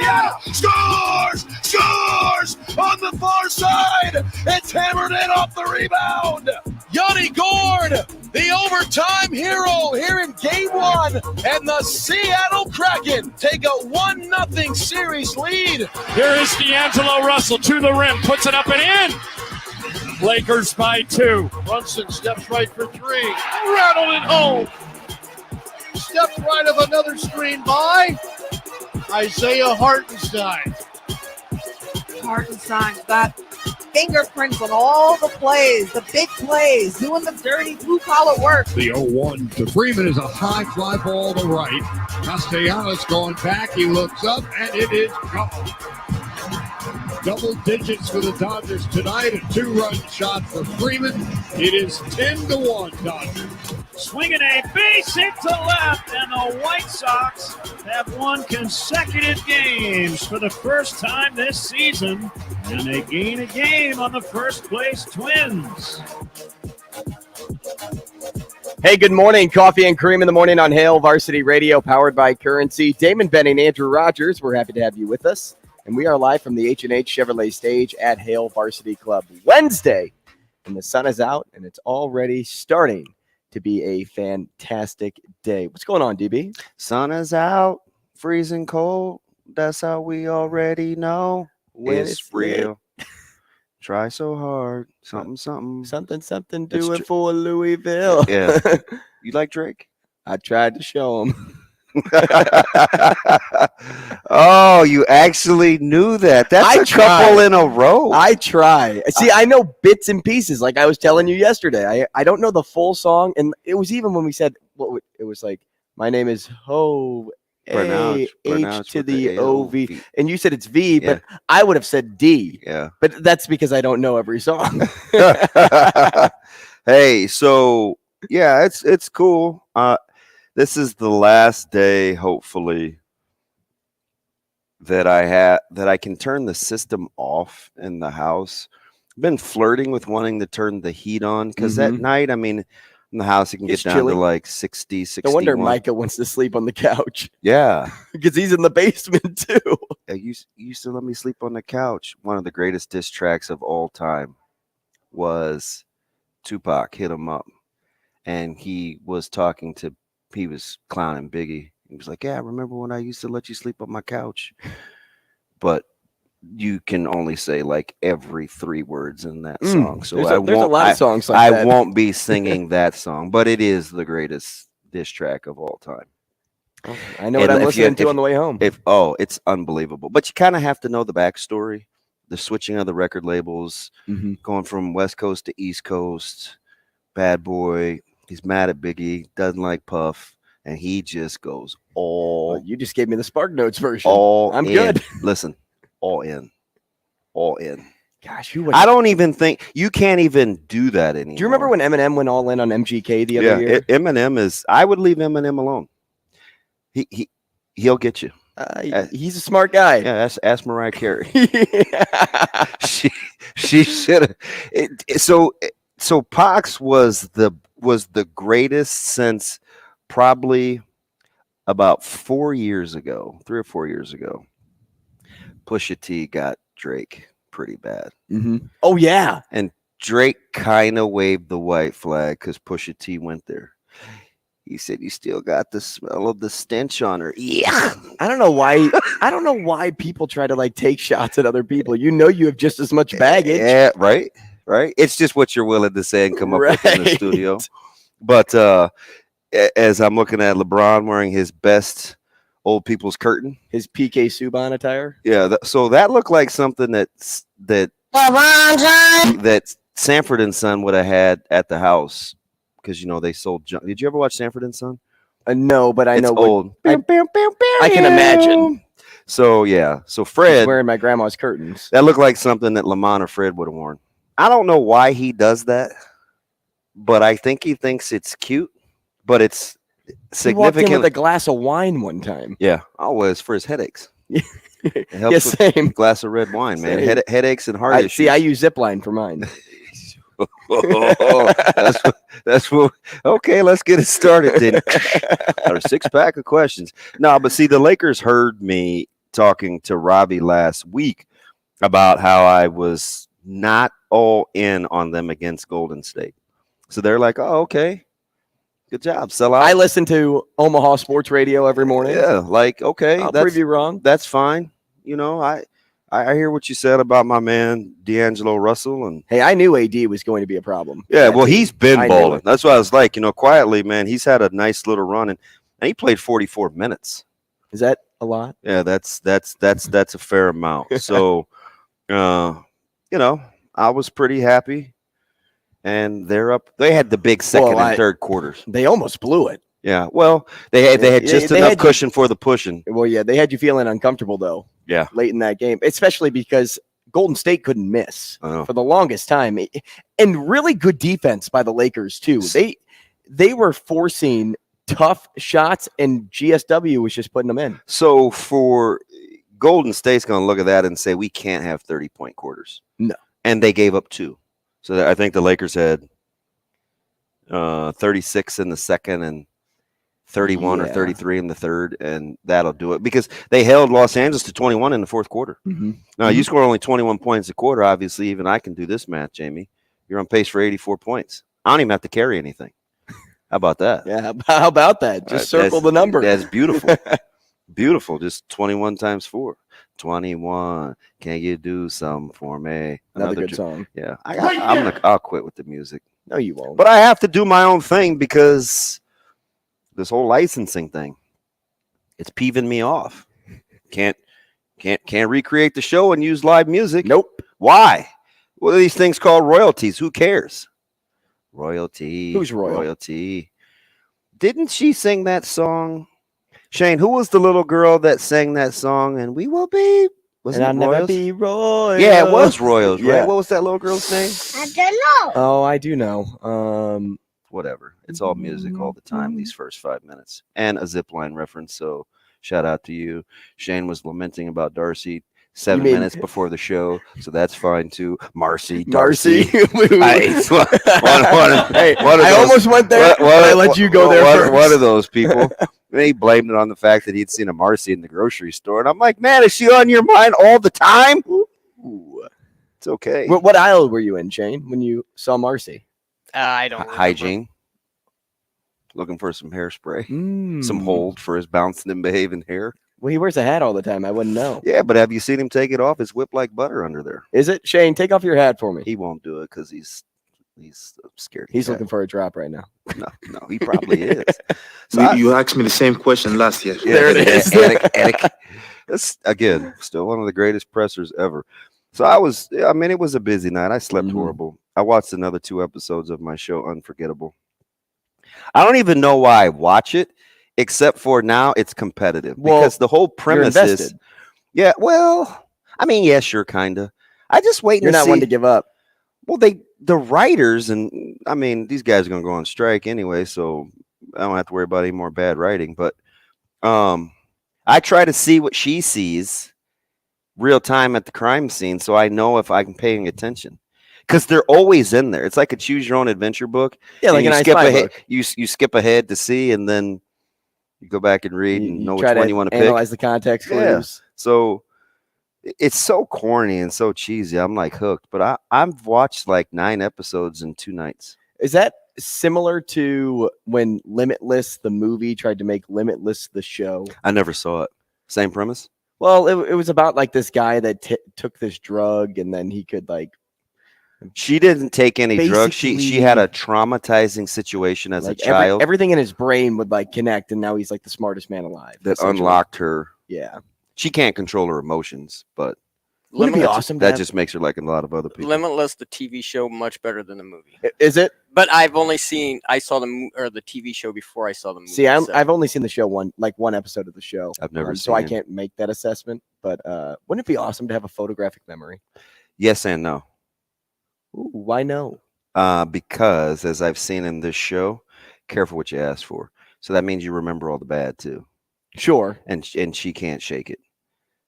Yeah! Scores! Scores! On the far side! It's hammered in off the rebound! Yanni Gord, the overtime hero here in Game 1, and the Seattle Kraken take a 1-0 series lead. Here is D'Angelo Russell to the rim, puts it up and in. Lakers by 2. Brunson steps right for 3. Rattled it home. Steps right of another screen by Isaiah Hartenstein. Hartenstein's got fingerprints on all the plays, the big plays, doing the dirty blue-collar work. The 0-1 to Freeman is a high fly ball to right. Castellanos going back. He looks up, and it is gone. Double digits for the Dodgers tonight. A 2-run shot for Freeman. It is 10-1 Dodgers. Swinging a base hit to left, and the White Sox have won consecutive games for the first time this season, and they gain a game on the first-place Twins. Hey, good morning. Coffee and Cream in the morning on Hail Varsity Radio, powered by Currency. Damon Benning, Andrew Rogers, we're happy to have you with us. And we are live from the H&H Chevrolet stage at Hail Varsity Club Wednesday. And the sun is out, and it's already starting to be a fantastic day. What's going on, DB? Sun is out, freezing cold. That's how we already know When it's real. Try so hard. Something. Something, do it for Louisville. Yeah. You like Drake? I tried to show him. Oh, you actually knew that. That's couple in a row. I try. See, I know bits and pieces. Like I was telling you yesterday, I don't know the full song. And it was even when we said, it was like, my name is Ho, A, H to the O-V. And you said it's V, but I would have said D. Yeah. But that's because I don't know every song. Hey, so, yeah, it's cool. This is the last day, hopefully, that I can turn the system off in the house. I've been flirting with wanting to turn the heat on because at night, I mean, in the house, it can get down to like 60, 61. No wonder Micah wants to sleep on the couch. Yeah. Because he's in the basement, too. You used to let me sleep on the couch. One of the greatest diss tracks of all time was Tupac, Hit 'Em Up. And he was clowning Biggie. He was like, yeah, I remember when I used to let you sleep on my couch. But you can only say like every 3 words in that song. So there's a lot of songs like that. I won't be singing that song, but it is the greatest diss track of all time. I know what I'm listening to on the way home. It's unbelievable. But you kind of have to know the backstory, the switching of the record labels, going from West Coast to East Coast, Bad Boy. He's mad at Biggie, doesn't like Puff, and he just goes all. You just gave me the Spark Notes version. I'm good. Listen, all in. Gosh, I don't even think you can't even do that anymore. Do you remember when Eminem went all in on MGK the other year? Eminem is. I would leave Eminem alone. He'll get you. He's a smart guy. Yeah, ask Mariah Carey. she should have. So Pac was the greatest since probably about 3 or 4 years ago. Pusha T got Drake pretty bad. Oh, yeah. And Drake kind of waved the white flag because Pusha T went there. He said, you still got the smell of the stench on her. Yeah. I don't know why people try to like take shots at other people. You know you have just as much baggage. Yeah, right. It's just what you're willing to say and come up with in the studio. But as I'm looking at LeBron wearing his best old people's curtain. His PK Subban attire? Yeah, so that looked like something that Sanford and Son would have had at the house. Because, they sold junk. Did you ever watch Sanford and Son? No, but I know. It's old. I can imagine. So, yeah. So, Fred. He's wearing my grandma's curtains. That looked like something that Lamont or Fred would have worn. I don't know why he does that, but I think he thinks it's cute, but it's significant. He walked in with a glass of wine one time. Yeah. Oh, well, it's for his headaches. It helps with a glass of red wine, man. Headaches and heart issues. See, I use Zipline for mine. That's what. Okay, let's get it started then. Our 6-pack of questions. No, but see, the Lakers heard me talking to Robbie last week about how I was not all in on them against Golden State. So they're like, oh, okay. Good job. Sell out. I listen to Omaha Sports Radio every morning. Yeah, like, okay. I'll prove you wrong. That's fine. You know, I hear what you said about my man D'Angelo Russell. And hey, I knew AD was going to be a problem. Yeah, well, he's been balling. It. That's why I was like, you know, quietly, man, he's had a nice little run, and he played 44 minutes. Is that a lot? Yeah, that's a fair amount. So, you know, I was pretty happy. And they're up. They had the big second and third quarters. They almost blew it. Yeah. Well, they had just enough cushion for the pushing. Well, yeah, they had you feeling uncomfortable though. Yeah. Late in that game, especially because Golden State couldn't miss for the longest time, and really good defense by the Lakers too. They were forcing tough shots, and GSW was just putting them in. So for Golden State's going to look at that and say we can't have 30-point quarters. No. And they gave up 2. So I think the Lakers had 36 in the second and 31 or 33 in the third, and that'll do it because they held Los Angeles to 21 in the fourth quarter. Mm-hmm. Now, you score only 21 points a quarter. Obviously, even I can do this math, Jamie. You're on pace for 84 points. I don't even have to carry anything. How about that? Yeah, how about that? Just circle the number. That's beautiful. Beautiful. Just 21 times 4. 21. Can you do something for me? Another good song. Yeah. I'll quit with the music. No, you won't. But I have to do my own thing because this whole licensing thing, it's peeving me off. Can't recreate the show and use live music. Nope. Why? What are these things called royalties? Who cares? Royalty. Who's royal? Royalty. Didn't she sing that song? Shane, who was the little girl that sang that song? And we will be. Was and it I'll Royals? never be royal. Yeah, it was Royals, right? Yeah. What was that little girl's name? I don't know. Oh, I do know. Whatever. It's all music all the time, these first 5 minutes. And a zipline reference. So shout out to you. Shane was lamenting about Darcy 7 minutes before the show. So that's fine too. Darcy. I almost went there. I let you go there first. One of those people. He blamed it on the fact that he'd seen a Marcy in the grocery store. And I'm like, man, is she on your mind all the time? Ooh, it's okay. What aisle were you in, Shane, when you saw Marcy? I don't remember. Hygiene. Looking for some hairspray. Some hold for his bouncing and behaving hair. Well, he wears a hat all the time. I wouldn't know. Yeah, but have you seen him take it off? It's whipped like butter under there. Is it? Shane, take off your hat for me. He won't do it because he's scared. He's looking for a drop right now. No, he probably is. So you asked me the same question last year. Yeah, there it is. That's, again, still one of the greatest pressers ever. So it was a busy night. I slept horrible. I watched another 2 episodes of my show, Unforgettable. I don't even know why I watch it, except for now it's competitive. Because the whole premise is... Yeah, well, I mean, yeah, sure, kind of. I just wait and see. You're not one to give up. Well, the writers, and I mean, these guys are going to go on strike anyway, so I don't have to worry about any more bad writing. But I try to see what she sees real time at the crime scene, so I know if I'm paying attention. Because they're always in there. It's like a choose your own adventure book. Yeah, like you an skip ahead. book. You skip ahead to see, and then you go back and read and know which one you want to analyze pick. The context clues. Yeah. So it's so corny and so cheesy. I'm like hooked. But I've watched like 9 episodes in 2 nights. Is that similar to when Limitless, the movie, tried to make Limitless the show? I never saw it. Same premise? Well, it was about like this guy that took this drug and then he could like. She didn't take any drugs. She had a traumatizing situation as a child. Everything in his brain would like connect, and now he's like the smartest man alive. That unlocked her. Yeah. She can't control her emotions, but wouldn't it be awesome? That just makes her like a lot of other people. Limitless, the TV show, much better than the movie. Is it? But I saw the TV show before I saw the movie. See, I've only seen the show one episode of the show. I've never seen so I can't make that assessment. But wouldn't it be awesome to have a photographic memory? Yes and no. Ooh, why no? Because as I've seen in this show, careful what you ask for. So that means you remember all the bad too. Sure. And she can't shake it.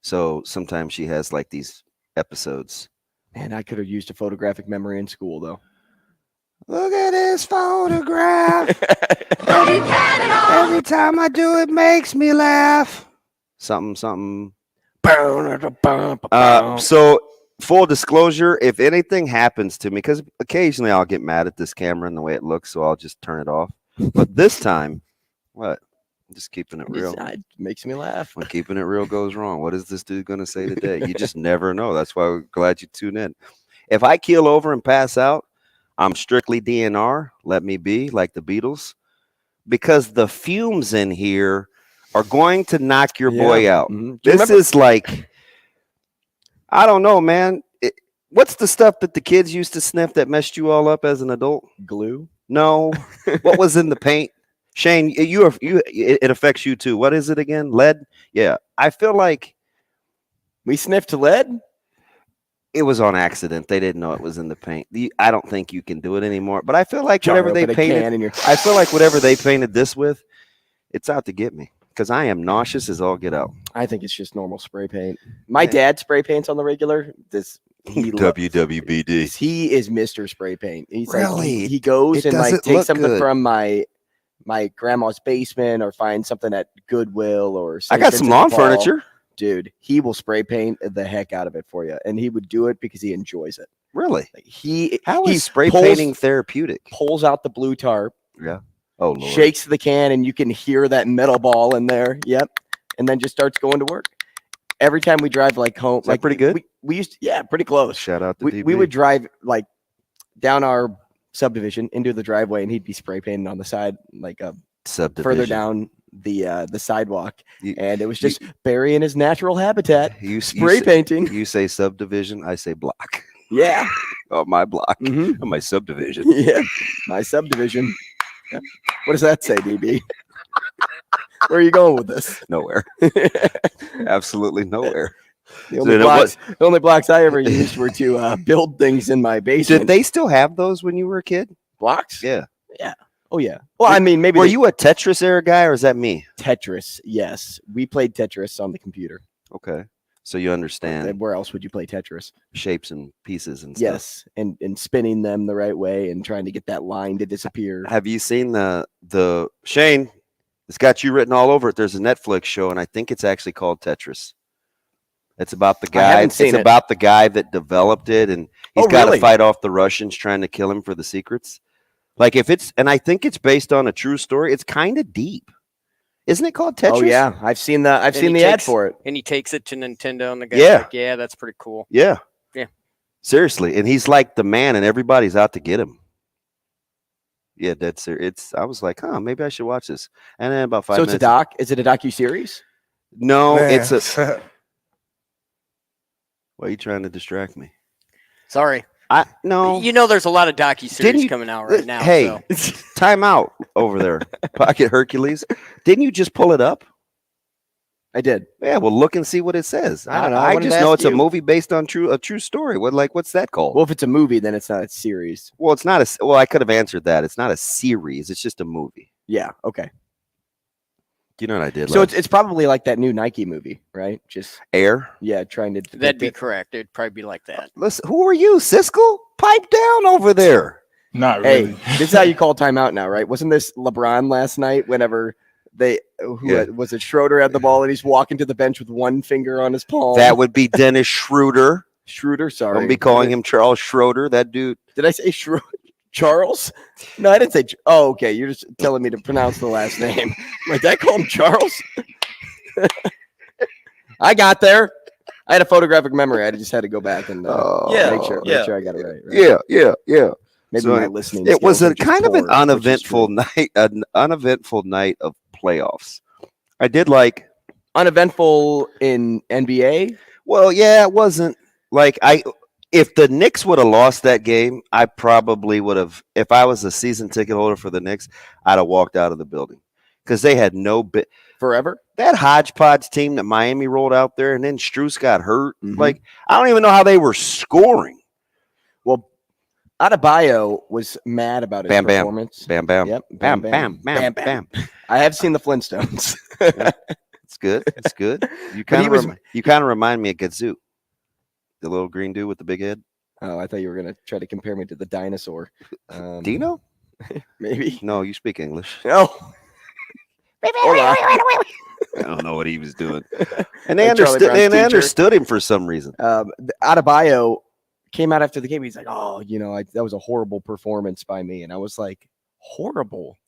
So sometimes she has like these episodes. Man, I could have used a photographic memory in school though. Look at this photograph. Every time I do it makes me laugh. Something. So full disclosure, if anything happens to me, because occasionally I'll get mad at this camera and the way it looks, so I'll just turn it off. But this time, what? I'm just keeping it real. It makes me laugh. When keeping it real goes wrong, what is this dude going to say today? You just never know. That's why we're glad you tune in. If I keel over and pass out, I'm strictly DNR. Let me be, like the Beatles, because the fumes in here are going to knock your boy out. This is like, I don't know, man. What's the stuff that the kids used to sniff that messed you all up as an adult? Glue? No. What was in the paint? Shane, it affects you too. What is it again? Lead? Yeah. I feel like we sniffed lead. It was on accident. They didn't know it was in the paint. I don't think you can do it anymore. But I feel like whatever they painted, I feel like whatever they painted this with, it's out to get me because I am nauseous as all get out. I think it's just normal spray paint. My dad spray paints on the regular. WWBD. He is Mr. Spray Paint. He's really? Like, he goes and like takes something from my grandma's basement or find something at Goodwill or I got some lawn furniture. Dude, he will spray paint the heck out of it for you. And he would do it because he enjoys it. Really? Like How is spray painting therapeutic? Pulls out the blue tarp. Yeah. Oh, Lord. Shakes the can and you can hear that metal ball in there. Yep. And then just starts going to work. Every time we drive like home. Is that pretty good? We used to, pretty close. Shout out to DB. We would drive like down our subdivision into the driveway and he'd be spray painting on the side like further down the sidewalk, and it was just burying his natural habitat. Spray painting. You say subdivision, I say block. Yeah. Oh, my block. Oh, my subdivision. Yeah, my subdivision. Yeah. What does that say, DB? Where are you going with this? Nowhere. Absolutely nowhere. The only blocks I ever used were to build things in my basement. Did they still have those when you were a kid? Blocks? Yeah. Yeah. Oh, yeah. Well, I mean, maybe. Were you a Tetris era guy or is that me? Tetris, yes. We played Tetris on the computer. Okay. So you understand. And where else would you play Tetris? Shapes and pieces and stuff. Yes. And spinning them the right way and trying to get that line to disappear. Have you seen the Shane? It's got you written all over it. There's a Netflix show, and I think it's actually called Tetris. It's about the guy. About the guy that developed it, and he's got to fight off the Russians trying to kill him for the secrets. Like and I think it's based on a true story. It's kind of deep, isn't it? Called Tetris. Oh yeah, I've seen the ad for it. And he takes it to Nintendo, and the guy's like, "Yeah, that's pretty cool." Yeah, yeah, seriously, and he's like the man, and everybody's out to get him. Yeah, that's it. I was like, maybe I should watch this. And then about 5 minutes. So it's a doc. Is it a docu-series? No, it's a. Why are you trying to distract me? Sorry. No. You know, there's a lot of docu-series coming out right now. Hey, time out over there, Pocket Hercules. Didn't you just pull it up? I did. Yeah, well, look and see what it says. I don't know. I just know it's a movie based on a true story. What's that called? Well, if it's a movie, then it's not a series. Well, it's not a. Well, I could have answered that. It's not a series. It's just a movie. Yeah. Okay. Do you know what I did? So it's probably like that new Nike movie, right? Just Air. Yeah, trying to. That'd be correct. It'd probably be like that. Listen, who are you, Siskel? Pipe down over there. Not really. Hey, this is how you call timeout now, right? Wasn't this LeBron last night? Whenever was it Schroeder had the ball and he's walking to the bench with one finger on his palm? That would be Dennis Schroeder. Schroeder, sorry. Don't be calling him Charles Schroeder. That dude. Did I say Schroeder? Charles? No, I didn't say. Oh, okay. You're just telling me to pronounce the last name. Like, did I call him Charles? I got there. I had a photographic memory. I just had to go back and make sure I got it right. Yeah. Maybe so my listening. It was a kind of an uneventful night. An uneventful night of playoffs. I did like uneventful in NBA. Well, yeah, it wasn't like If the Knicks would have lost that game, I probably would have. If I was a season ticket holder for the Knicks, I'd have walked out of the building because they had no bit forever. That hodgepodge team that Miami rolled out there, and then Strus got hurt. Like, I don't even know how they were scoring. Well, Adebayo was mad about his performance. Bam, bam. Yep. Bam, bam, bam, bam. I have seen the Flintstones. Yeah, it's good. It's good. You kind of remind me of Gazoo. The little green dude with the big head. Oh, I thought you were going to try to compare me to the dinosaur. Dino? Maybe. No, you speak English. No. I don't know what he was doing. And they understood him for some reason. Adebayo came out after the game. He's like, oh, that was a horrible performance by me. And I was like, horrible?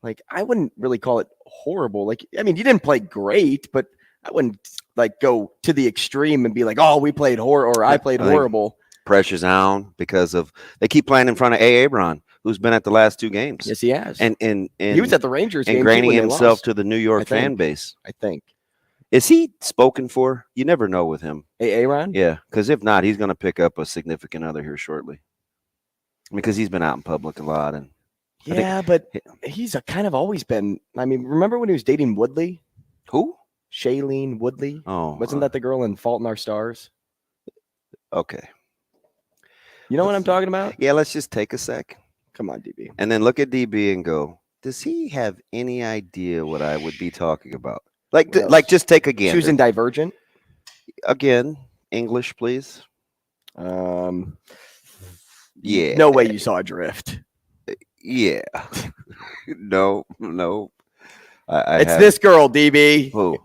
Like, I wouldn't really call it horrible. Like, I mean, you didn't play great, but I wouldn't like go to the extreme and be like, oh, we played horrible or I played horrible. Pressure's down because they keep playing in front of A. Abron, who's been at the last 2 games. Yes, he has. And he was at the Rangers game ingraining himself to the New York fan base. I think. Is he spoken for? You never know with him. Aaron? Yeah, because if not, he's going to pick up a significant other here shortly. Because he's been out in public a lot. And but he's kind of always been. I mean, remember when he was dating Woodley? Who? Shailene Woodley. Oh. Wasn't that the girl in Fault in Our Stars? Okay. You know what I'm talking about? Yeah, let's just take a sec. Come on, DB. And then look at DB and go, does he have any idea what I would be talking about? Like just take a gander. She was in Divergent. Again, English, please. Yeah. No way you saw Drift. Yeah. No. It's this girl, DB. Who?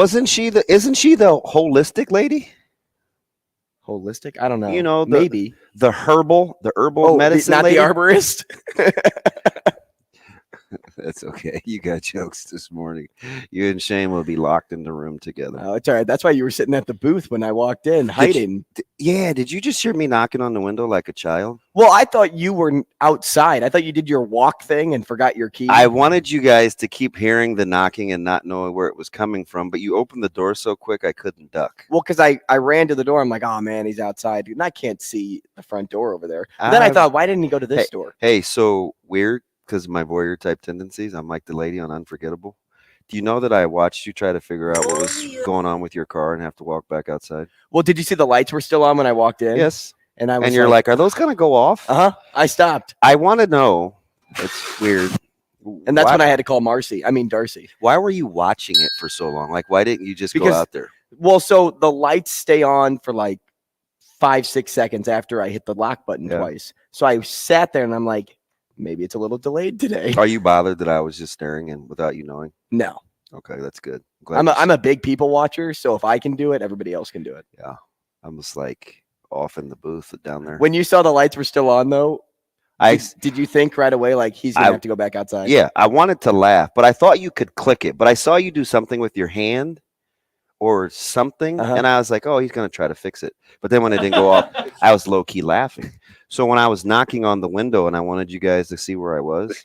Isn't she the holistic lady? Holistic? I don't know. Maybe the herbal medicine, not lady? the arborist. That's okay. You got jokes this morning. You and Shane will be locked in the room together. Oh, it's all right. That's why you were sitting at the booth when I walked in, hiding. Did you just hear me knocking on the window like a child? Well, I thought you were outside. I thought you did your walk thing and forgot your key. I wanted you guys to keep hearing the knocking and not knowing where it was coming from, but you opened the door so quick I couldn't duck. Well, because I ran to the door. I'm like, oh, man, he's outside. And I can't see the front door over there. Then I thought, why didn't he go to this door? Hey, so weird. Because of my voyeur type tendencies, I'm like the lady on Unforgettable. Do you know that I watched you try to figure out what was going on with your car and have to walk back outside? Well, did you see the lights were still on when I walked in? Yes. And you're like, are those going to go off? I stopped. I want to know. It's weird. And that's when I had to call Darcy. Why were you watching it for so long? Like, why didn't you just go out there? Well, so the lights stay on for like 5-6 seconds after I hit the lock button twice. So I sat there and I'm like, maybe it's a little delayed today. Are you bothered that I was just staring and without you knowing? No. Okay, that's good. I'm a big people watcher, so if I can do it, everybody else can do it. Yeah. I'm just like off in the booth down there. When you saw the lights were still on, though, did you think right away like he's gonna have to go back outside? Yeah, I wanted to laugh, but I thought you could click it. But I saw you do something with your hand or something, and I was like, oh, he's gonna try to fix it. But then when it didn't go off, I was low key laughing. So when I was knocking on the window and I wanted you guys to see where I was,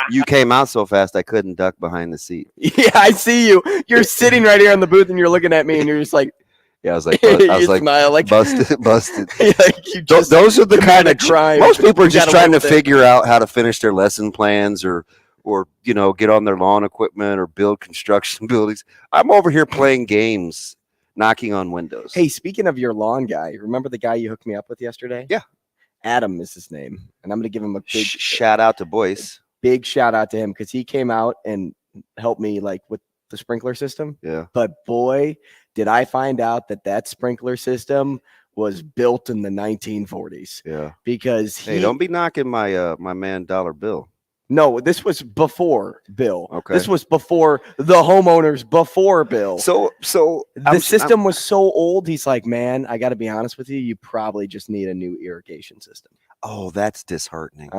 you came out so fast I couldn't duck behind the seat. Yeah, I see you. You're sitting right here in the booth and you're looking at me and you're just like, yeah, I was like, smile like busted. Like those are the kind of crime. Most people are just trying to figure out how to finish their lesson plans or get on their lawn equipment or build construction buildings. I'm over here playing games, knocking on windows. Hey, speaking of your lawn guy, remember the guy you hooked me up with yesterday? Yeah. Adam is his name. And I'm going to give him a big shout out to Boyce. Big shout out to him because he came out and helped me like with the sprinkler system. Yeah. But boy, did I find out that sprinkler system was built in the 1940s. Yeah. Because hey, don't be knocking my my man Dollar Bill. No, this was before Bill. Okay. This was before the homeowners, before Bill. So the system was so old. He's like, man, I got to be honest with you. You probably just need a new irrigation system. Oh, that's disheartening.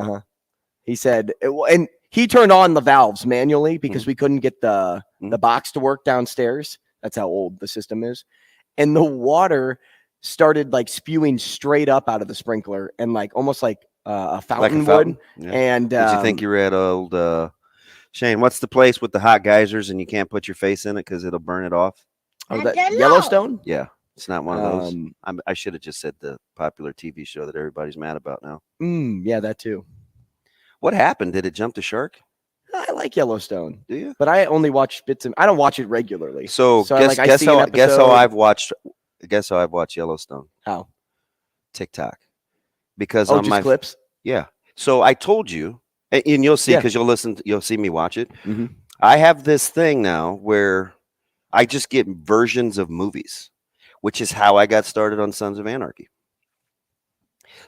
He said, and he turned on the valves manually because we couldn't get the box to work downstairs. That's how old the system is. And the water started like spewing straight up out of the sprinkler and like almost like a fountain would. Yeah. And did you think you were at old Shane? What's the place with the hot geysers and you can't put your face in it because it'll burn it off? Oh, that Yellowstone? Yeah, it's not one of those. I should have just said the popular TV show that everybody's mad about now. Yeah, that too. What happened? Did it jump the shark? I like Yellowstone. Do you? But I only watch bits of. I don't watch it regularly. So guess how I've watched Yellowstone. How? TikTok. Because on my clips. Yeah. So I told you, and you'll see because you'll see me watch it. Mm-hmm. I have this thing now where I just get versions of movies, which is how I got started on Sons of Anarchy.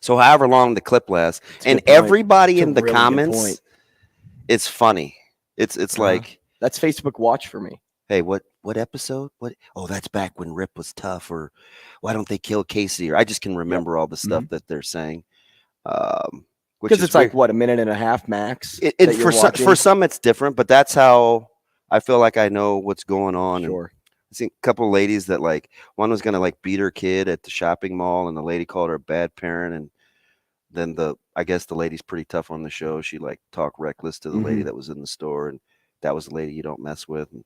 So however long the clip lasts, and everybody in the comments, it's funny. It's like that's Facebook Watch for me. Hey, what episode? What? Oh, that's back when Rip was tough. Or why don't they kill Casey? Or I just can remember all the stuff that they're saying. Because it's like what, a minute and a half max. For some it's different, but that's how I feel like I know what's going on. Sure. I think a couple of ladies that like one was gonna like beat her kid at the shopping mall, and the lady called her a bad parent, and then I guess the lady's pretty tough on the show. She like talked reckless to the lady that was in the store, and that was the lady you don't mess with. And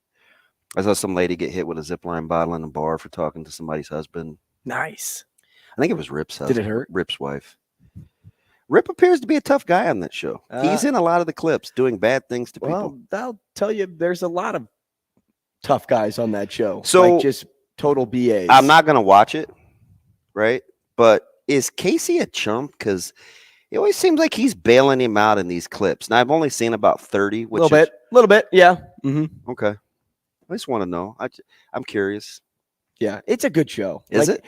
I saw some lady get hit with a Zipline bottle in a bar for talking to somebody's husband. Nice. I think it was Rip's husband. Did it hurt? Rip's wife. Rip appears to be a tough guy on that show. He's in a lot of the clips doing bad things to people. Well, I'll tell you, there's a lot of tough guys on that show. So like just total BAs. I'm not going to watch it, right? But is Casey a chump? Because it always seems like he's bailing him out in these clips. Now, I've only seen about 30. A little bit, yeah. Mm-hmm. Okay. I just want to know. I'm curious. Yeah, it's a good show. Is it?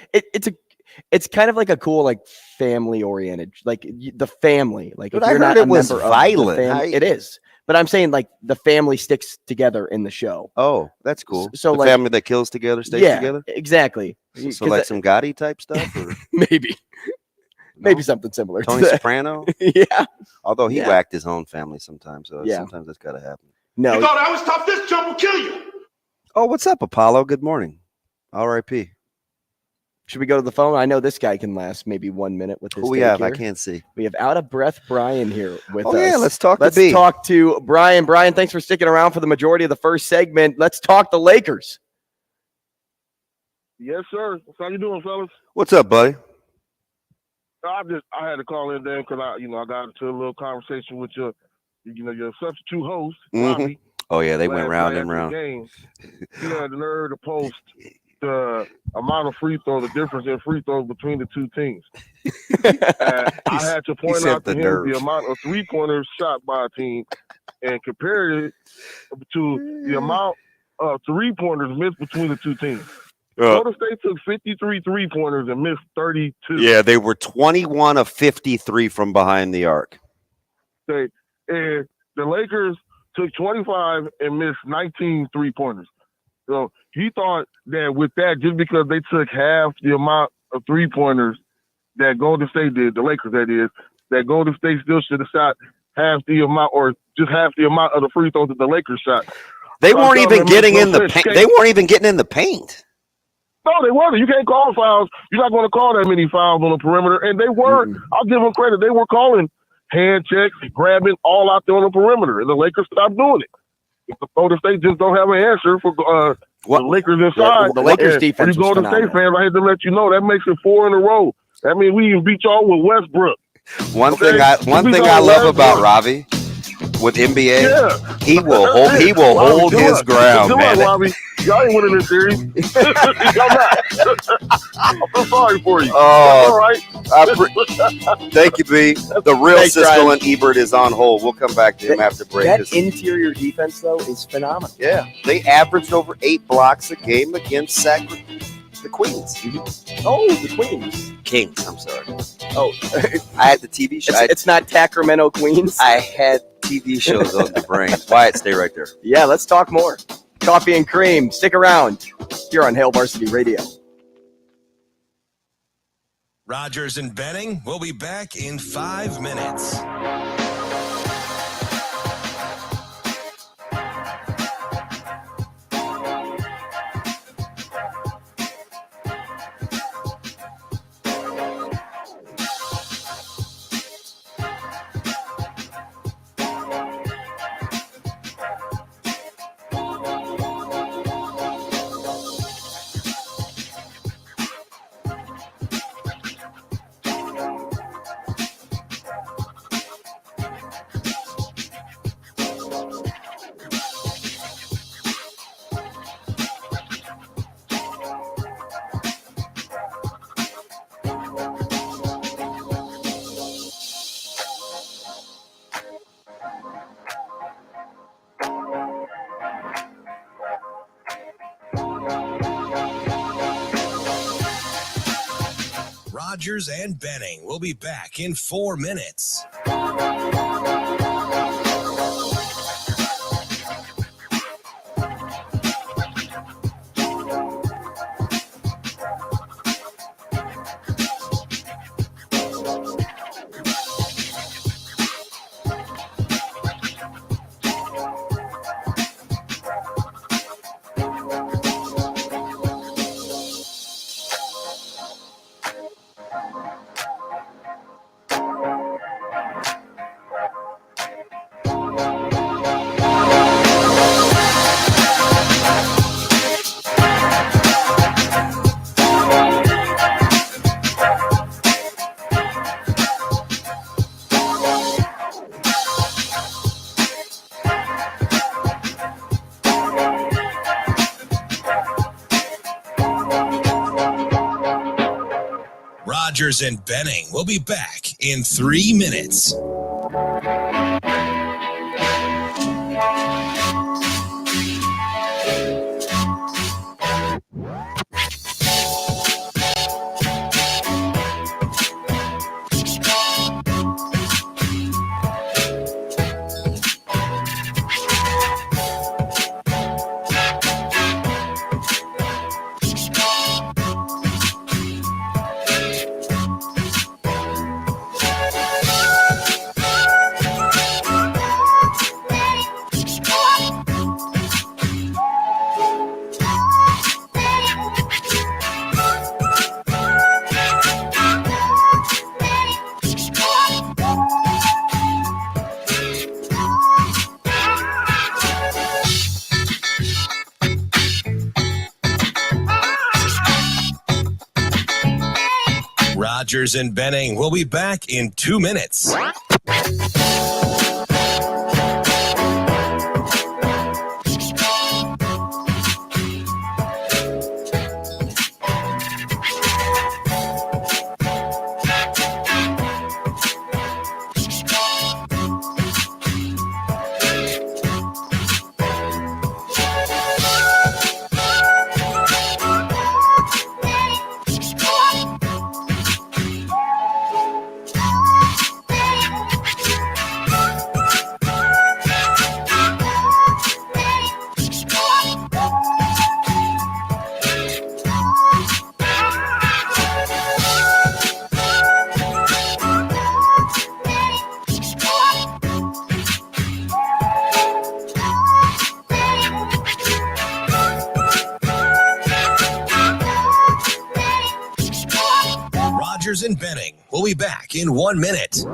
It's kind of like a cool, like family oriented, like the family. Like, but if you're I heard not it was violent. It is, but I'm saying like the family sticks together in the show. Oh, that's cool. So the like, family that kills together stays together. Exactly. So like some Gotti type stuff, or? Maybe something similar. Tony Soprano. Yeah. Although he whacked his own family sometimes, so sometimes that's got to happen. No. You thought I was tough? This jump will kill you. Oh, what's up, Apollo? Good morning. R.I.P. Should we go to the phone? I know this guy can last maybe 1 minute with his. Who we have? I can't see. We have out of breath Brian here with us. Oh yeah, let's talk. Let's talk to Brian. Brian, thanks for sticking around for the majority of the first segment. Let's talk the Lakers. Yes, sir. How you doing, fellas? What's up, buddy? I had to call in there because I got into a little conversation with your substitute host, Robbie. Oh yeah, they went round and round. He had the nerve to post the amount of free throws, the difference in free throws between the two teams. I had to point out to him the amount of 3-pointers shot by a team and compare it to the amount of 3-pointers missed between the two teams. Florida State took 53 3-pointers and missed 32. Yeah, they were 21 of 53 from behind the arc. And the Lakers took 25 and missed 19 3-pointers. So he thought that with that, just because they took half the amount of 3-pointers that Golden State did, the Lakers that is, that Golden State still should have shot half the amount or just half the amount of the free throws that the Lakers shot. They weren't even getting in the paint. They weren't even getting in the paint. No, they weren't. You can't call fouls. You're not going to call that many fouls on the perimeter. And they were. I'll give them credit. They were calling hand checks, grabbing all out there on the perimeter. And the Lakers stopped doing it. If the Golden State just don't have an answer for the Lakers inside. The Lakers defense was Golden State fans, I had to let you know that makes it 4 in a row. That means we even beat y'all with Westbrook. One thing I love about Ravi with NBA, he will hold his ground, man. Ravi. Y'all ain't winning this series. Y'all not. I'm so sorry for you. All right. Thank you, B. The real Siskel and Ebert is on hold. We'll come back to him after break. That interior defense, though, is phenomenal. Yeah. They averaged over 8 blocks a game against the Queens. Oh, the Queens. Kings, I'm sorry. Oh. I had the TV show. It's not Sacramento Queens. I had TV shows on the brain. Wyatt, stay right there. Yeah, let's talk more. Coffee and Cream. Stick around here on Hail Varsity Radio. Rogers and Benning will be back in 5 minutes. Rogers and Benning will be back in 4 minutes. Rogers and Benning will be back in 3 minutes. Rogers and Benning will be back in 2 minutes. Rogers and Benning will be back in 1 minute.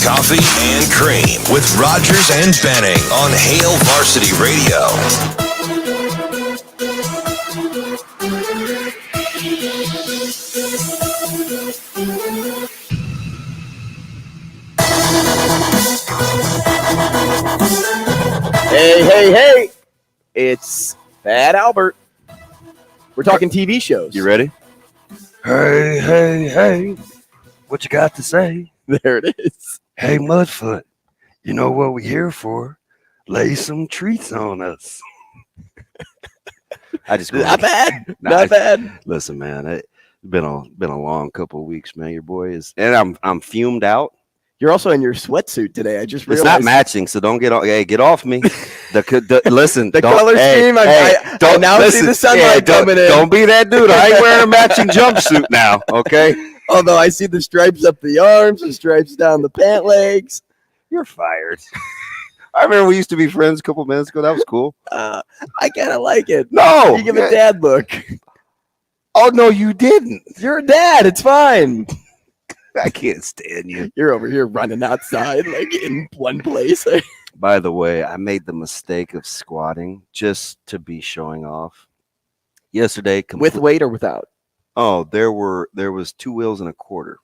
Coffee and Cream with Rogers and Benning on Hail Varsity Radio. Hey, hey, hey. It's Fat Albert. We're talking TV shows. You ready? Hey, hey, hey. What you got to say? There it is. Hey, Mudfoot. You know what we're here for? Lay some treats on us. I just not bad. Not bad. Listen, man, it's been a long couple of weeks, man. Your boy is, and I'm fumed out. You're also in your sweatsuit today. I just realized. It's not matching, so don't get off. Hey, get off me. Listen, the color scheme. I now see the sunlight coming in. Don't be that dude. I ain't wearing a matching jumpsuit now. Okay. Although I see the stripes up the arms, the stripes down the pant legs. You're fired. I remember we used to be friends a couple minutes ago. That was cool. I kind of like it. No. You give a dad look. Oh, no, you didn't. You're a dad. It's fine. I can't stand you. You're over here running outside like in one place. By the way, I made the mistake of squatting just to be showing off. Yesterday. With weight or without? Oh, there was 2 wheels and a quarter.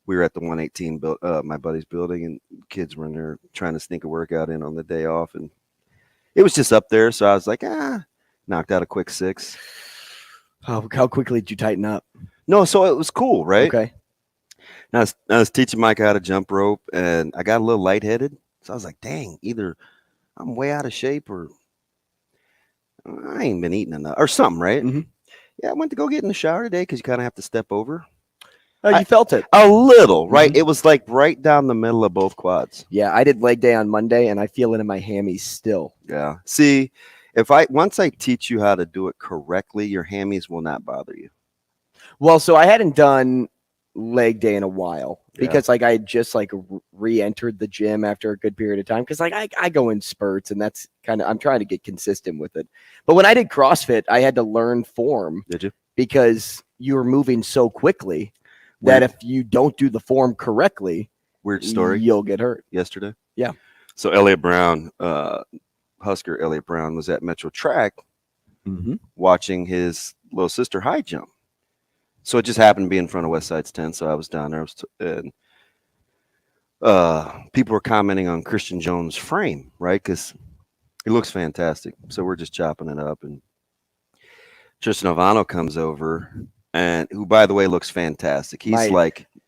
We were at the 118 my buddy's building, and kids were in there trying to sneak a workout in on the day off, and it was just up there. So I was like, knocked out a quick 6. How quickly did you tighten up? No, so it was cool, right? Okay. Now I was teaching Mike how to jump rope, and I got a little lightheaded. So I was like, dang, either I'm way out of shape or I ain't been eating enough or something, right? Mm-hmm. Yeah, I went to go get in the shower today because you kind of have to step over. Oh, you felt it? A little, right? Mm-hmm. It was like right down the middle of both quads. Yeah, I did leg day on Monday, and I feel it in my hammies still. Yeah. See, once I teach you how to do it correctly, your hammies will not bother you. Well, so I hadn't done leg day in a while. because like I had just like re-entered the gym after a good period of time. Cause like I go in spurts and that's kind of, I'm trying to get consistent with it. But when I did CrossFit, I had to learn form. Did you? Because you were moving so quickly that if you don't do the form correctly, weird story, you'll get hurt. Yesterday. Yeah. So Elliott Brown, Husker Elliott Brown was at Metro Track watching his little sister high jump. So it just happened to be in front of Westside's tent. So I was down there and people were commenting on Christian Jones' frame, right? Because he looks fantastic. So we're just chopping it up. And Tristan Alvano comes over, and who, by the way, looks fantastic. He's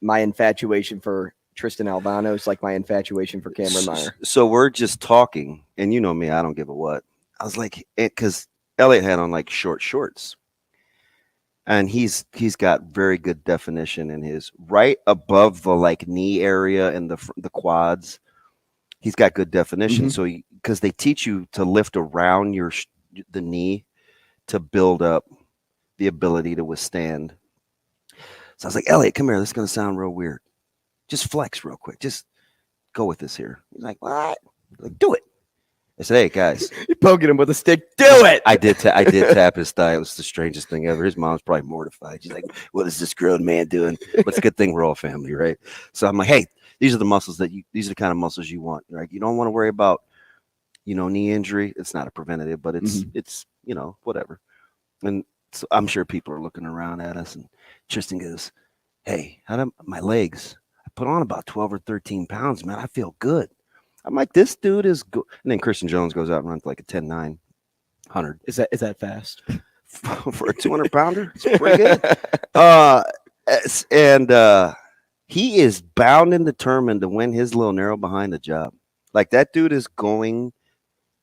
my infatuation for Tristan Alvano is like my infatuation for Cameron Meyer. So we're just talking, and you know me, I don't give a what. I was like, because Elliott had on like short shorts. And he's got very good definition in his right above the like knee area and the quads. He's got good definition. So because they teach you to lift around the knee to build up the ability to withstand. So I was like, Elliott, come here. This is gonna sound real weird. Just flex real quick. Just go with this here. He's like, what? Like, do it. I said, hey, guys. You're poking him with a stick. Do it. I did tap his thigh. It was the strangest thing ever. His mom's probably mortified. She's like, what is this grown man doing? But it's a good thing we're all family, right? So I'm like, hey, these are the muscles these are the kind of muscles you want. Right? You don't want to worry about, knee injury. It's not a preventative, but it's whatever. And so I'm sure people are looking around at us, and Tristan goes, hey, how do my legs? I put on about 12 or 13 pounds, man. I feel good. I'm like, this dude is good. And then Christian Jones goes out and runs like a 10-9 100. Is that fast? For a 200-pounder? It's pretty good. He is bound and determined to win his little narrow behind the job. Like, that dude is going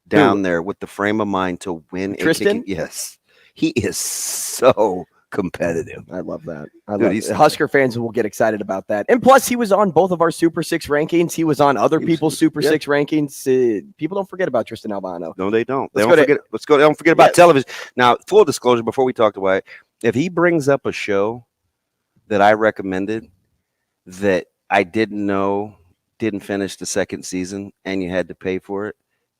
down there with the frame of mind to win. Tristan? Yes. He is so competitive. I love that. Husker fans will get excited about that. And plus, he was on both of our Super 6 rankings. He was on other people's Super 6 rankings. People don't forget about Tristan Alvano. No, they don't. They don't forget about television. Now, full disclosure, before we talk to Wyatt, if he brings up a show that I recommended that I didn't know didn't finish the second season and you had to pay for it,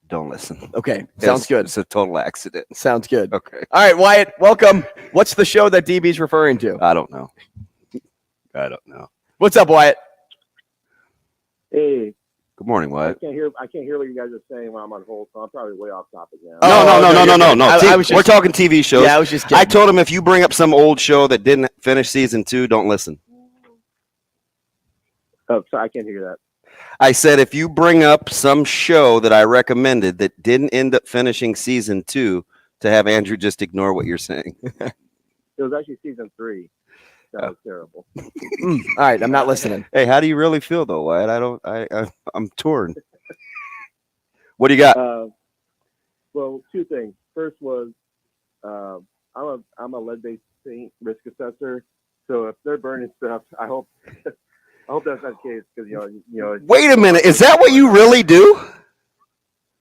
don't listen. Okay. Sounds good. It's a total accident. Sounds good. Okay. All right, Wyatt, welcome. What's the show that DB's referring to? I don't know. What's up, Wyatt? Hey. Good morning, Wyatt. I can't hear what you guys are saying while I'm on hold, so I'm probably way off topic now. We're talking TV shows. Yeah, I was just kidding. I told him if you bring up some old show that didn't finish season 2, don't listen. Oh, sorry, I can't hear that. I said if you bring up some show that I recommended that didn't end up finishing season 2, to have Andrew just ignore what you're saying. It was actually season 3. That was terrible. All right, I'm not listening. Hey, how do you really feel though, Wyatt? I'm torn. What do you got? Well, 2 things. First was I'm a lead-based risk assessor, so if they're burning stuff, I hope that's not the case because Wait a minute, is that what you really do?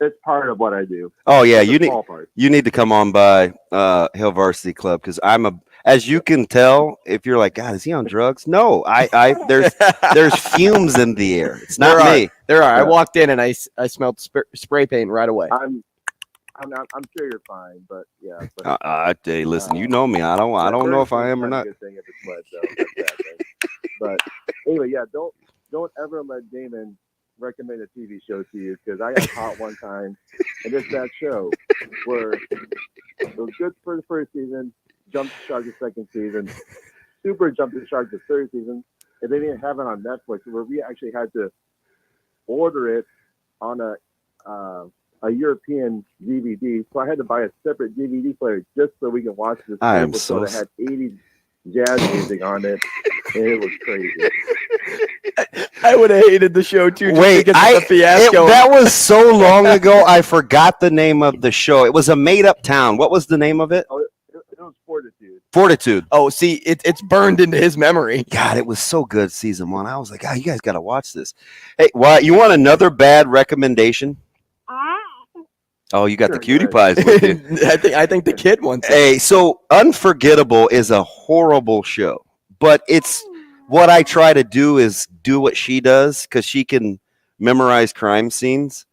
It's part of what I do. Oh yeah, you need to come on by Hail Varsity Club because as you can tell, if you're like, God, is he on drugs? No, there's fumes in the air. It's not me. There are. I walked in and I smelled spray paint right away. I'm sure you're fine, but yeah. Hey, listen, you know me. I don't know if I am or not. Good thing if it's lead, though. That's bad thing. But anyway, yeah, don't ever let Damon recommend a TV show to you because I got caught one time and it's that show where it was good for the first season, jumped the shark the second season, super jumped the shark the third season, and they didn't have it on Netflix where we actually had to order it on a European DVD. So I had to buy a separate DVD player just so we can watch this episode that had 80s jazz music on it, and it was crazy. I would have hated the show too. Wait, that was so long ago. I forgot the name of the show. It was a made-up town. What was the name of it? Oh, it was Fortitude. Fortitude. Oh, see, it's burned into his memory. God, it was so good. Season 1. I was like, you guys got to watch this. Hey, you want another bad recommendation? Oh, you got the cutie pies with you. I think the kid wants it. Hey, so Unforgettable is a horrible show, but it's what I try to do is do what she does because she can memorize crime scenes,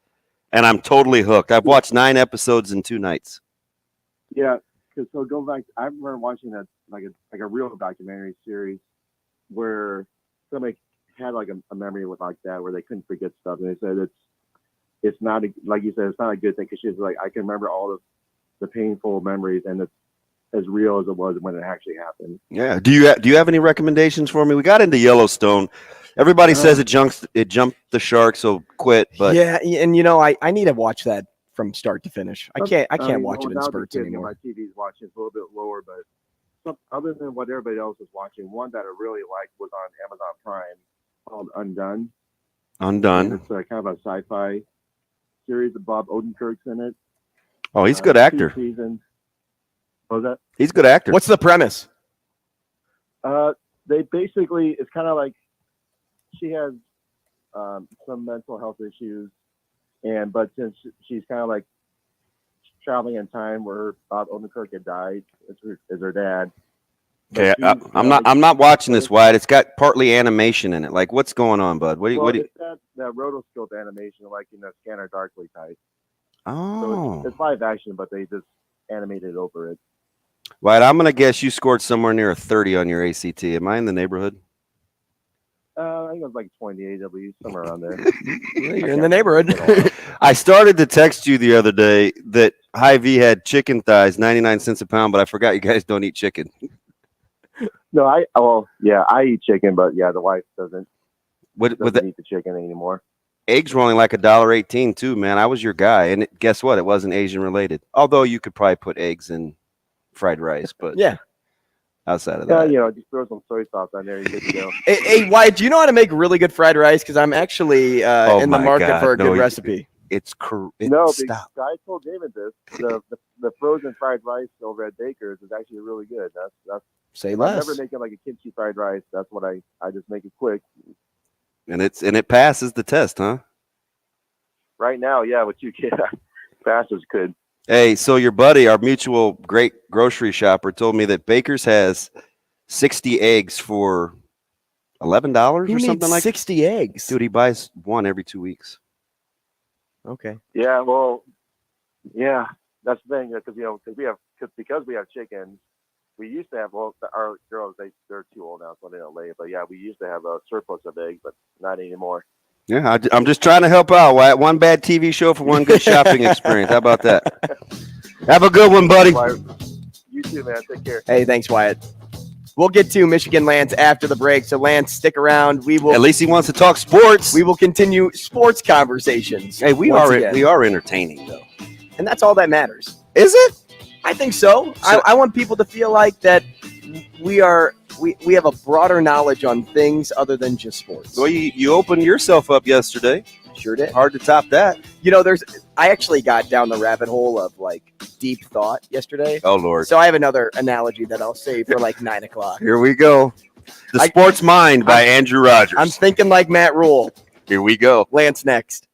and I'm totally hooked. I've watched 9 episodes in 2 nights. Yeah, because so go back. I remember watching that like a real documentary series where somebody had like a memory with like that where they couldn't forget stuff, and they said it's not like you said, it's not a good thing because she's like, I can remember all of the painful memories, and it's as real as it was when it actually happened. Yeah. Do you have any recommendations for me? We got into Yellowstone. Everybody says it jumped the shark, so quit. But yeah, and I need to watch that from start to finish. I can't watch it in spurts anymore. My TV's watching it's a little bit lower, but other than what everybody else is watching, one that I really liked was on Amazon Prime called Undone. Undone. And it's kind of a sci-fi series. Bob Odenkirk's in it. Oh, he's a good actor. 2 seasons. What was that? He's a good actor. What's the premise? They basically, it's kind of like she has some mental health issues, but since she's kind of like traveling in time where Bob Odenkirk had died, is her dad. Okay, I'm not watching this, Wyatt. It's got partly animation in it. Like, what's going on, bud? It's that rotoscope animation, like Scanner Darkly type. Oh, so it's live action, but they just animated over it. Wyatt, I'm gonna guess you scored somewhere near a 30 on your ACT. Am I in the neighborhood? I think it was like 28 W, somewhere around there. You're in the neighborhood. I started to text you the other day that Hy-Vee had chicken thighs, 99 cents a pound, but I forgot you guys don't eat chicken. No, I eat chicken, but yeah, the wife doesn't eat the chicken anymore. Eggs were only like $1.18 too, man. I was your guy, and guess what? It wasn't Asian related. Although you could probably put eggs in fried rice, but yeah. Outside of that, just throw some soy sauce on there. You're good to go. Hey, Wyatt, do you know how to make really good fried rice? Because I'm actually in the market for a good recipe. It's stop. I told David this. The frozen fried rice over at Baker's is actually really good. That's say less. I'm never making like a kimchi fried rice. That's what I just make it quick. And it passes the test, huh? Right now, yeah, what you get passes could. Hey, so your buddy, our mutual great grocery shopper, told me that Baker's has 60 eggs for $11 or something like 60 eggs. Dude, he buys one every 2 weeks. Okay. Yeah, well, yeah, that's the thing because we have chickens. We used to have our girls. They're too old now, so they don't lay. But yeah, we used to have a surplus of eggs, but not anymore. Yeah, I'm just trying to help out. Wyatt. One bad TV show for one good shopping experience. How about that? Have a good one, buddy. You too, man. Take care. Hey, thanks, Wyatt. We'll get to Michigan Lance after the break. So, Lance, stick around. We will. At least he wants to talk sports. We will continue sports conversations. Hey, we are entertaining, though. And that's all that matters. Is it? I think so. I want people to feel like that we have a broader knowledge on things other than just sports. Well, you opened yourself up yesterday. Sure did. Hard to top that. I actually got down the rabbit hole of like deep thought yesterday. Oh, Lord. So I have another analogy that I'll save for like 9 o'clock. Here we go. The Sports Mind by Andrew Rogers. I'm thinking like Matt Rule. Here we go. Lance next.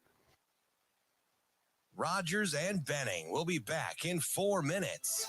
Rogers and Benning will be back in 4 minutes.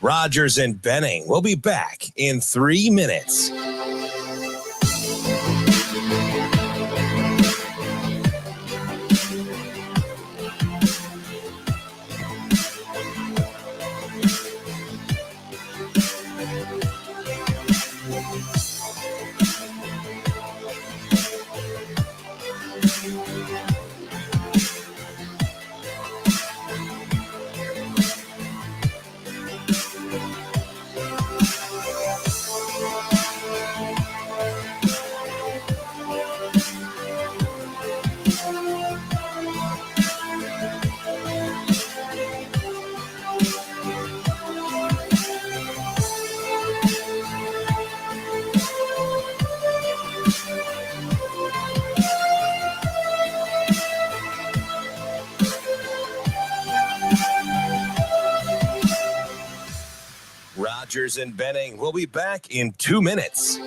Rogers and Benning will be back in 3 minutes. Rogers and Benning will be back in 2 minutes.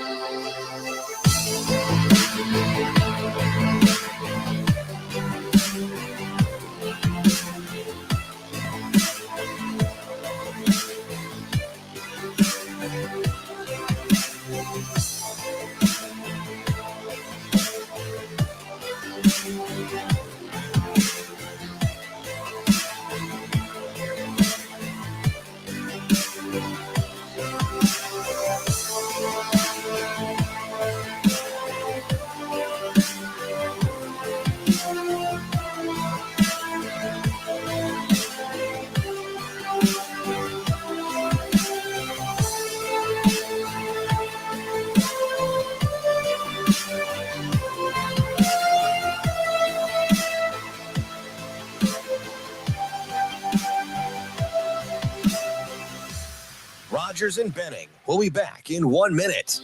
Rogers and Benning will be back in 1 minute.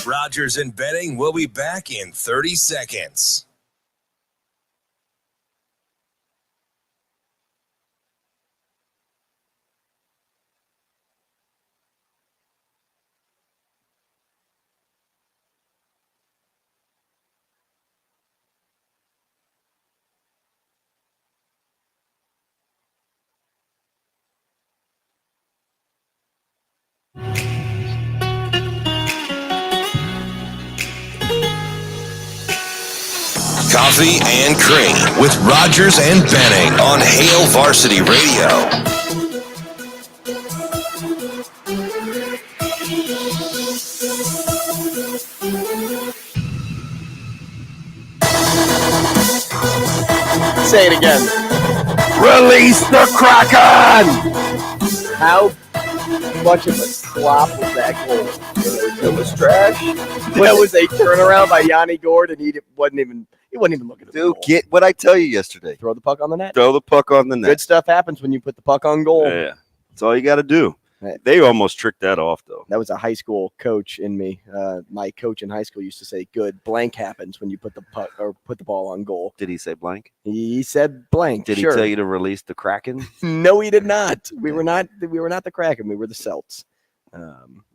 Rogers and Benning will be back in 30 seconds. Coffee and Cream with Rogers and Benning on Hail Varsity Radio. Say it again. Release the Kraken! How much of a flop was that goal? It was trash. That was a turnaround by Yanni Gord, and he wasn't even looking at the goal. Get what I tell you yesterday. Throw the puck on the net. Throw the puck on the net. Good stuff happens when you put the puck on goal. Yeah, that's all you got to do. They almost tricked that off, though. That was a high school coach in me. My coach in high school used to say, "Good blank happens when you put the puck or put the ball on goal." Did he say blank? He said blank. Did he tell you to release the Kraken? No, he did not. We were not the Kraken. We were the Celts.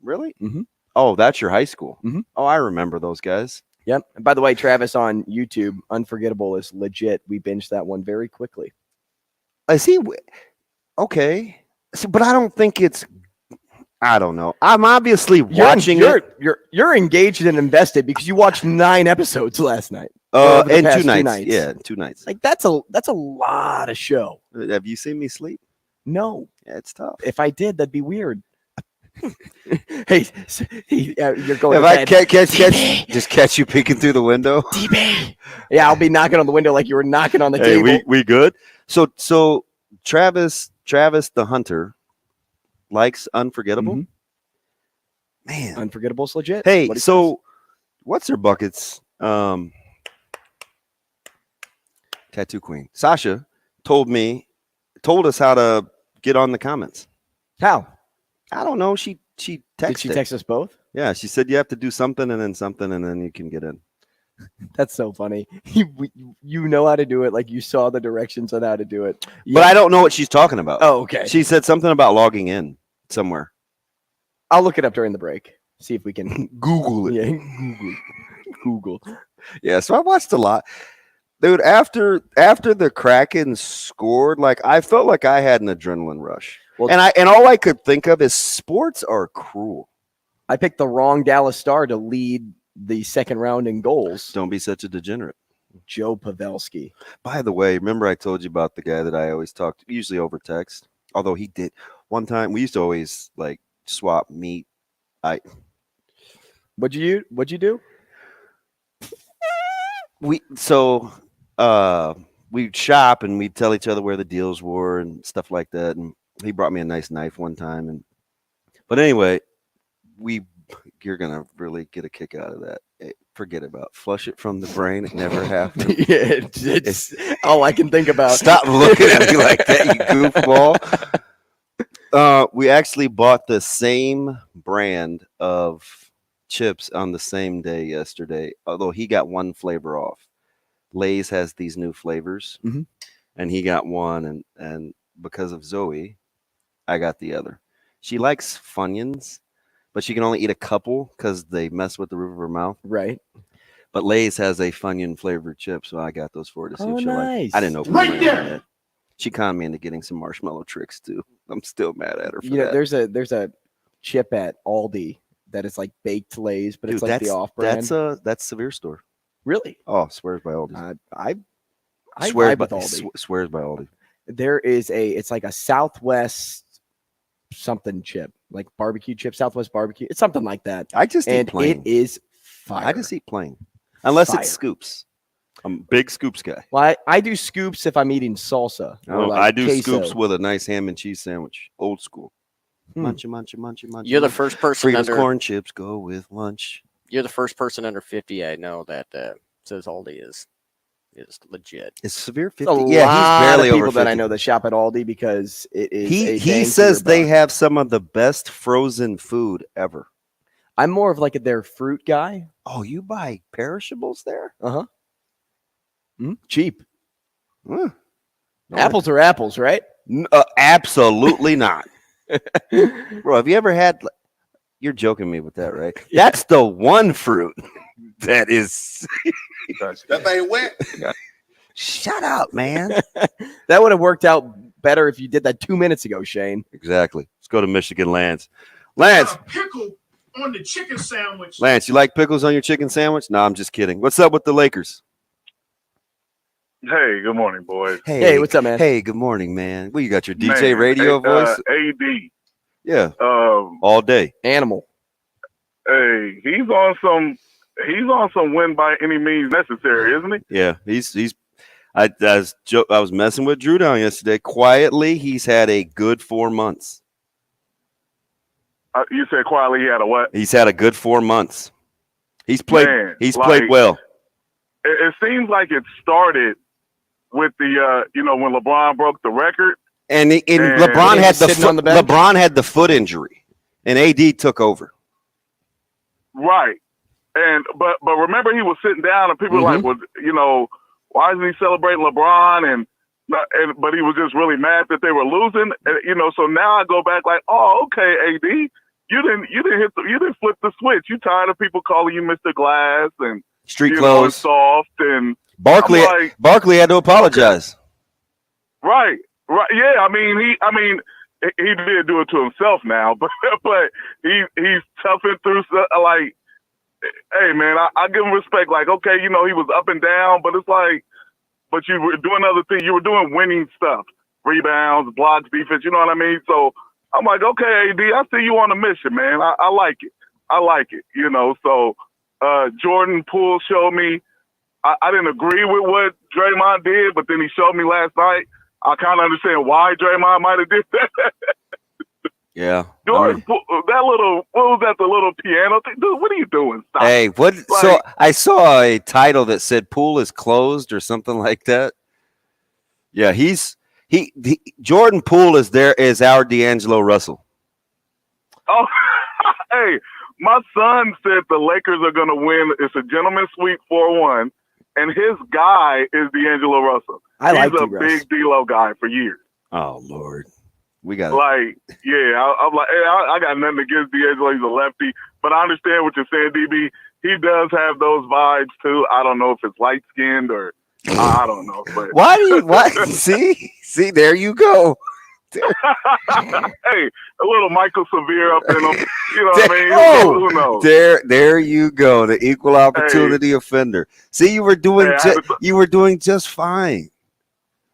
Really? Mm-hmm. Oh, that's your high school. Mm-hmm. Oh, I remember those guys. Yep. And by the way, Travis on YouTube, Unforgettable is legit. We binged that one very quickly. I see. Okay, but I don't think it's. I don't know. I'm obviously watching it. You're engaged and invested because you watched 9 episodes last night. And 2 nights. Yeah, 2 nights. Like that's a lot of show. Have you seen me sleep? No. Yeah, it's tough. If I did, that'd be weird. Hey, you're going. If I just catch you peeking through the window. DB. Yeah, I'll be knocking on the window like you were knocking on the table. We good? So Travis the Hunter likes Unforgettable. Mm-hmm. Man, Unforgettable's legit. Hey, so what's her buckets? Tattoo Queen Sasha told us how to get on the comments. How? I don't know. She texted. Did she text us both? Yeah, she said you have to do something and then you can get in. That's so funny. You know how to do it. Like you saw the directions on how to do it. But I don't know what she's talking about. Oh, okay. She said something about logging in somewhere. I'll look it up during the break. See if we can Google it. Yeah, Google. Yeah, so I watched a lot. Dude, after the Kraken scored, like I felt like I had an adrenaline rush. Well, and all I could think of is sports are cruel. I picked the wrong Dallas Star to lead the second round in goals. Don't be such a degenerate. Joe Pavelski. By the way, remember I told you about the guy that I always talked to, usually over text? Although he did one time, we used to always like swap meat. What'd you do? We'd shop and we'd tell each other where the deals were and stuff like that. And he brought me a nice knife one time. But anyway, we you're gonna really get a kick out of that. Forget about it. Flush it from the brain. It never happened. It's all I can think about. Stop looking at me like that, you goofball. We actually bought the same brand of chips on the same day yesterday, although he got one flavor off. Lay's has these new flavors, and he got one, and because of Zoe, I got the other. She likes Funyuns, but she can only eat a couple because they mess with the roof of her mouth. Right. But Lay's has a Funyun flavored chip, so I got those for her to see if she likes. I didn't know. Right there. She conned me into getting some marshmallow tricks too. I'm still mad at her for that. There's a chip at Aldi that is like baked Lay's, but it's like the off-brand. That's Severe Store. Really? Oh, swears by Aldi. I swear vibe by with Aldi. Swears by Aldi. There is it's like a Southwest something chip, like barbecue chip, Southwest barbecue. It's something like that. I just eat plain. It is fire. I just eat plain, unless Fire. it's scoops. I'm a big scoops guy. Well, I do scoops if I'm eating salsa. or like I do queso. scoops with a nice ham and cheese sandwich, old school. Munchy, munchy, munchy, munchy. You're the first person Fritos under corn chips go with lunch. You're the first person under 50 I know that says Aldi is legit. Is Severe 50? A Yeah, lot he's barely of people over 50. that I know that shop at Aldi because it is. He says they have some of the best frozen food ever. I'm more of like their fruit guy. Oh, you buy perishables there? Cheap. Huh. Apples are apples, right? Absolutely not. Bro, have you ever had? You're joking me with that, right? That's the one fruit that is. That ain't wet. Shut up, man. That would have worked out better if you did that 2 minutes ago, Shane. Exactly. Let's go to Michigan, Lance. Lance, Pickle on the chicken sandwich. Lance, you like pickles on your chicken sandwich? No, I'm just kidding. What's up with the Lakers? Hey, good morning, boys. Hey, what's up, man? Hey, good morning, man. Well, you got your DJ radio voice? AD. Yeah. All day. Animal. Hey, he's on some win by any means necessary, isn't he? Yeah, I was messing with Drew down yesterday. Quietly, he's had a good 4 months. You said quietly he had a what? He's had a good 4 months. He's played. Man, played well. It seems like it started with the when LeBron broke the record, and LeBron had the foot injury, and AD took over. Right. And but remember he was sitting down and people were like, well, why isn't he celebrating LeBron? But he was just really mad that they were losing. And, so now I go back like, oh, okay, AD, you didn't flip the switch. You tired of people calling you Mr. Glass and street clothes, soft, and Barkley had to apologize. Right. Yeah. I mean, he did do it to himself now, but he's toughing through like. Hey man, I give him respect. Like, okay, he was up and down, but it's like, but you were doing other things. You were doing winning stuff, rebounds, blocks, defense. You know what I mean? So I'm like, okay, AD, I see you on a mission, man. I like it. So Jordan Poole showed me. I didn't agree with what Draymond did, but then he showed me last night. I kind of understand why Draymond might have did that. Yeah. Jordan, what was that, the little piano thing? Dude, what are you doing? Stop. Hey, what? So I saw a title that said "Pool is closed" or something like that. Yeah, Jordan Poole is our D'Angelo Russell. Oh, hey, my son said the Lakers are going to win. It's a gentleman's sweep 4-1, and his guy is D'Angelo Russell. He's a big D-Lo guy for years. Oh Lord. We got like, yeah. I'm like, hey, I got nothing against D'Angelo. He's a lefty, but I understand what you're saying, DB. He does have those vibes too. I don't know if it's light skinned or I don't know. But why do you? What? See, there you go. Hey, a little Michael Severe up in him. You know what I mean? Oh, who knows? There you go. The equal opportunity offender. See, you were doing just fine.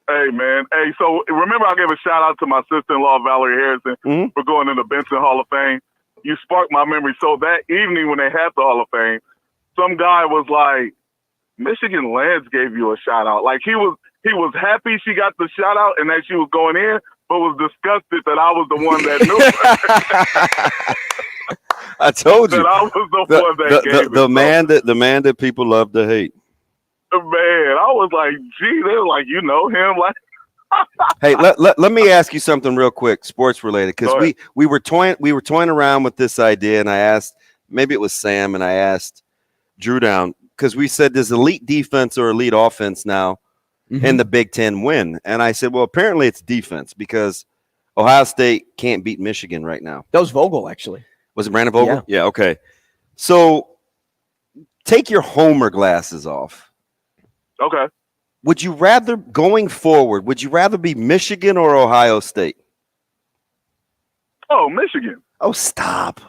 Hey, man. Hey, so remember I gave a shout-out to my sister-in-law, Valerie Harrison, for going in the Benson Hall of Fame. You sparked my memory. So that evening when they had the Hall of Fame, some guy was like, Michigan Lance gave you a shout-out. Like, he was happy she got the shout-out and that she was going in, but was disgusted that I was the one that knew. I told you. That I was the one that gave the man that people love to hate. Man, I was like, gee, they're like, you know him, like. Hey, let me ask you something real quick, sports related, because we were toying around with this idea, and I asked, maybe it was Sam, and I asked Drew down, because we said there's elite defense or elite offense now in the Big Ten win, and I said, well, apparently it's defense because Ohio State can't beat Michigan right now. That was Vogel, actually. Was it Brandon Vogel? Yeah, okay. So take your homer glasses off. Okay. Would you rather, going forward, be Michigan or Ohio State? Oh, Michigan. Oh, stop.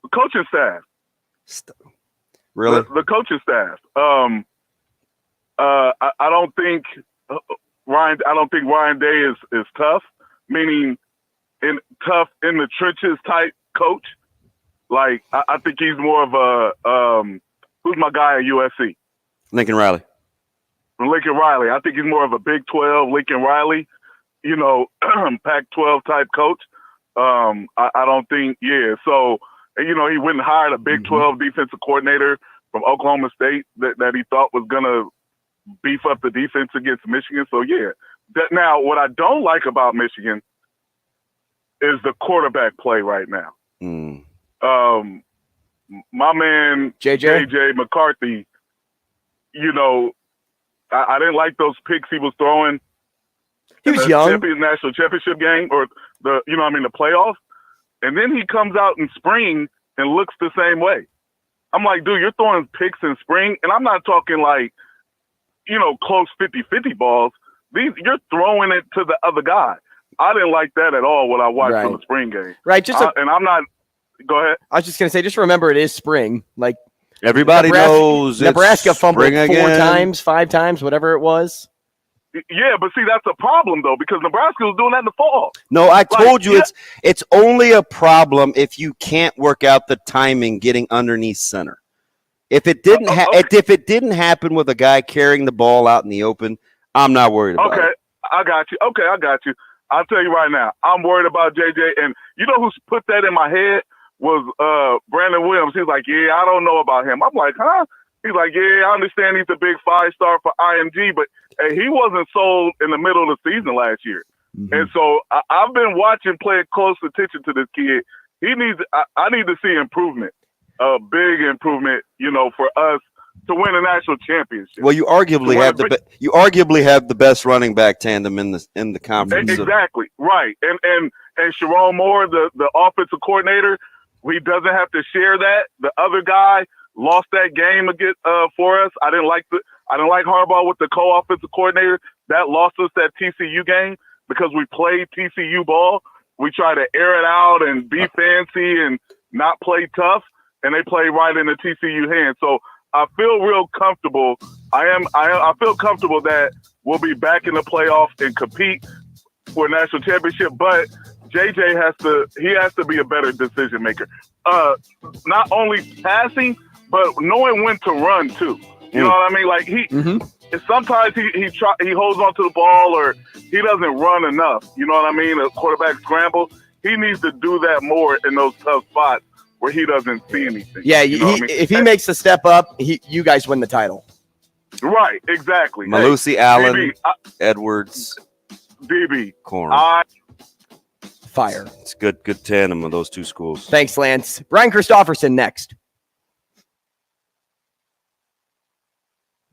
The coaching staff. Really? The coaching staff. I don't think Ryan Day is tough, meaning tough in the trenches type coach. Like I think he's more of a who's my guy at USC? Lincoln Riley. I think he's more of a Big 12 Lincoln Riley, Pac-12 type coach. I don't think, So, he went and hired a Big 12 defensive coordinator from Oklahoma State that he thought was going to beef up the defense against Michigan. So, Now, what I don't like about Michigan is the quarterback play right now. My man, JJ McCarthy, I didn't like those picks he was throwing. He was young. National championship game or the playoffs. And then he comes out in spring and looks the same way. I'm like, dude, you're throwing picks in spring. And I'm not talking like, close 50-50 balls. You're throwing it to the other guy. I didn't like that at all when I watched from the spring game. Right. And I'm not, go ahead. I was just going to say, just remember it is spring. Like, everybody knows Nebraska fumbled 4 again. times, 5 times, whatever it was. Yeah, but see, that's a problem, though, because Nebraska was doing that in the fall. No, I told you it's only a problem if you can't work out the timing getting underneath center. If it didn't if it didn't happen with a guy carrying the ball out in the open, I'm not worried about it. Okay, I got you. I'll tell you right now, I'm worried about JJ, and you know who's put that in my head? Was Brandon Williams. He's like, I don't know about him. I'm like, huh? He's like, I understand he's a big 5-star for IMG, but he wasn't sold in the middle of the season last year. And so I've been watching, paying close attention to this kid. I need to see improvement, a big improvement, for us to win a national championship. Well, you arguably have the best running back tandem in the conference. Exactly, right. And Sharon Moore, the offensive coordinator, he doesn't have to share that. The other guy lost that game for us. I didn't like Harbaugh with the co-offensive coordinator. That lost us that TCU game because we played TCU ball. We tried to air it out and be fancy and not play tough, and they played right in the TCU hands. So I feel real comfortable. I feel comfortable that we'll be back in the playoffs and compete for a national championship, but JJ has to be a better decision maker. Not only passing, but knowing when to run too. You know what I mean? Like sometimes he holds on to the ball or he doesn't run enough. You know what I mean? A quarterback scramble. He needs to do that more in those tough spots where he doesn't see anything. Yeah, if he makes a step up, you guys win the title. Right, exactly. Malusi, Allen, DB, Edwards, DB, Corn. Fire. It's good tandem of those two schools. Thanks, Lance. Brian Christopherson next.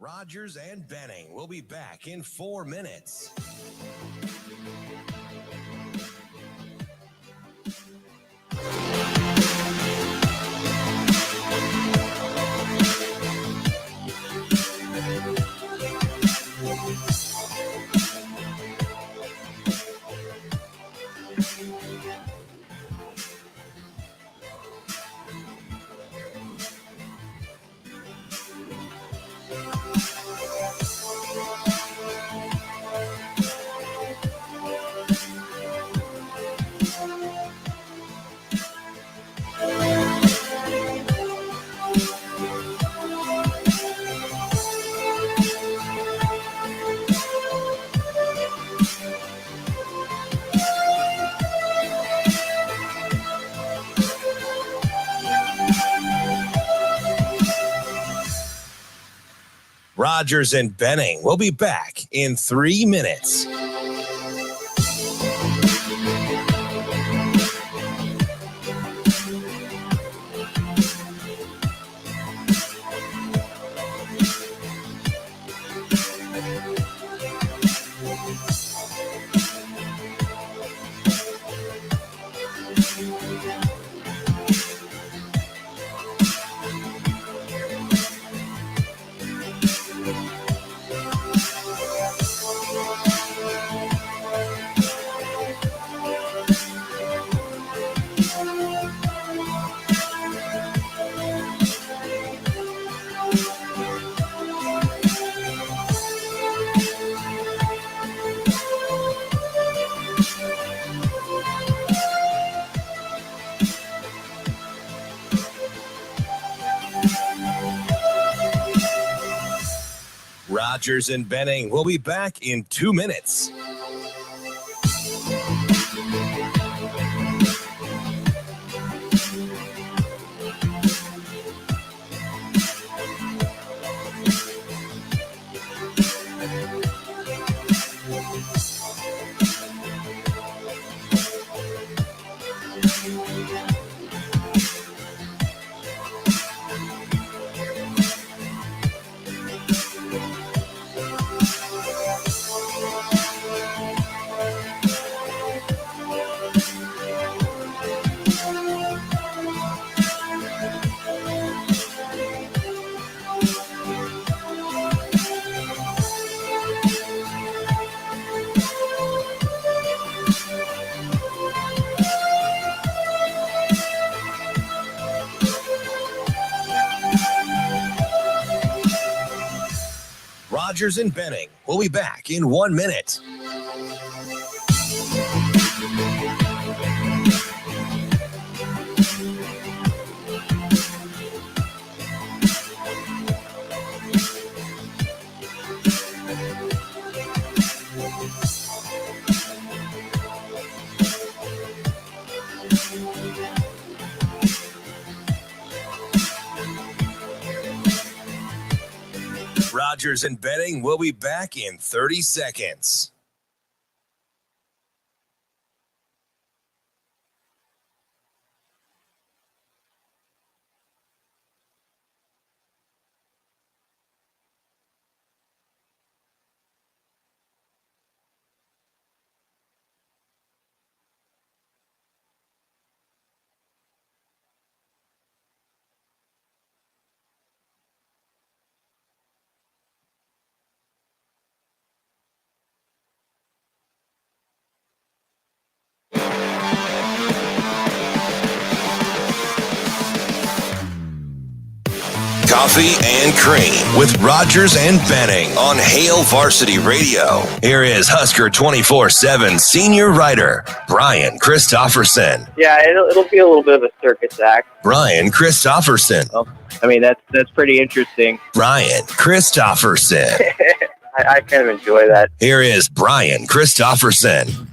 Rogers and Benning will be back in 4 minutes. Rogers and Benning will be back in 3 minutes. Rogers and Benning will be back in 2 minutes. Rogers and Benning will be back in 1 minute. Rogers and Benning will be back in 30 seconds. Coffee and Cream with Rogers and Benning on Hail Varsity Radio. Here is Husker 24/7 senior writer Brian Christopherson. Yeah, it'll be a little bit of a circus act. Brian Christopherson. Well, I mean, that's pretty interesting. Brian Christopherson. I kind of enjoy that. Here is Brian Christopherson.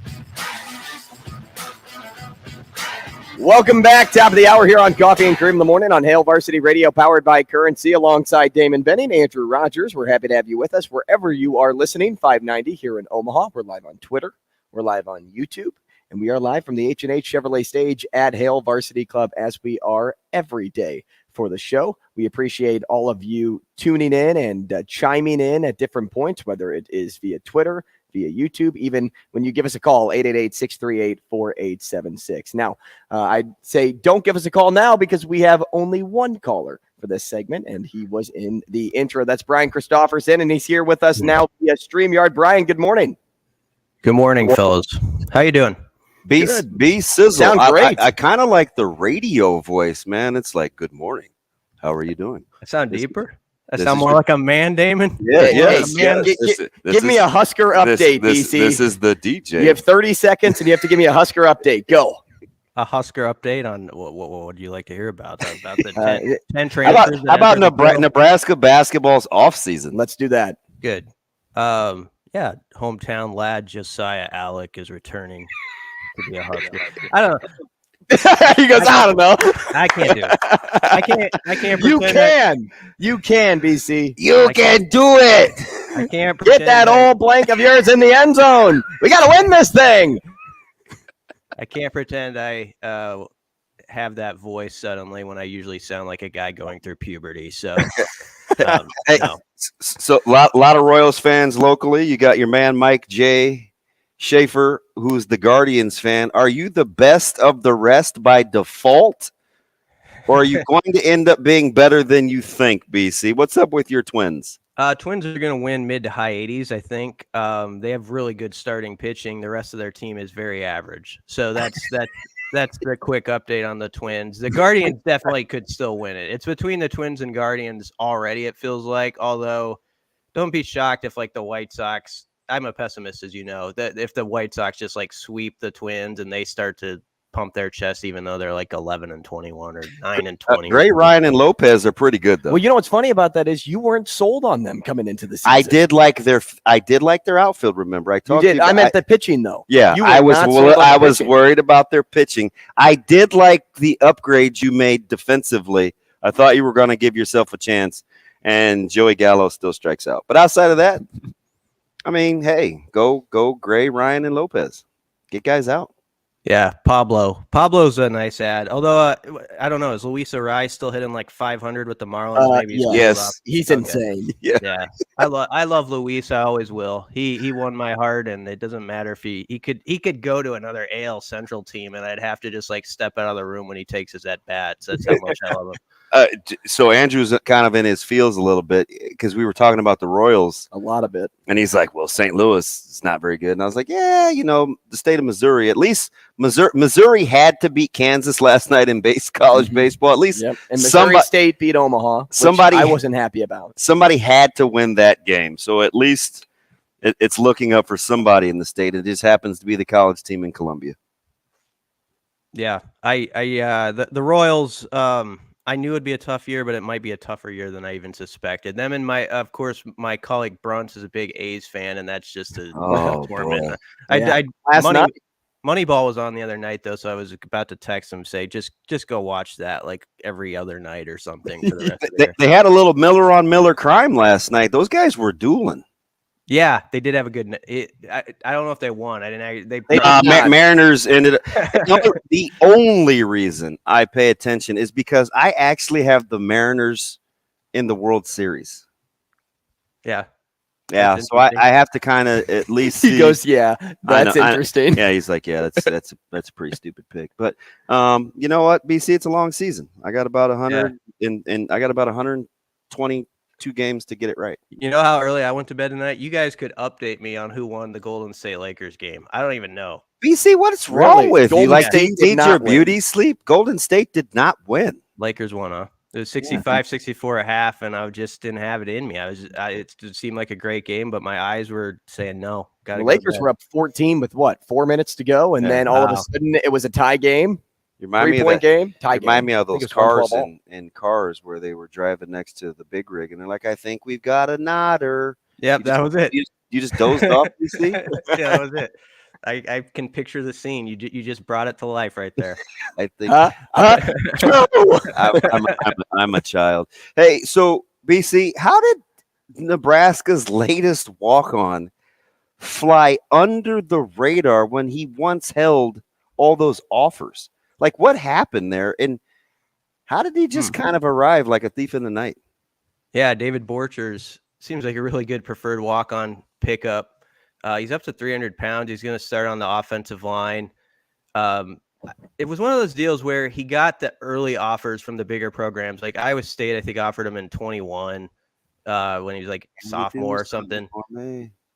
Welcome back. Top of the hour here on Coffee and Cream in the morning on Hail Varsity Radio, powered by Currency, alongside Damon Benning, Andrew Rogers. We're happy to have you with us wherever you are listening. 590 here in Omaha. We're live on Twitter. We're live on YouTube. And we are live from the H&H Chevrolet stage at Hail Varsity Club, as we are every day for the show. We appreciate all of you tuning in and chiming in at different points, whether it is via Twitter, via YouTube, even when you give us a call, 888-638-4876. Now, I'd say don't give us a call now because we have only one caller for this segment, and he was in the intro. That's Brian Christopherson, and he's here with us now via StreamYard. Brian, good morning. Good morning, fellas. How you doing? B Sizzle. Sound great. I kind of like the radio voice, man. It's like, good morning. How are you doing? I sound deeper? I sound more like a man, Damon? Yes. Give me a Husker update, DC. This is the DJ. You have 30 seconds, and you have to give me a Husker update. Go. A Husker update on what would you like to hear about? About the 10 transfers. How about Nebraska basketball's off season? Let's do that. Good. Yeah, hometown lad Josiah Alec is returning to be a Husker. I don't know. He goes, I don't know. I can't do it. I can't. You can. You can, BC. You can do it. I can't get that old blank of yours in the end zone. We got to win this thing. I can't pretend I have that voice suddenly when I usually sound like a guy going through puberty. So, hey, no. So lot of Royals fans locally. You got your man Mike J. Schaefer, who's the Guardians fan. Are you the best of the rest by default, or are you going to end up being better than you think? BC, what's up with your Twins? Twins are going to win mid to high 80s, I think. They have really good starting pitching. The rest of their team is very average. So that's the quick update on the Twins. The Guardians definitely could still win it. It's between the Twins and Guardians already, it feels like. Although, don't be shocked if, like, the White Sox, I'm a pessimist, as you know, that if the White Sox just, like, sweep the Twins and they start to pump their chest, even though they're like 11-21 or 9-20. Gray, Ryan, and Lopez are pretty good, though. Well, you know what's funny about that is you weren't sold on them coming into the season. I did like their outfield. Remember, I told you. I meant the pitching, though. Yeah, I was worried about their pitching. I did like the upgrades you made defensively. I thought you were going to give yourself a chance, and Joey Gallo still strikes out. But outside of that, I mean, hey, go Gray, Ryan, and Lopez. Get guys out. Yeah, Pablo's a nice ad. Although I don't know, is Luis Arraez still hitting like 500 with the Marlins? Maybe yes, he's insane. Yeah. I love Luis. I always will. He won my heart, and it doesn't matter if he could go to another AL Central team, and I'd have to just like step out of the room when he takes his at bats. That's how much I love him. So Andrew's kind of in his feels a little bit because we were talking about the Royals a lot of it, and he's like, "Well, St. Louis is not very good," and I was like, "Yeah, the state of Missouri. At least Missouri had to beat Kansas last night in college baseball. At least, and Missouri State beat Omaha. Which I wasn't happy about. Somebody had to win that game, so at least it's looking up for somebody in the state. It just happens to be the college team in Columbia. Yeah, the Royals. I knew it'd be a tough year, but it might be a tougher year than I even suspected. Them and of course, my colleague Bruns is a big A's fan, and that's just a torment. Moneyball was on the other night, though, so I was about to text him, say, just go watch that like every other night or something. For the rest of the year. They had a little Miller on Miller crime last night. Those guys were dueling. Yeah, they did have a good. I don't know if they won. Mariners ended up. The only reason I pay attention is because I actually have the Mariners in the World Series. Yeah. Yeah, so I have to kind of at least see. He goes, yeah, that's interesting. Yeah, he's like, yeah, that's a pretty stupid pick. But you know what, BC, it's a long season. I got about 100 and I got about 122 games to get it right. You know how early I went to bed tonight? You guys could update me on who won the Golden State Lakers game. I don't even know. BC, what's wrong with you? Like, State did your beauty sleep? Golden State did not win. Lakers won, huh? It was 65-64 a half, and I just didn't have it in me. It seemed like a great game, but my eyes were saying no. The Lakers were up 14 with 4 minutes to go, and then all of a sudden it was a tie game. You remind me of that game. Tie remind game. me of those cars in cars where they were driving next to the big rig, and they're like, "I think we've got a nodder." Yep, that was it. You just dozed off. You see? Yeah, that was it. I can picture the scene. You just brought it to life right there. I think I'm a child. Hey, so BC, how did Nebraska's latest walk-on fly under the radar when he once held all those offers? Like, what happened there, and how did he just kind of arrive like a thief in the night? Yeah, David Borchers seems like a really good preferred walk-on pickup. He's up to 300 pounds. He's going to start on the offensive line. It was one of those deals where he got the early offers from the bigger programs. Like Iowa State, I think, offered him in 21 when he was like sophomore or something.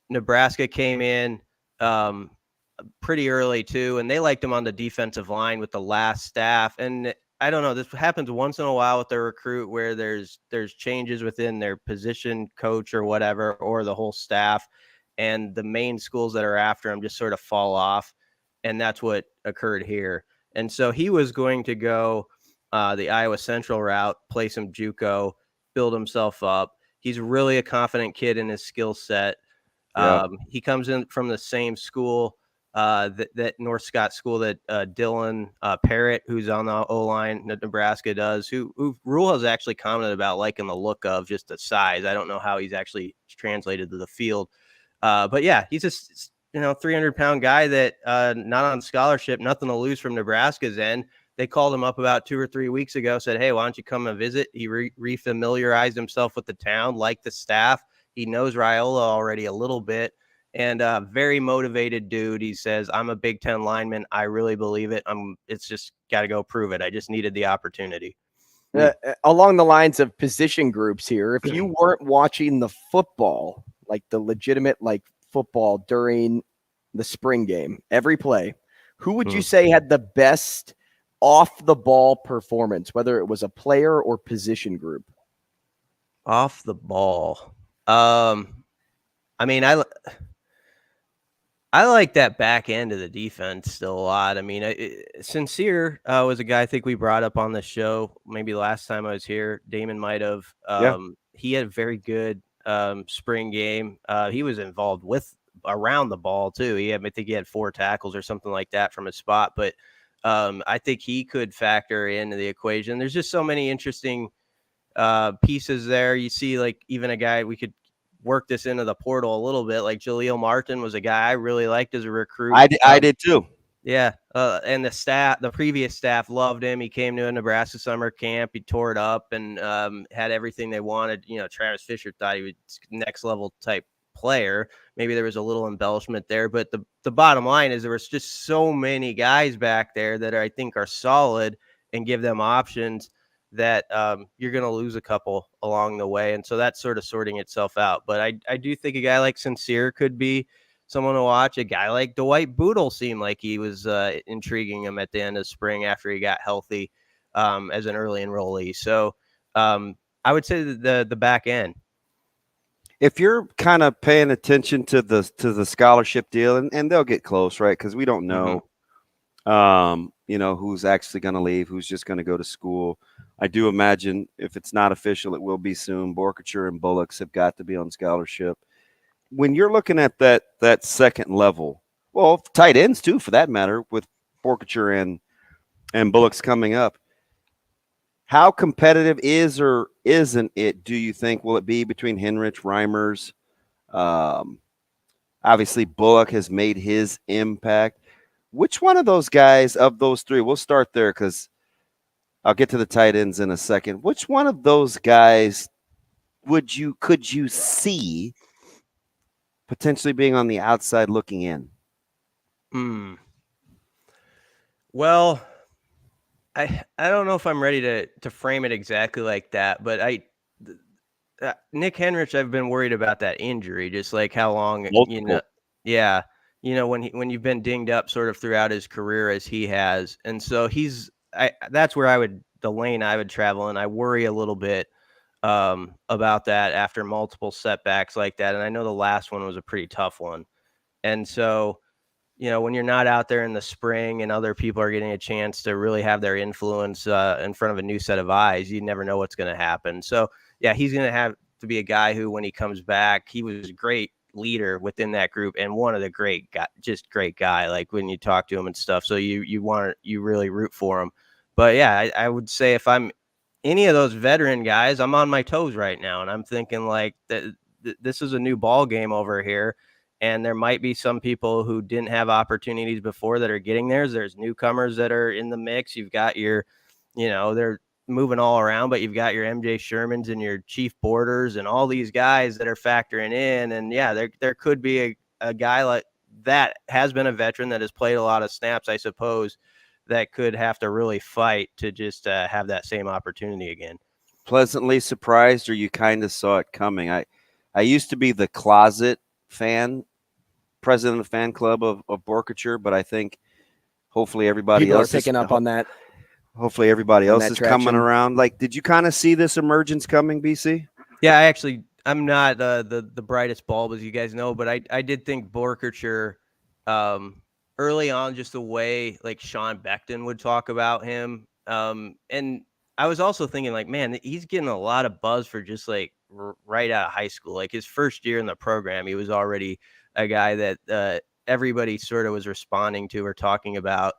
Nebraska came in pretty early too, and they liked him on the defensive line with the last staff. And I don't know, this happens once in a while with their recruit where there's changes within their position coach or whatever, or the whole staff. And the main schools that are after him just sort of fall off. And that's what occurred here. And so he was going to go the Iowa Central route, play some JUCO, build himself up. He's really a confident kid in his skill set. Yeah. He comes in from the same school that North Scott school that Dylan Parrott, who's on the O-line that Nebraska does, who Rule has actually commented about liking the look of just the size. I don't know how he's actually translated to the field. But yeah, he's just, 300-pound guy that not on scholarship, nothing to lose from Nebraska's end. They called him up about 2 or 3 weeks ago, said, hey, why don't you come and visit? He refamiliarized himself with the town, liked the staff. He knows Raiola already a little bit, and very motivated dude. He says, I'm a Big Ten lineman. I really believe it. It's just got to go prove it. I just needed the opportunity. Along the lines of position groups here, if you weren't watching the football, like the legitimate football during the spring game, every play, who would you say had the best off the ball performance, whether it was a player or position group? Off the ball. I like that back end of the defense still a lot. I mean, Sincere was a guy I think we brought up on the show maybe last time I was here. Damon might have. He had a very good spring game. He was involved around the ball too. I think he had 4 tackles or something like that from his spot. But I think he could factor into the equation. There's just so many interesting pieces there. You see, even a guy we could work this into the portal a little bit. Like Jaleel Martin was a guy I really liked as a recruit. I did too. Yeah. And the previous staff loved him. He came to a Nebraska summer camp. He tore it up and had everything they wanted. Travis Fisher thought he was next level type player. Maybe there was a little embellishment there, but the bottom line is there was just so many guys back there that I think are solid and give them options that you're going to lose a couple along the way. And so that's sort of sorting itself out. But I do think a guy like Sincere could be someone to watch. A guy like Dwight Boodle seemed like he was intriguing him at the end of spring after he got healthy as an early enrollee. So I would say the back end. If you're kind of paying attention to the scholarship deal, and they'll get close, right? Because we don't know, who's actually going to leave, who's just going to go to school. I do imagine if it's not official, it will be soon. Borkature and Bullocks have got to be on scholarship. When you're looking at that second level, well, tight ends too, for that matter, with Borkature and Bullocks coming up, how competitive is or isn't it, do you think, will it be between Henrich, Reimers? Obviously, Bullock has made his impact. Which one of those guys of those three, we'll start there because I'll get to the tight ends in a second. Which one of those guys could you see potentially being on the outside looking in? Well, I don't know if I'm ready to frame it exactly like that, but Nick Henrich, I've been worried about that injury, just like how long, when you've been dinged up sort of throughout his career as he has. And so that's where the lane I would travel. And I worry a little bit about that after multiple setbacks like that. And I know the last one was a pretty tough one. And so, when you're not out there in the spring and other people are getting a chance to really have their influence in front of a new set of eyes, you never know what's going to happen. So, yeah, he's going to have to be a guy who, when he comes back, he was a great leader within that group and one of the great guy, like when you talk to him and stuff. So you really root for him. But, yeah, I would say if I'm any of those veteran guys, I'm on my toes right now. And I'm thinking this is a new ball game over here. And there might be some people who didn't have opportunities before that are getting theirs. There's newcomers that are in the mix. You've got your, they're moving all around, but you've got your MJ Shermans and your Chief Borders and all these guys that are factoring in. And yeah, there could be a guy like that has been a veteran that has played a lot of snaps, I suppose, that could have to really fight to just have that same opportunity again. Pleasantly surprised, or you kind of saw it coming? I used to be the closet president of fan club of Borkature, but I think hopefully everybody else is picking up on that. Hopefully everybody else is coming around. Did you kind of see this emergence coming, BC? Yeah, I'm not the brightest bulb, as you guys know, but I did think Borkature early on, just the way Sean Beckton would talk about him. And I was also thinking man, he's getting a lot of buzz for just right out of high school. His first year in the program, he was already a guy that everybody sort of was responding to or talking about.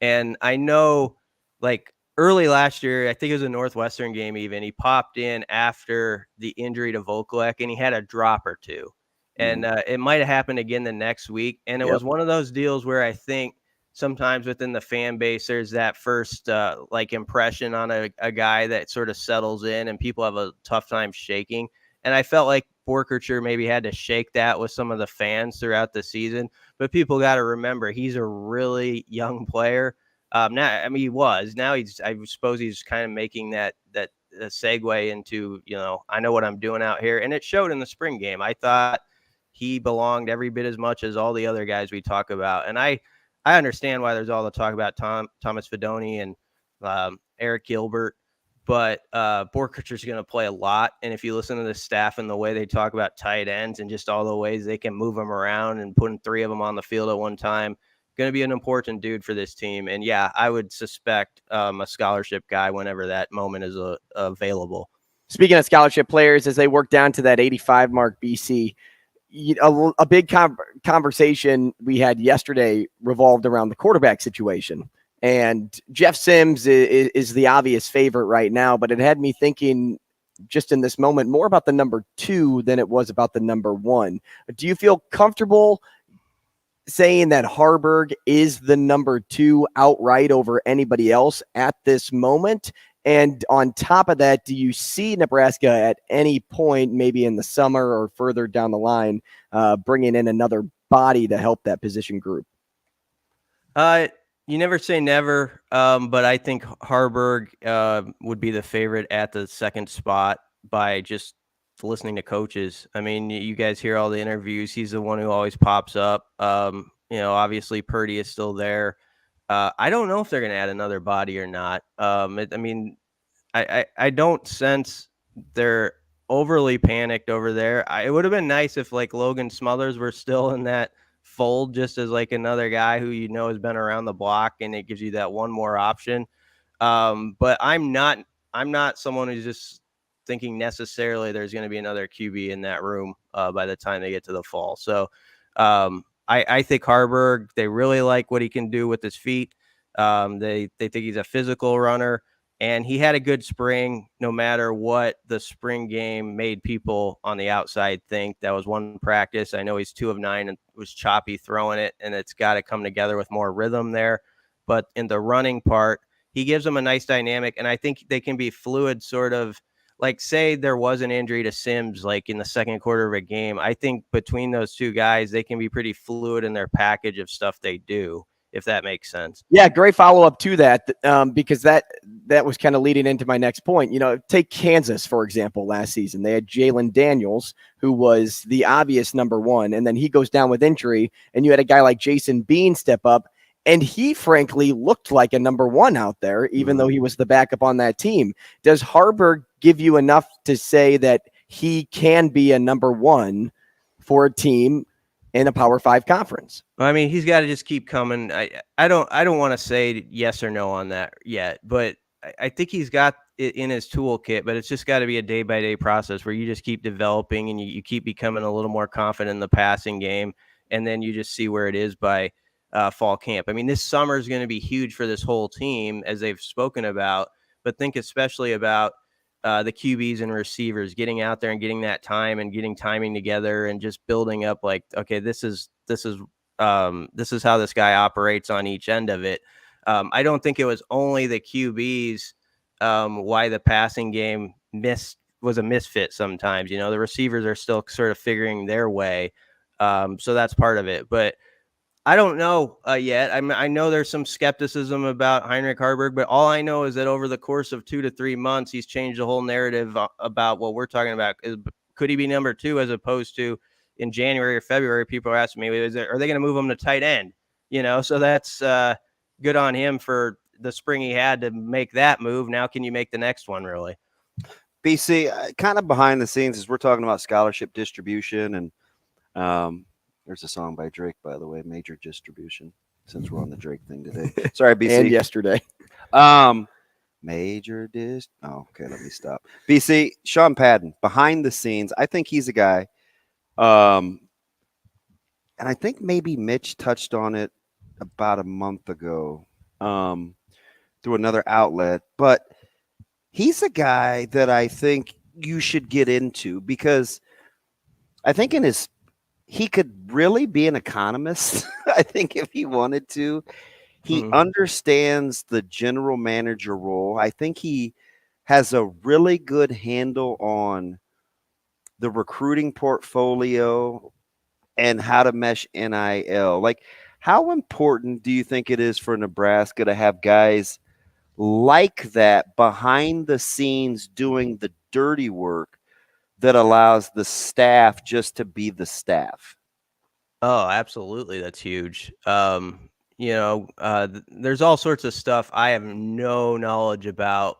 And I know, like, early last year, I think it was a Northwestern game even, he popped in after the injury to Vokalek, and he had a drop or two. And it might have happened again the next week. And it was one of those deals where I think sometimes within the fan base, there's that first like impression on a guy that sort of settles in, and people have a tough time shaking. And I felt like Borkercher maybe had to shake that with some of the fans throughout the season. But people got to remember, he's a really young player. Now, I mean, he was. Now I suppose he's kind of making that segue into, I know what I'm doing out here. And it showed in the spring game. I thought he belonged every bit as much as all the other guys we talk about. And I understand why there's all the talk about Thomas Fedoni and Eric Gilbert, but Borkercher's going to play a lot. And if you listen to the staff and the way they talk about tight ends and just all the ways they can move them around and putting 3 of them on the field at one time, going to be an important dude for this team. And yeah, I would suspect a scholarship guy whenever that moment is available. Speaking of scholarship players, as they work down to that 85 mark, BC, a big conversation we had yesterday revolved around the quarterback situation. And Jeff Sims is the obvious favorite right now, but it had me thinking just in this moment more about the number 2 than it was about the number 1. Do you feel comfortable saying that Harburg is the number 2 outright over anybody else at this moment? And on top of that, do you see Nebraska at any point, maybe in the summer or further down the line, bringing in another body to help that position group? You never say never, but I think Harburg would be the favorite at the second spot by just listening to coaches. I mean, you guys hear all the interviews. He's the one who always pops up. Obviously Purdy is still there. I don't know if they're going to add another body or not. I don't sense they're overly panicked over there. It would have been nice if like Logan Smothers were still in that fold, just as like another guy who has been around the block, and it gives you that one more option. But I'm not someone who's just thinking necessarily there's going to be another QB in that room by the time they get to the fall. So I think Harburg, they really like what he can do with his feet. They think he's a physical runner, and he had a good spring no matter what the spring game made people on the outside think. That was one practice. I know he's 2 of 9 and was choppy throwing it, and it's got to come together with more rhythm there. But in the running part, he gives them a nice dynamic, and I think they can be fluid, sort of like, say there was an injury to Sims, like in the second quarter of a game. I think between those two guys, they can be pretty fluid in their package of stuff they do, if that makes sense. Yeah, great follow-up to that, because that was kind of leading into my next point. Take Kansas, for example, last season. They had Jalen Daniels, who was the obvious number 1, and then he goes down with injury, and you had a guy like Jason Bean step up, and he, frankly, looked like a number 1 out there, even though he was the backup on that team. Does Harburg give you enough to say that he can be a number 1 for a team in a Power 5 conference? I mean, he's got to just keep coming. I don't want to say yes or no on that yet, but I think he's got it in his toolkit, but it's just got to be a day-by-day process where you just keep developing and you keep becoming a little more confident in the passing game, and then you just see where it is by fall camp. I mean, this summer is going to be huge for this whole team, as they've spoken about, but think especially about the QBs and receivers getting out there and getting that time and getting timing together and just building up like, okay, this is how this guy operates on each end of it. I don't think it was only the QBs why the passing game was a misfit sometimes. The receivers are still sort of figuring their way. So that's part of it. But I don't know yet. I know there's some skepticism about Heinrich Harburg, but all I know is that over the course of 2 to 3 months, he's changed the whole narrative about what we're talking about. Could he be number 2 as opposed to in January or February? People are asking me, are they going to move him to tight end? So that's good on him for the spring he had to make that move. Now, can you make the next one, really? BC, kind of behind the scenes, as we're talking about scholarship distribution, and there's a song by Drake, by the way, Major Distribution, since we're on the Drake thing today. Sorry, BC. And yesterday. Major Dist. Oh, okay, let me stop. BC, Sean Padden, behind the scenes, I think he's a guy. and I think maybe Mitch touched on it about a month ago through another outlet, but he's a guy that I think you should get into because I think he could really be an economist. I think if he wanted to, he understands the general manager role. I think he has a really good handle on the recruiting portfolio and how to mesh NIL. Like, how important do you think it is for Nebraska to have guys like that behind the scenes doing the dirty work that allows the staff just to be the staff? Oh, absolutely. That's huge. There's all sorts of stuff I have no knowledge about,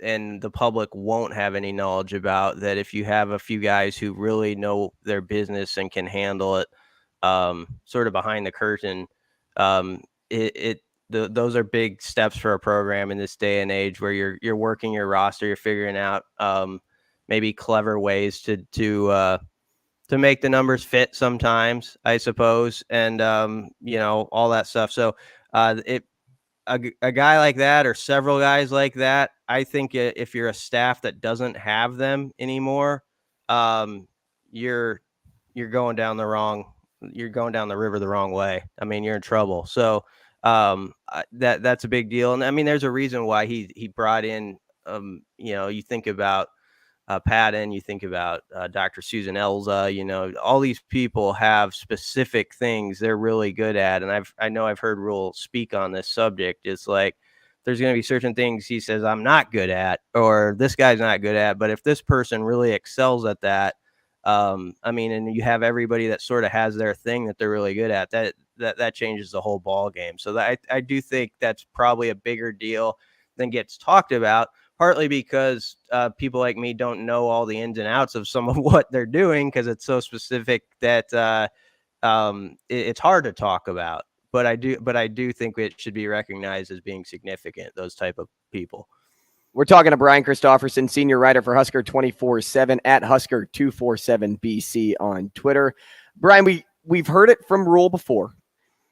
and the public won't have any knowledge about, that if you have a few guys who really know their business and can handle it, sort of behind the curtain, those are big steps for a program in this day and age where you're working your roster, you're figuring out maybe clever ways to make the numbers fit sometimes, I suppose, and all that stuff. So a guy like that, or several guys like that, I think if you're a staff that doesn't have them anymore, you're going down the river the wrong way. I mean, you're in trouble. So that's a big deal. And I mean, there's a reason why he brought in you think about Patton, you think about Dr. Susan Elza, all these people have specific things they're really good at. And I know I've heard Rule speak on this subject. It's like, there's going to be certain things he says I'm not good at, or this guy's not good at, but if this person really excels at that, and you have everybody that sort of has their thing that they're really good at, that changes the whole ball game. So I do think that's probably a bigger deal than gets talked about. Partly because people like me don't know all the ins and outs of some of what they're doing because it's so specific that it's hard to talk about. But I do think it should be recognized as being significant, those type of people. We're talking to Brian Christopherson, senior writer for Husker 24/7 at Husker 247 BC on Twitter. Brian, we've heard it from Rule before,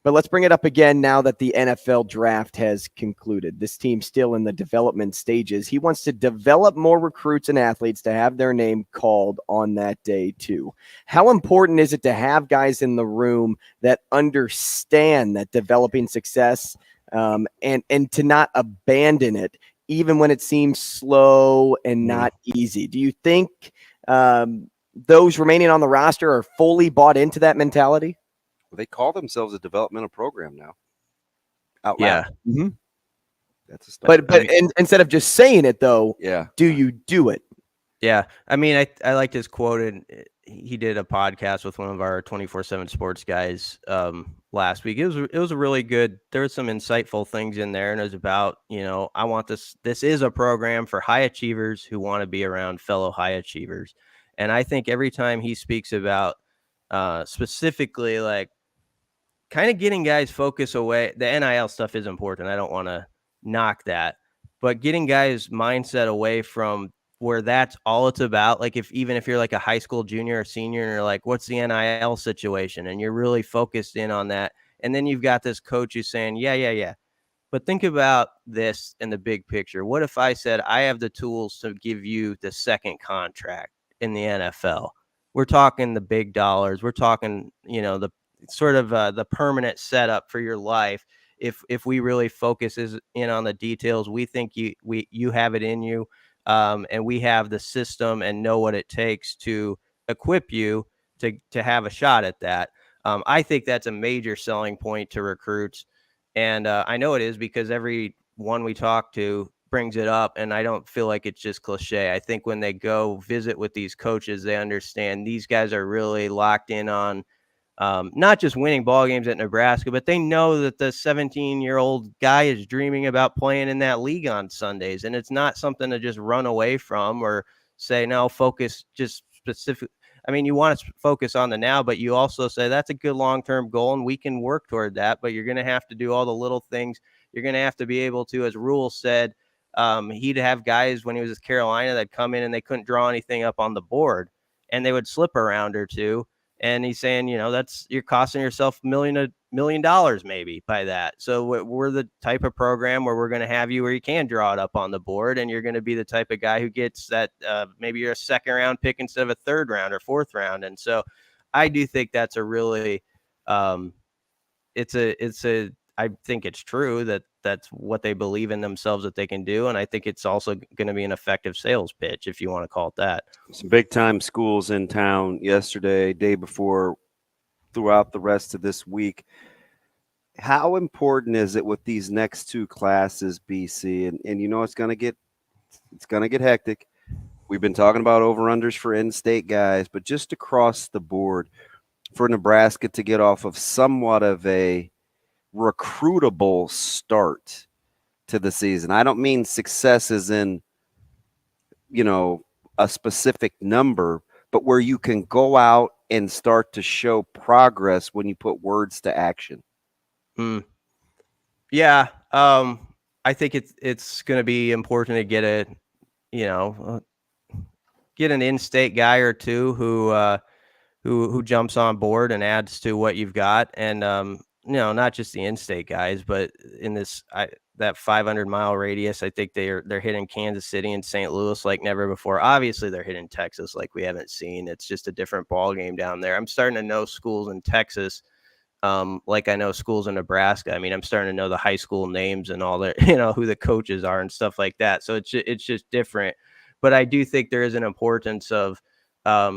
but let's bring it up again now that the NFL draft has concluded. This team's still in the development stages. He wants to develop more recruits and athletes to have their name called on that day too. How important is it to have guys in the room that understand that developing success and to not abandon it, even when it seems slow and not easy? Do you think those remaining on the roster are fully bought into that mentality? They call themselves a developmental program now. Out Yeah. loud. Mm-hmm. That's a start. But instead of just saying it, though, yeah, do you do it? Yeah. I mean, I liked his quote, and he did a podcast with one of our 24/7 sports guys last week. It was a really good, there were some insightful things in there, and it was about, I want this is a program for high achievers who want to be around fellow high achievers. And I think every time he speaks about specifically like kind of getting guys focus away, the NIL stuff is important. I don't want to knock that, but getting guys mindset away from where that's all it's about. Like even if you're like a high school junior or senior and you're like, what's the NIL situation? And you're really focused in on that. And then you've got this coach who's saying, yeah. But think about this in the big picture. What if I said, I have the tools to give you the second contract in the NFL? We're talking the big dollars. We're talking, the sort of the permanent setup for your life. If we really focus in on the details, we think you have it in you. And we have the system and know what it takes to equip you to have a shot at that. I think that's a major selling point to recruits. And I know it is because every one we talk to brings it up, and I don't feel like it's just cliche. I think when they go visit with these coaches, they understand these guys are really locked in on not just winning ball games at Nebraska, but they know that the 17-year-old guy is dreaming about playing in that league on Sundays. And it's not something to just run away from or say, no, focus just specific. I mean, you want to focus on the now, but you also say that's a good long-term goal and we can work toward that, but you're going to have to do all the little things. You're going to have to be able to, as Rule said, he'd have guys when he was with Carolina that come in and they couldn't draw anything up on the board and they would slip a round or two. And he's saying, you're costing yourself $1 million maybe by that. So we're the type of program where we're going to have you where you can draw it up on the board, and you're going to be the type of guy who gets that maybe you're a second round pick instead of a third round or fourth round. And so I do think that's a really I think it's true that that's what they believe in themselves that they can do. And I think it's also going to be an effective sales pitch, if you want to call it that. Some big time schools in town yesterday, day before, throughout the rest of this week. How important is it with these next two classes, BC? And it's going to get hectic. We've been talking about over-unders for in-state guys, but just across the board for Nebraska to get off of somewhat of a recruitable start to the season. I don't mean success as in, a specific number, but where you can go out and start to show progress when you put words to action. Yeah. I think it's going to be important to get an in-state guy or two who jumps on board and adds to what you've got. And, not just the in-state guys, but in that 500-mile radius, I think they're hitting Kansas City and St. Louis like never before. Obviously, they're hitting Texas like we haven't seen. It's just a different ball game down there. I'm starting to know schools in Texas like I know schools in Nebraska. I mean, I'm starting to know the high school names and all that, who the coaches are and stuff like that. So it's just different. But I do think there is an importance of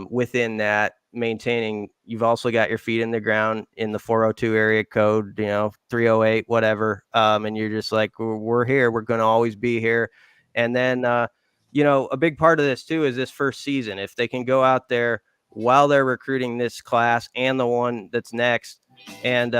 within that maintaining. You've also got your feet in the ground in the 402 area code, 308, whatever. And you're just like, we're here. We're going to always be here. And then, a big part of this too is this first season. If they can go out there while they're recruiting this class and the one that's next, and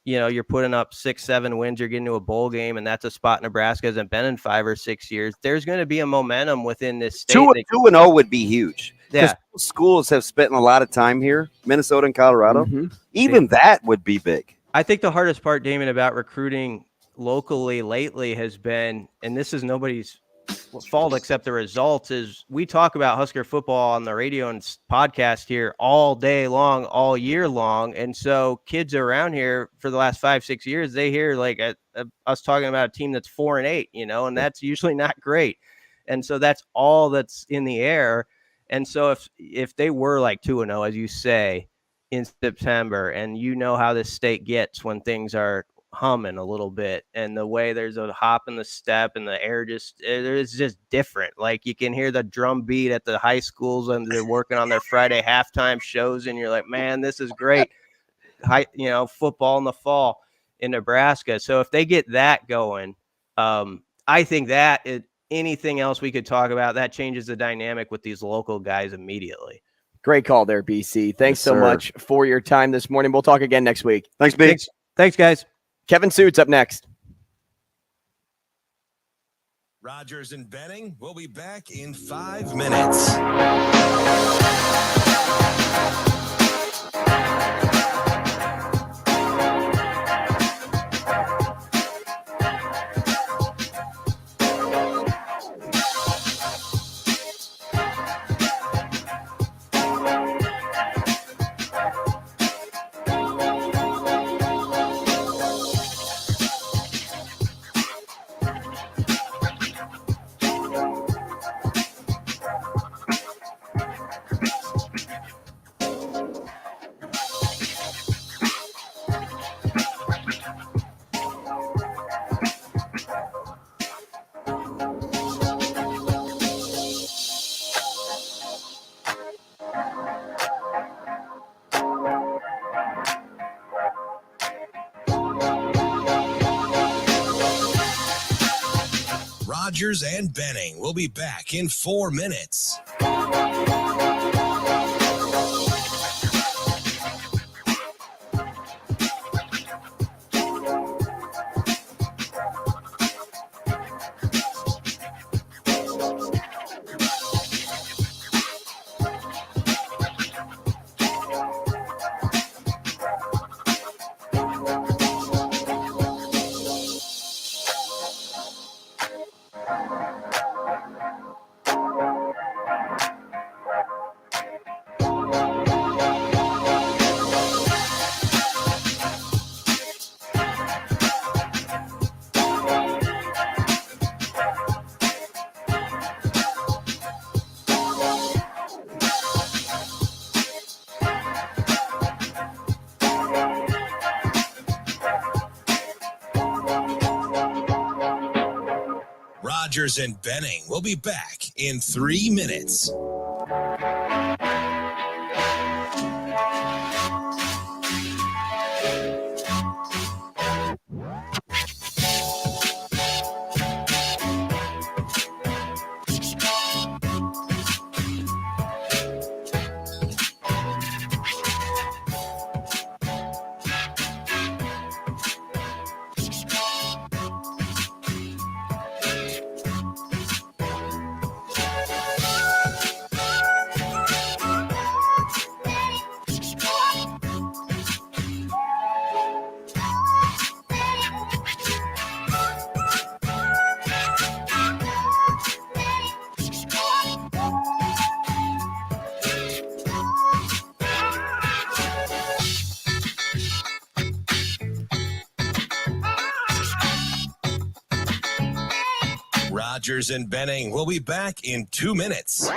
you're putting up 6-7 wins, you're getting to a bowl game, and that's a spot Nebraska hasn't been in 5 or 6 years. There's going to be a momentum within this state. 2-0 would be huge. Yeah, schools have spent a lot of time here, Minnesota and Colorado. Even that would be big. I think the hardest part, Damon, about recruiting locally lately has been, and this is nobody's fault except the results, is we talk about Husker football on the radio and podcast here all day long, all year long. And so kids around here for the last 5-6 years, they hear like us talking about a team that's 4-8, and that's usually not great. And so that's all that's in the air. And so if they were like 2-0, as you say, in September, and how this state gets when things are humming a little bit, and the way there's a hop in the step and the air it's just different. Like you can hear the drum beat at the high schools and they're working on their Friday halftime shows, and you're like, man, this is great. Football in the fall in Nebraska. So if they get that going, I think that anything else we could talk about, that changes the dynamic with these local guys immediately. Great call there, BC. Thanks so much for your time this morning. We'll talk again next week. Thanks, B. Thanks, guys. Kevin Sjuts up next. Rogers and Benning will be back in 5 minutes. Rogers and Benning will be back in 4 minutes. Rogers and Benning will be back in 3 minutes. Rogers and Benning will be back in 2 minutes.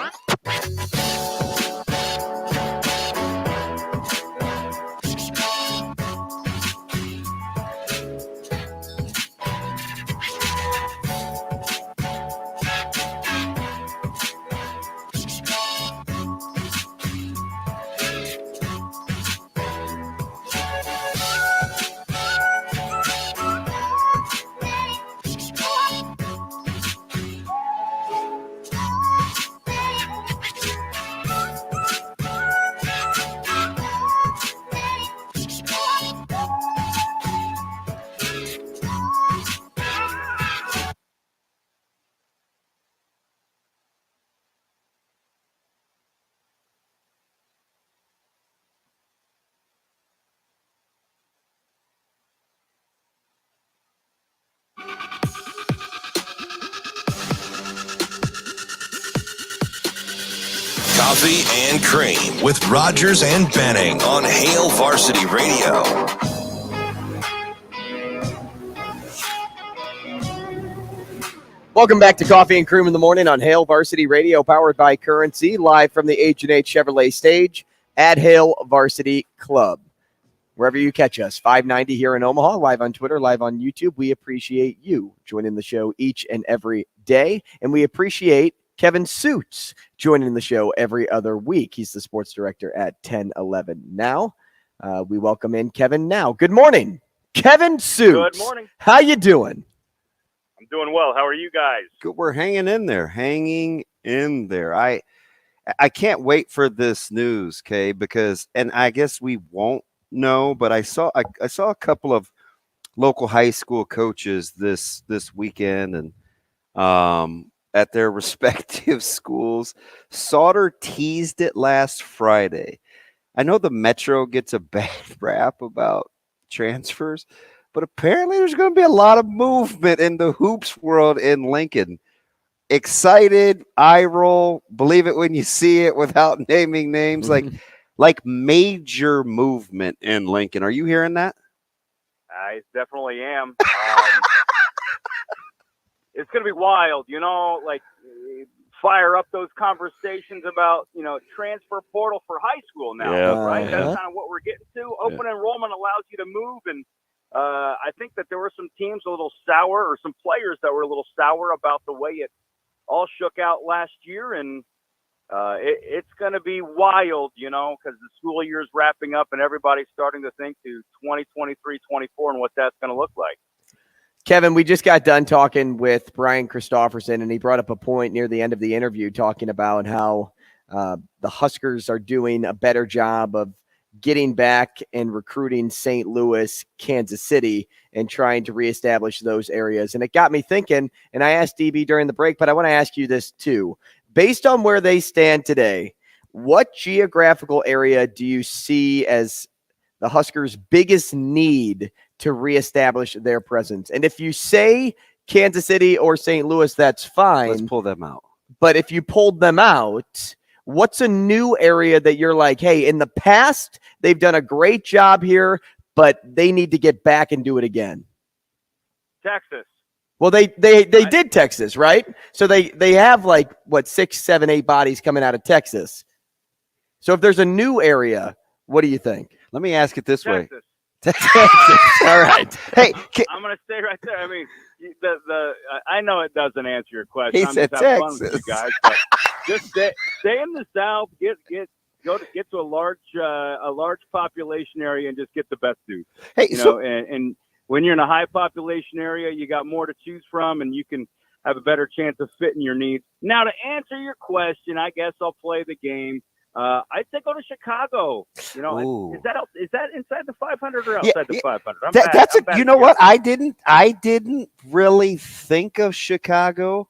Coffee and Cream with Rogers and Benning on Hail Varsity Radio. Welcome back to Coffee and Cream in the Morning on Hail Varsity Radio, powered by Currency, live from the H&H Chevrolet stage at Hail Varsity Club. Wherever you catch us, 590 here in Omaha, live on Twitter, live on YouTube. We appreciate you joining the show each and every day, and we appreciate Kevin Sjuts joining the show every other week. He's the sports director at 1011 Now. We welcome in Kevin now. Good morning, Kevin Sjuts. Good morning. How you doing? I'm doing well. How are you guys? Good. We're hanging in there. I can't wait for this news, Kay, because, and I guess we won't know, but I saw a couple of local high school coaches this weekend, and at their respective schools. Sauter teased it last Friday. I know the Metro gets a bad rap about transfers, but apparently there's going to be a lot of movement in the hoops world in Lincoln. Excited, eye roll, believe it when you see it without naming names, like major movement in Lincoln. Are you hearing that? I definitely am. It's going to be wild, like fire up those conversations about, transfer portal for high school now, right? That's kind of what we're getting to. Open enrollment allows you to move, and I think that there were some teams a little sour, or some players that were a little sour about the way it all shook out last year, and it's going to be wild, because the school year is wrapping up and everybody's starting to think to 2023, 24 and what that's going to look like. Kevin, we just got done talking with Brian Christopherson, and he brought up a point near the end of the interview talking about how the Huskers are doing a better job of getting back and recruiting St. Louis, Kansas City, and trying to reestablish those areas. And it got me thinking, and I asked DB during the break, but I want to ask you this too. Based on where they stand today, what geographical area do you see as the Huskers' biggest need to reestablish their presence? And if you say Kansas City or St. Louis, that's fine. Let's pull them out. But if you pulled them out, what's a new area that you're like, hey, in the past, they've done a great job here, but they need to get back and do it again? Texas. Well, they did Texas, right? So they have 6, 7, 8 bodies coming out of Texas. So if there's a new area, what do you think? Let me ask it this way. Texas. All right. Hey, I'm going to stay right there. I mean, I know it doesn't answer your question. He I'm said just having fun with Texas. you guys, but just stay in the South. Get to a large population area and just get the best dudes. Hey, and when you're in a high population area, you got more to choose from, and you can have a better chance of fitting your needs. Now, to answer your question, I guess I'll play the game. I'd say go to Chicago. Is that inside the 500 or outside the 500? You know what? I didn't really think of Chicago.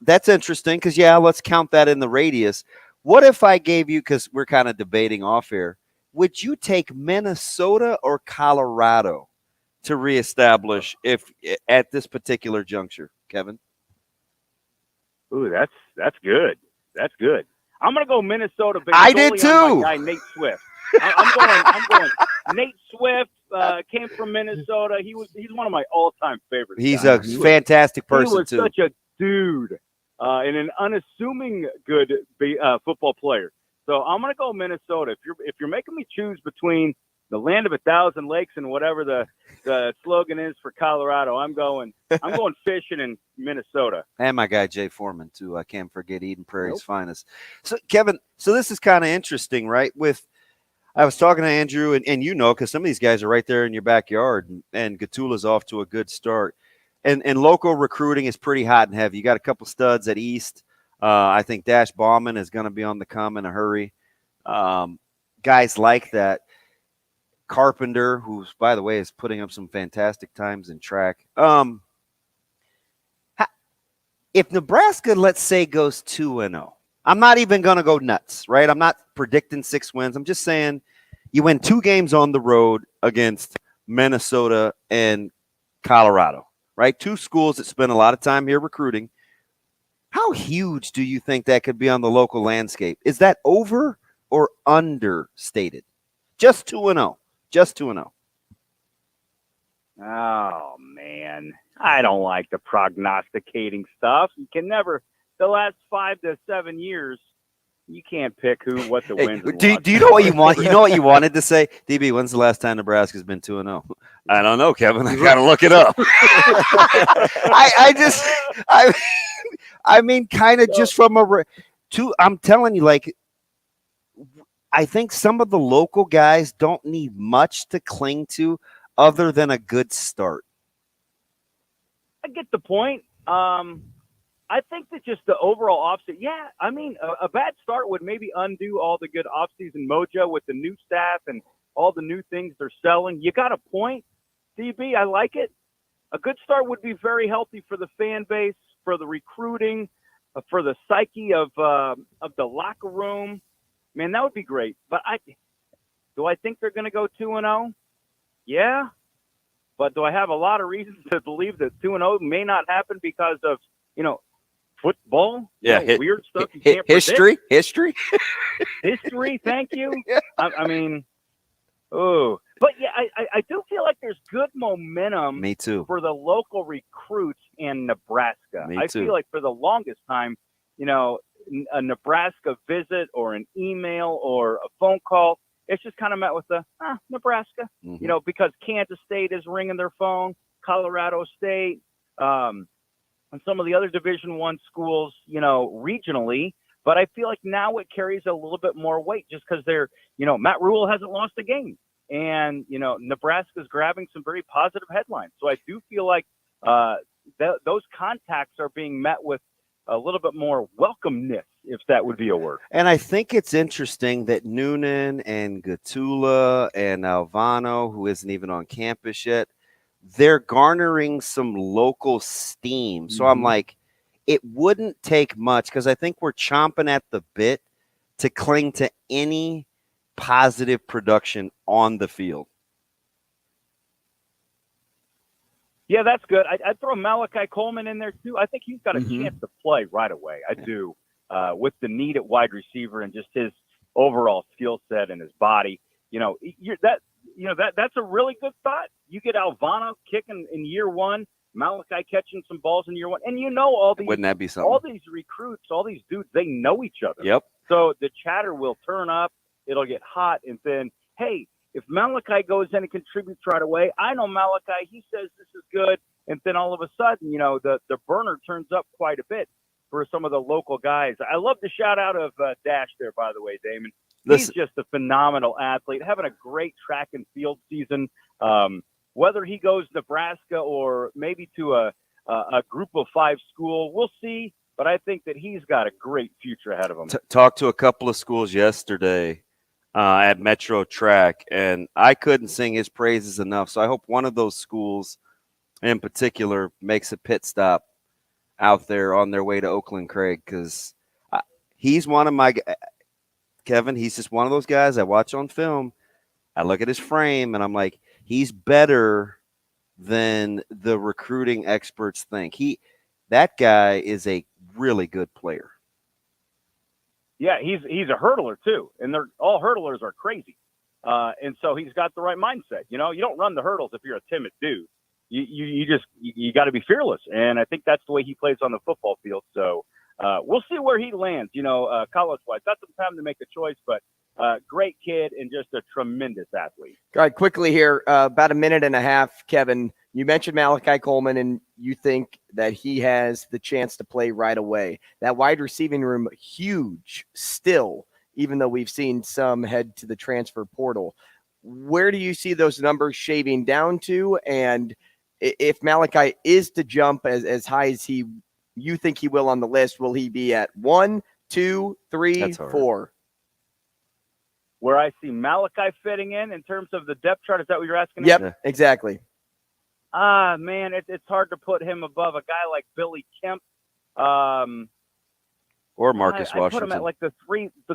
That's interesting because let's count that in the radius. What if I gave you, because we're kind of debating off air, would you take Minnesota or Colorado to reestablish if at this particular juncture, Kevin? Ooh, that's good. That's good. I'm going to go Minnesota. I did too. On my guy, Nate Swift. I'm going. Nate Swift came from Minnesota. He's one of my all-time favorites. He's a fantastic person he was too. Such a dude and an unassuming good football player. So I'm going to go Minnesota. If you're making me choose between the land of 1,000 lakes and whatever the slogan is for Colorado, I'm going fishing in Minnesota. And my guy Jay Foreman too. I can't forget Eden Prairie's finest. So Kevin, this is kind of interesting, right? I was talking to Andrew, and because some of these guys are right there in your backyard, and Gatula's off to a good start. And local recruiting is pretty hot and heavy. You got a couple studs at East. I think Dash Bauman is going to be on the come in a hurry. Guys like that. Carpenter, who, by the way, is putting up some fantastic times in track. If Nebraska, let's say, goes 2-0, I'm not even going to go nuts, right? I'm not predicting 6 wins. I'm just saying you win 2 games on the road against Minnesota and Colorado, right? 2 schools that spend a lot of time here recruiting. How huge do you think that could be on the local landscape? Is that over or understated? Just 2-0. Just 2-0. Oh, man. I don't like the prognosticating stuff. You can never – the last 5 to 7 years, you can't pick what the wins and losses. Do you know what you want? You know what you wanted to say? DB, when's the last time Nebraska's been 2-0? I don't know, Kevin. I got to look it up. I mean, kind of just from I'm telling you, like, I think some of the local guys don't need much to cling to other than a good start. I get the point. I think that just the overall offseason, I mean, a bad start would maybe undo all the good offseason mojo with the new staff and all the new things they're selling. You got a point, DB. I like it. A good start would be very healthy for the fan base, for the recruiting, for the psyche of the locker room. Man, that would be great. But do I think they're going to go 2-0? Yeah. But do I have a lot of reasons to believe that 2-0 may not happen because of, football? Yeah. Weird stuff you can't History. History, thank you. Yeah. I mean, oh. But, I do feel like there's good momentum Me too. For the local recruits in Nebraska. Me I too. feel like for the longest time, a Nebraska visit or an email or a phone call, it's just kind of met with the Nebraska, because Kansas State is ringing their phone, Colorado State, and some of the other Division I schools, regionally. But I feel like now it carries a little bit more weight just because they're, Matt Rule hasn't lost a game, and Nebraska's grabbing some very positive headlines. So I do feel like those contacts are being met with a little bit more welcomeness, if that would be a word. And I think it's interesting that Noonan and Gatula and Alvano, who isn't even on campus yet, they're garnering some local steam. So I'm like, it wouldn't take much because I think we're chomping at the bit to cling to any positive production on the field. Yeah, that's good. I'd throw Malachi Coleman in there, too. I think he's got a chance to play right away. I do, with the need at wide receiver and just his overall skill set and his body. That's a really good thought. You get Alvano kicking in year one, Malachi catching some balls in year one. And all these – wouldn't that be something? All these recruits, all these dudes, they know each other. Yep. So the chatter will turn up. It'll get hot. And then, hey – if Malachi goes in and contributes right away, I know Malachi, he says this is good, And then all of a sudden, the burner turns up quite a bit for some of the local guys. I love the shout out of Dash there, by the way, Damon. He's just a phenomenal athlete, having a great track and field season. Whether he goes Nebraska or maybe to a group of 5 school, we'll see. But I think that he's got a great future ahead of him. Talked to a couple of schools yesterday at Metro Track, and I couldn't sing his praises enough. So I hope one of those schools in particular makes a pit stop out there on their way to Oakland Craig, because he's one of my – Kevin, he's just one of those guys I watch on film. I look at his frame, and I'm like, he's better than the recruiting experts think. That guy is a really good player. Yeah, he's a hurdler too, and all hurdlers are crazy. And so he's got the right mindset. You don't run the hurdles if you're a timid dude. You got to be fearless, and I think that's the way he plays on the football field. So we'll see where he lands. College-wise, not some time to make a choice, but great kid and just a tremendous athlete. All right, quickly here, about a minute and a half, Kevin. You mentioned Malachi Coleman, and you think that he has the chance to play right away. That wide receiving room, huge still, even though we've seen some head to the transfer portal. Where do you see those numbers shaving down to? And if Malachi is to jump as high as you think he will on the list, will he be at 1, 2, 3, 4? Where I see Malachi fitting in terms of the depth chart, is that what you're asking? Yep, exactly. Man, it's hard to put him above a guy like Billy Kemp. Or Marcus Washington. I put him at like the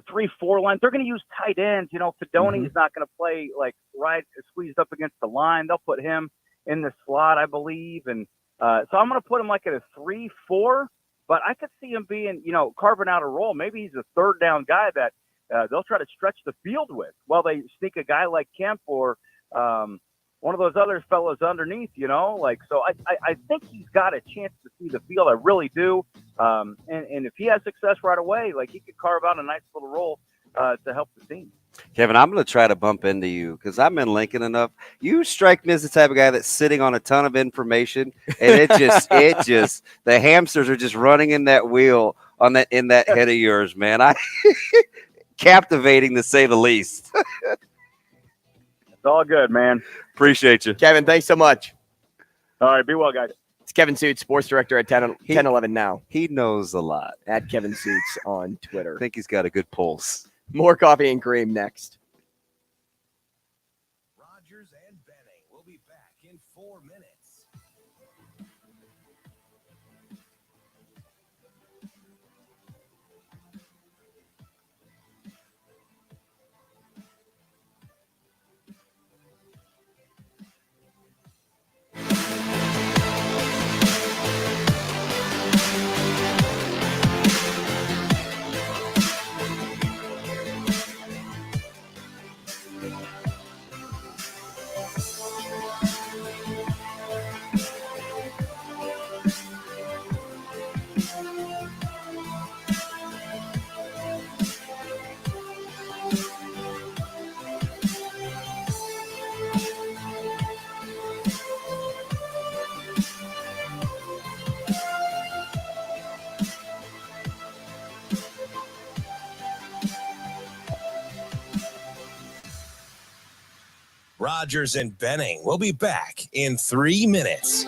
3-4 line. They're going to use tight ends. Fedoni's not going to play like right squeezed up against the line. They'll put him in the slot, I believe. And so I'm going to put him like at a 3-4, but I could see him being, carving out a role. Maybe he's a third down guy that they'll try to stretch the field with while they sneak a guy like Kemp or one of those other fellas underneath, so I think he's got a chance to see the field. I really do. And if he has success right away, he could carve out a nice little role to help the team. Kevin, I'm going to try to bump into you because I'm in Lincoln enough. You strike me as the type of guy that's sitting on a ton of information, and it just the hamsters are just running in that wheel in that head of yours, man. Captivating to say the least. It's all good, man. Appreciate you. Kevin, thanks so much. All right, be well, guys. It's Kevin Sjuts, sports director at 1011 Now. He knows a lot. At Kevin Sjuts on Twitter. I think he's got a good pulse. More coffee and cream next. Rogers and Benning will be back in 4 minutes. Rogers and Benning will be back in 3 minutes.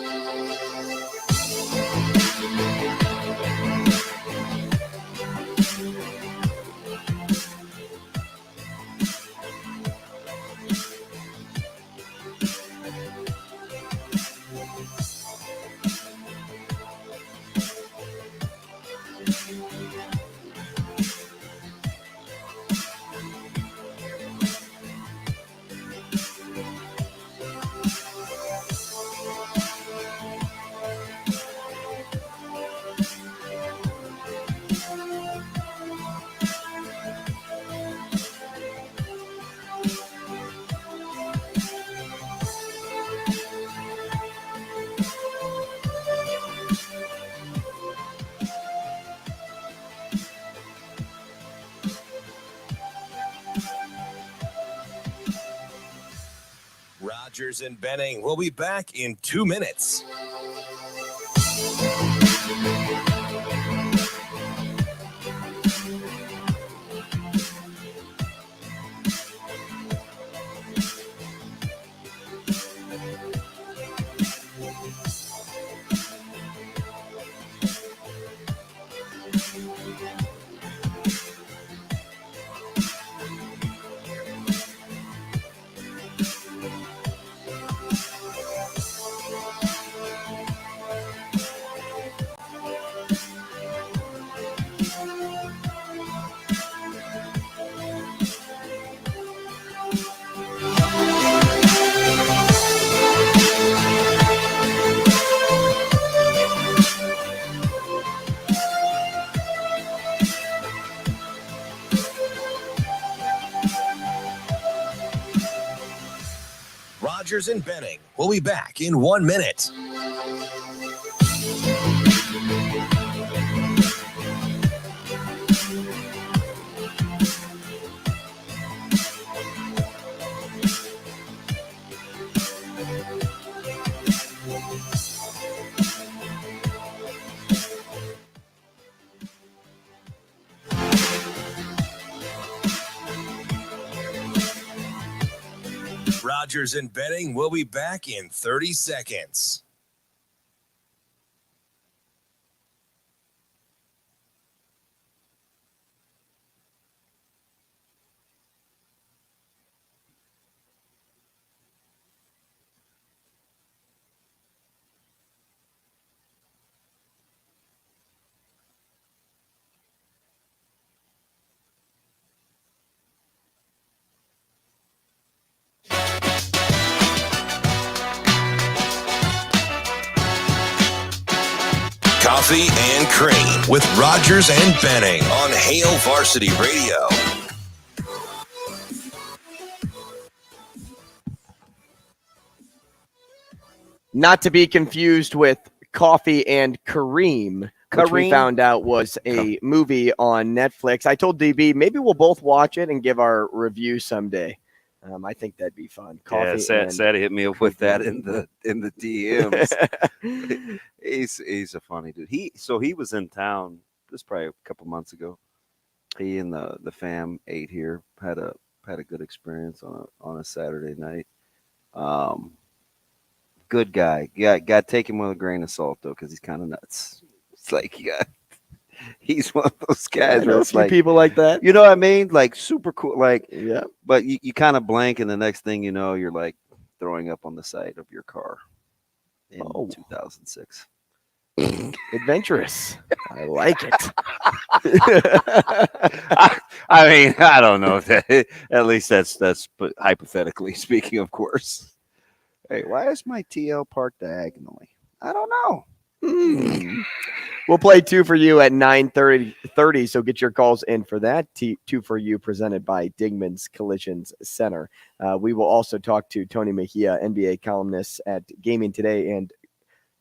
Rogers and Benning will be back in 2 minutes. Rogers and Benning. We'll be back in 1 minute. Rogers and Benning will be back in 30 seconds. Coffee and Cream with Rogers and Benning on Hail Varsity Radio. Not to be confused with Coffee and Cream, which we found out was a movie on Netflix. I told DB maybe we'll both watch it and give our review someday. I think that'd be fun. Coffee Sadie hit me up with that in the DMs. He's a funny dude. He was in town. This probably a couple months ago. He and the fam ate here. Had a good experience on a Saturday night. Good guy. Got to take him with a grain of salt though, because he's kind of nuts. It's like he's one of those guys. Where it's like people like that. You know what I mean? Like super cool. Like yeah. But you kind of blank, and the next thing you know, you're like throwing up on the side of your car in 2006. Adventurous. I like it. I mean, I don't know if that. At least that's hypothetically speaking, of course. Hey, why is my TL parked diagonally? I don't know. We'll play Two for You at 9:30, so get your calls in for that. Two for You presented by Digman's Collisions Center. We will also talk to Tony Mejia, NBA columnist at Gaming Today, and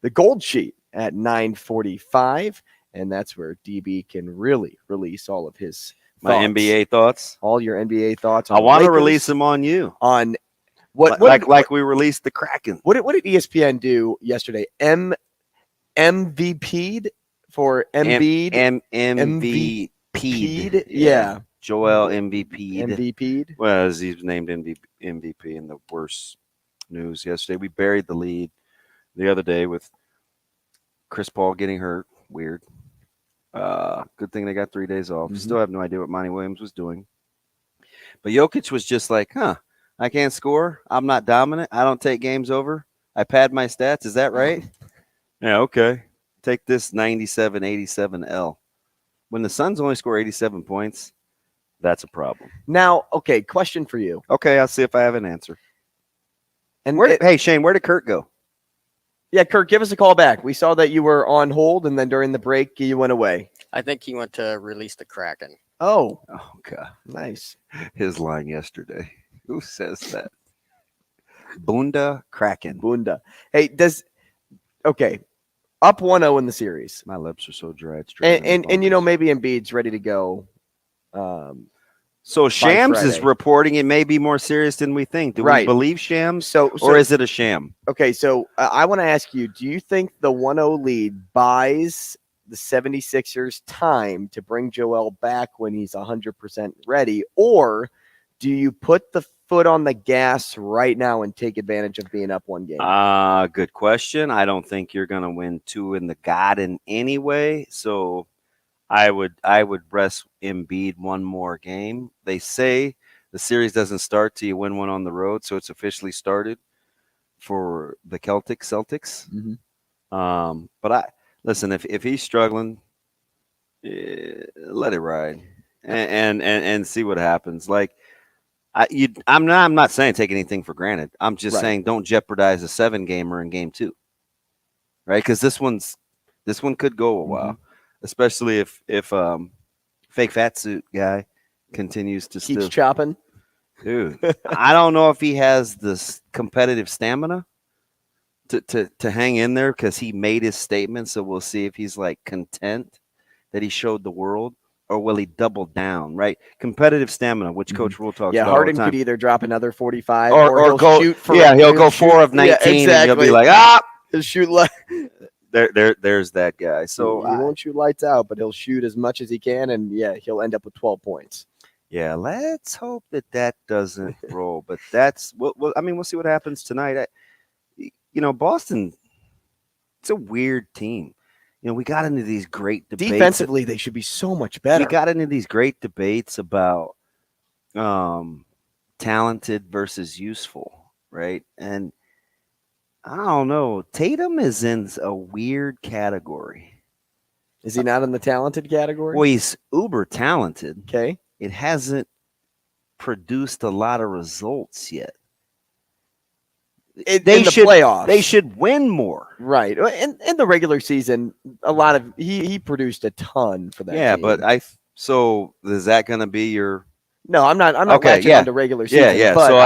the Gold Sheet at 9:45, and that's where DB can really release all of his thoughts. NBA thoughts. All your NBA thoughts. I want to release them on you. On what we released the Kraken. What did ESPN do yesterday? MVP'd for Embiid. MVP'd. Yeah. Joel MVP'd. MVP'd. Well, as he's named MVP in the worst news yesterday. We buried the lead the other day with Chris Paul getting hurt. Weird. Good thing they got 3 days off. Mm-hmm. Still have no idea what Monty Williams was doing. But Jokic was just like, I can't score. I'm not dominant. I don't take games over. I pad my stats. Is that right? Yeah, okay. Take this 97-87 L. When the Suns only score 87 points, that's a problem. Now, okay, question for you. Okay, I'll see if I have an answer. And hey, Shane, where did Kurt go? Yeah, Kurt, give us a call back. We saw that you were on hold, and then during the break, you went away. I think he went to release the Kraken. Oh, God. Nice. His line yesterday. Who says that? Bunda Kraken. Bunda. Hey, okay. Up 1-0 in the series. My lips are so dry. And you know, maybe Embiid's ready to go. So Shams is reporting it may be more serious than we think. Do we believe Shams? Or is it a sham? Okay, so I want to ask you, do you think the 1-0 lead buys the 76ers time to bring Joel back when he's 100% ready? Or do you put the foot on the gas right now and take advantage of being up one game? Good question. I don't think you're going to win 2 in the Garden anyway. So I would rest Embiid one more game. They say the series doesn't start till you win one on the road, so it's officially started for the Celtics. Mm-hmm. But listen, if he's struggling, let it ride and see what happens. Like I'm not saying take anything for granted. I'm just saying don't jeopardize a 7-gamer in game 2, right? Because this one could go a while, especially if fake fat suit guy continues to keeps chopping. Dude, I don't know if he has this competitive stamina to hang in there because he made his statement. So we'll see if he's like content that he showed the world, or will he double down, right? Competitive stamina, which Coach Rule talks about all the Harden time. could either drop another 45 or he'll go shoot for he'll go 4 of 19 and you'll be like, he'll shoot there's that guy. So he won't shoot lights out, but he'll shoot as much as he can, and he'll end up with 12 points. Yeah, let's hope that doesn't roll. But that's we'll see what happens tonight. Boston, it's a weird team. We got into these great debates. Defensively, they should be so much better. We got into these great debates about talented versus useful, right? And I don't know. Tatum is in a weird category. Is he not in the talented category? Well, he's uber talented. Okay. It hasn't produced a lot of results yet. In the playoffs. They should win more. Right. In the regular season, he produced a ton for that team. But so is that going to be your... No, I'm not latching on to regular season. Yeah. But So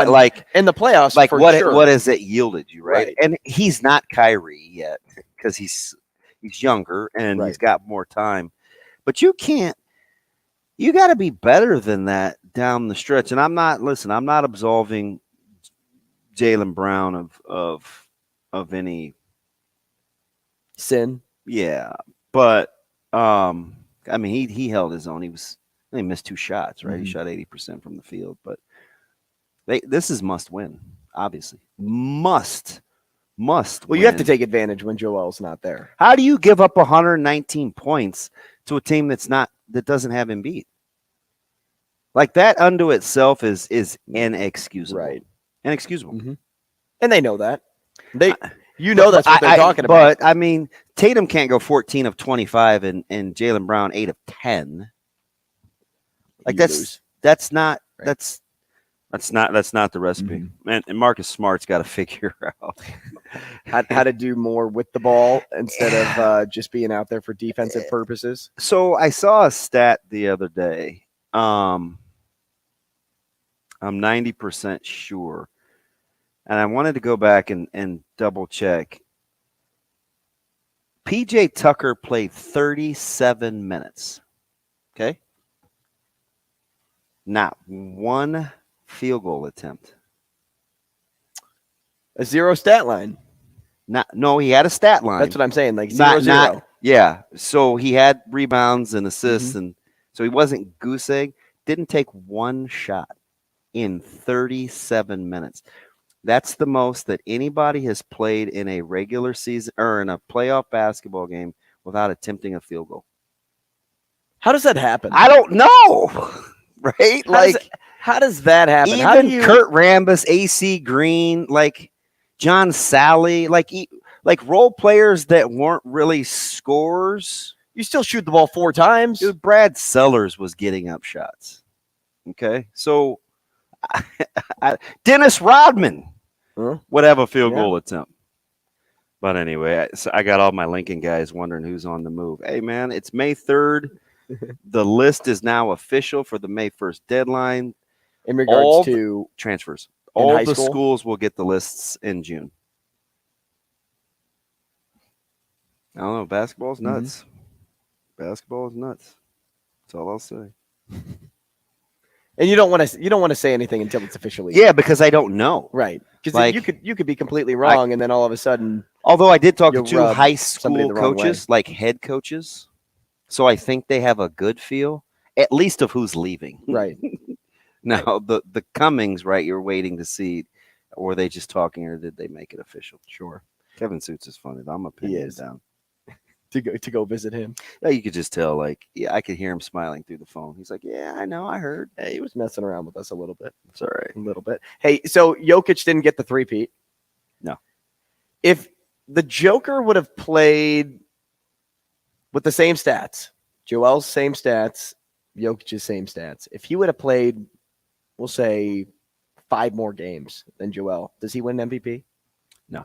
in the playoffs, like for what has it yielded you, right? Right. And he's not Kyrie yet because he's younger and he's got more time. But you got to be better than that down the stretch. And I'm not absolving Jaylen Brown of any sin. Yeah. But he held his own. He missed 2 shots, right? Mm-hmm. He shot 80% from the field, but this is must win, obviously. Must Well, win. you have to take advantage when Joel's not there. How do you give up 119 points to a team that doesn't have Embiid? Like that unto itself is inexcusable. Right. Inexcusable. Mm-hmm. And they know that. That's what they're talking about. But Tatum can't go 14 of 25 and Jaylen Brown 8 of 10. Like that's not the recipe. Mm-hmm. And Marcus Smart's got to figure out how to do more with the ball instead of just being out there for defensive purposes. So I saw a stat the other day. I'm 90% sure, and I wanted to go back and double check. PJ Tucker played 37 minutes. Okay. Not one field goal attempt. A 0 stat line. No, he had a stat line. That's what I'm saying. Like 0-0. Yeah. So he had rebounds and assists, and so he wasn't goose egg. Didn't take one shot in 37 minutes. That's the most that anybody has played in a regular season or in a playoff basketball game without attempting a field goal. How does that happen? I don't know. Right? How does that happen? Even Kurt Rambis, AC Green, like John Sally, like role players that weren't really scorers. You still shoot the ball 4 times. Dude, Brad Sellers was getting up shots. Okay. So Dennis Rodman would have a field goal attempt. But anyway, I got all my Lincoln guys wondering who's on the move. Hey, man, it's May 3rd. The list is now official for the May 1st deadline. In regards to transfers, all the schools will get the lists in June. I don't know. Basketball's nuts. Basketball is nuts. That's all I'll say. And you don't want to say anything until it's officially. Yeah, because I don't know. Right. Because you could be completely wrong, and then all of a sudden. Although I did talk to 2 high school coaches, like head coaches, so I think they have a good feel, at least of who's leaving. Right. Now the Cummings, right? You're waiting to see, were they just talking, or did they make it official? Sure. Kevin Sjuts is funny. I'm a pin him down. To go visit him. Yeah, you could just tell. I could hear him smiling through the phone. He's like, "Yeah, I know, I heard." Hey, he was messing around with us a little bit. It's all right, a little bit. Hey, so Jokic didn't get the 3-peat. No. If the Joker would have played with the same stats, Joel's same stats, Jokic's same stats. If he would have played, we'll say 5 more games than Joel, does he win MVP? No.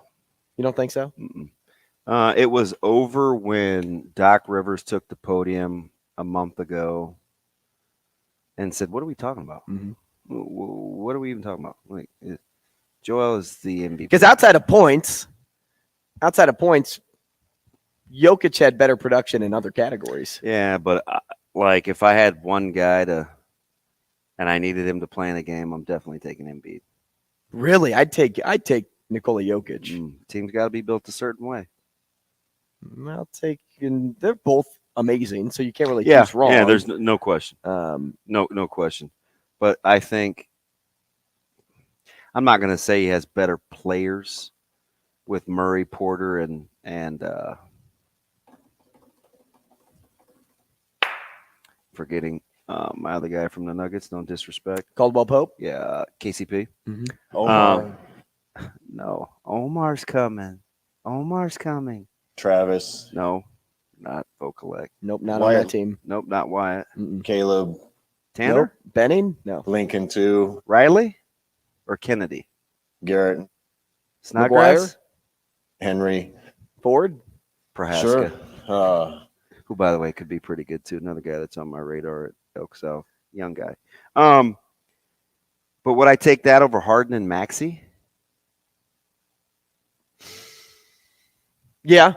You don't think so? Mm-mm. It was over when Doc Rivers took the podium a month ago and said, "What are we talking about?" Mm-hmm. What are we even talking about? Like, Joel is the MVP. Because outside of points, Jokic had better production in other categories. Yeah, but like if I had one guy and I needed him to play in a game, I'm definitely taking Embiid. Really, I'd take Nikola Jokic. Team's got to be built a certain way. I'll take, and they're both amazing, so you can't really choose wrong. Yeah, there's no question. No question. But I think I'm not going to say he has better players with Murray, Porter, and forgetting my other guy from the Nuggets. No disrespect. Caldwell Pope. Yeah, KCP. Mm-hmm. Omar. No, Omar's coming. Travis. No, not Vokalek. Nope, not Wyatt. on that team. Nope, not Wyatt. Caleb. Tanner. Nope. Benning. No. Lincoln too. Riley or Kennedy. Garrett. Snodgrass. Henry. Ford. Prohaska. Sure. Who, by the way, could be pretty good too. Another guy that's on my radar at Elk South. Young guy. But would I take that over Harden and Maxey? Yeah.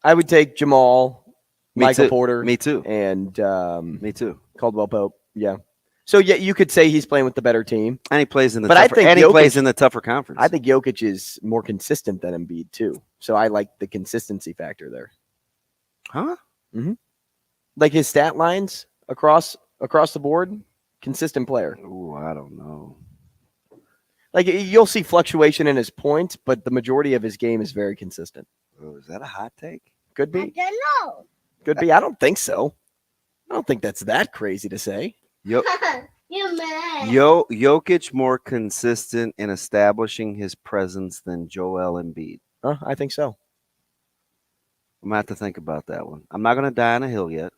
I would take Jamal, Michael Porter. Me too. And me too. Caldwell Pope. Yeah. So yeah, you could say he's playing with the better team. And he plays in the Jokic, plays in the tougher conference. I think Jokic is more consistent than Embiid too. So I like the consistency factor there. Huh? Mm-hmm. Like his stat lines across the board, consistent player. Ooh, I don't know. Like you'll see fluctuation in his points, but the majority of his game is very consistent. Oh, is that a hot take? Could be. I don't know. Could be. I don't think so. I don't think that's that crazy to say. You man. Jokic more consistent in establishing his presence than Joel Embiid. I think so. I'm going to have to think about that one. I'm not going to die on a hill yet.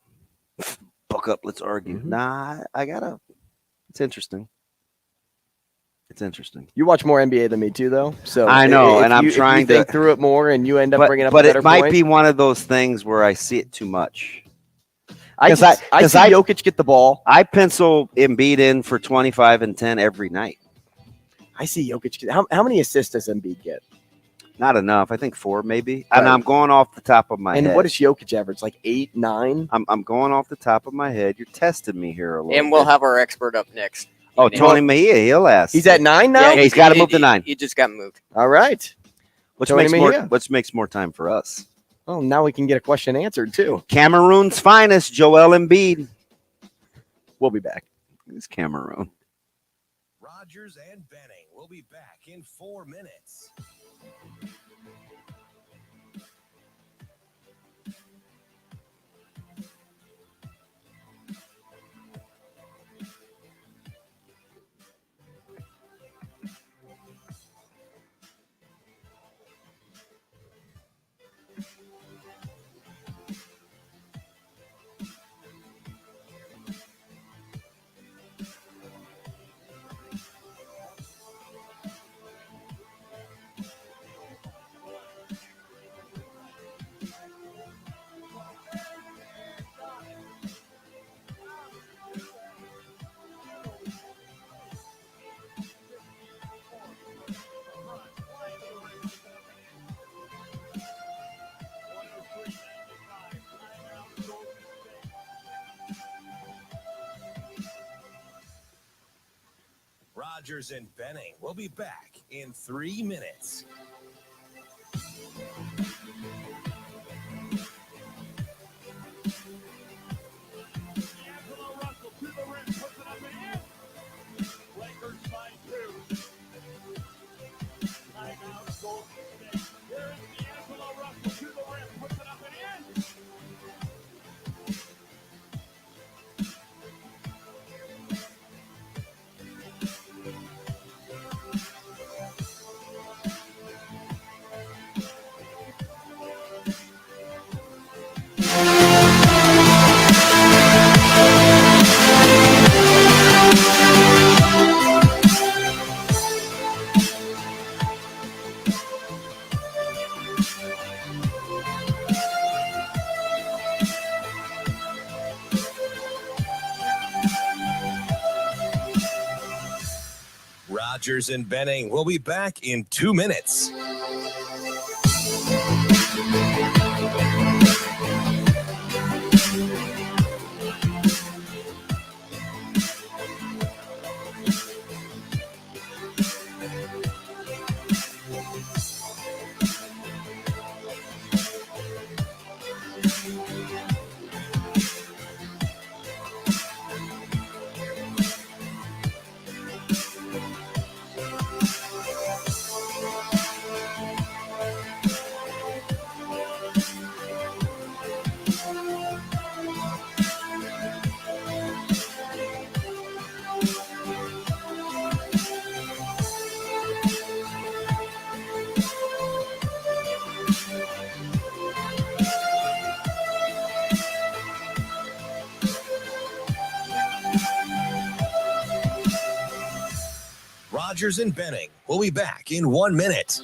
Buck up, let's argue. Mm-hmm. Nah, I got to. It's interesting. You watch more NBA than me too, though. So I know, and I'm trying to think through it more, and you end up bringing up. But a better it might point. be one of those things where I see it too much. I see Jokic get the ball. I pencil Embiid in for 25 and 10 every night. I see Jokic. How many assists does Embiid get? Not enough. I think 4 maybe. Right. And I'm going off the top of my head. And what does Jokic average? Like 8, 9? I'm going off the top of my head. You're testing me here a little. And we'll have our expert up next. Oh, Tony Mejia, he'll ask. He's at 9 now? Yeah, he's got to move to 9. He just got moved. All right. Which makes more time for us. Oh, now we can get a question answered, too. Cameroon's finest, Joel Embiid. We'll be back. It's Cameroon. Rogers and Benning will be back in 4 minutes. Rogers and Benning will be back in 3 minutes. Rogers and Benning will be back in 2 minutes. Rogers and Benning will be back in 1 minute.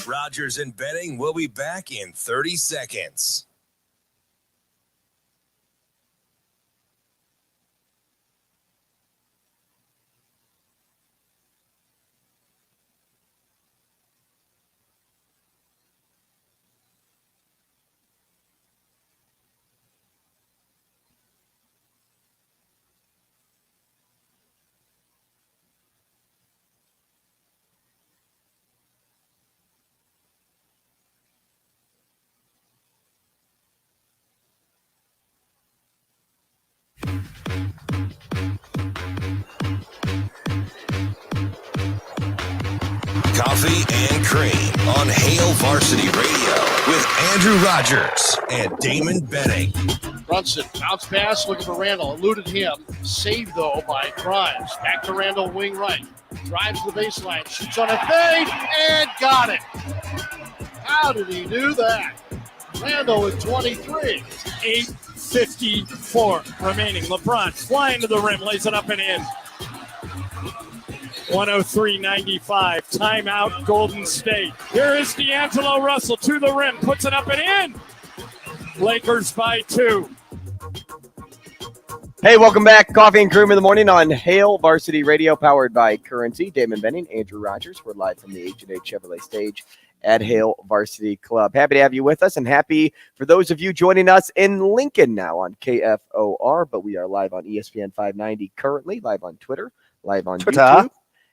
Rogers and Benning will be back in 30 seconds. Coffee and Cream on Hail Varsity Radio with Andrew Rogers and Damon Benning. Brunson, bounce pass, looking for Randall, eluded him. Saved, though, by Grimes. Back to Randall, wing right. Drives the baseline, shoots on a fade, and got it. How did he do that? Randall with 23. 8:54 remaining. LeBron flying to the rim, lays it up and in. 103.95. Timeout, Golden State. Here is D'Angelo Russell to the rim, puts it up and in. Lakers by 2. Hey, welcome back. Coffee and Cream in the morning on Hail Varsity Radio, powered by Currency. Damon Benning, Andrew Rogers. We're live from the H&H Chevrolet stage at Hail Varsity Club. Happy to have you with us, and happy for those of you joining us in Lincoln now on KFOR, but we are live on ESPN 590 currently, live on Twitter, live on YouTube.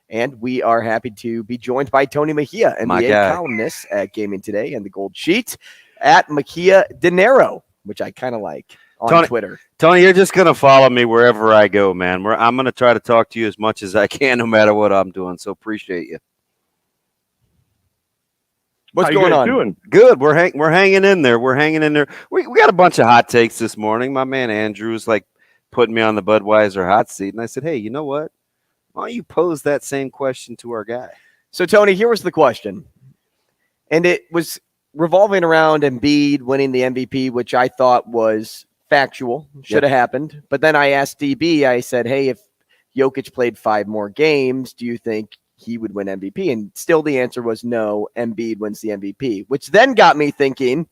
And we are happy to be joined by Tony Mejia, NBA columnist at Gaming Today and the Gold Sheet, at Mejia Dinero, which I kind of like on Twitter. Tony, you're just going to follow me wherever I go, man. I'm going to try to talk to you as much as I can, no matter what I'm doing. So appreciate you. What's going on? Doing? Good. We're hanging in there. We're hanging in there. We got a bunch of hot takes this morning. My man Andrew's like putting me on the Budweiser hot seat, and I said, hey, you know what? Why don't you pose that same question to our guy? So, Tony, here was the question. And it was revolving around Embiid winning the MVP, which I thought was factual, should have happened. But then I asked DB, I said, hey, if Jokic played 5 more games, do you think he would win MVP? And still the answer was no, Embiid wins the MVP, which then got me thinking,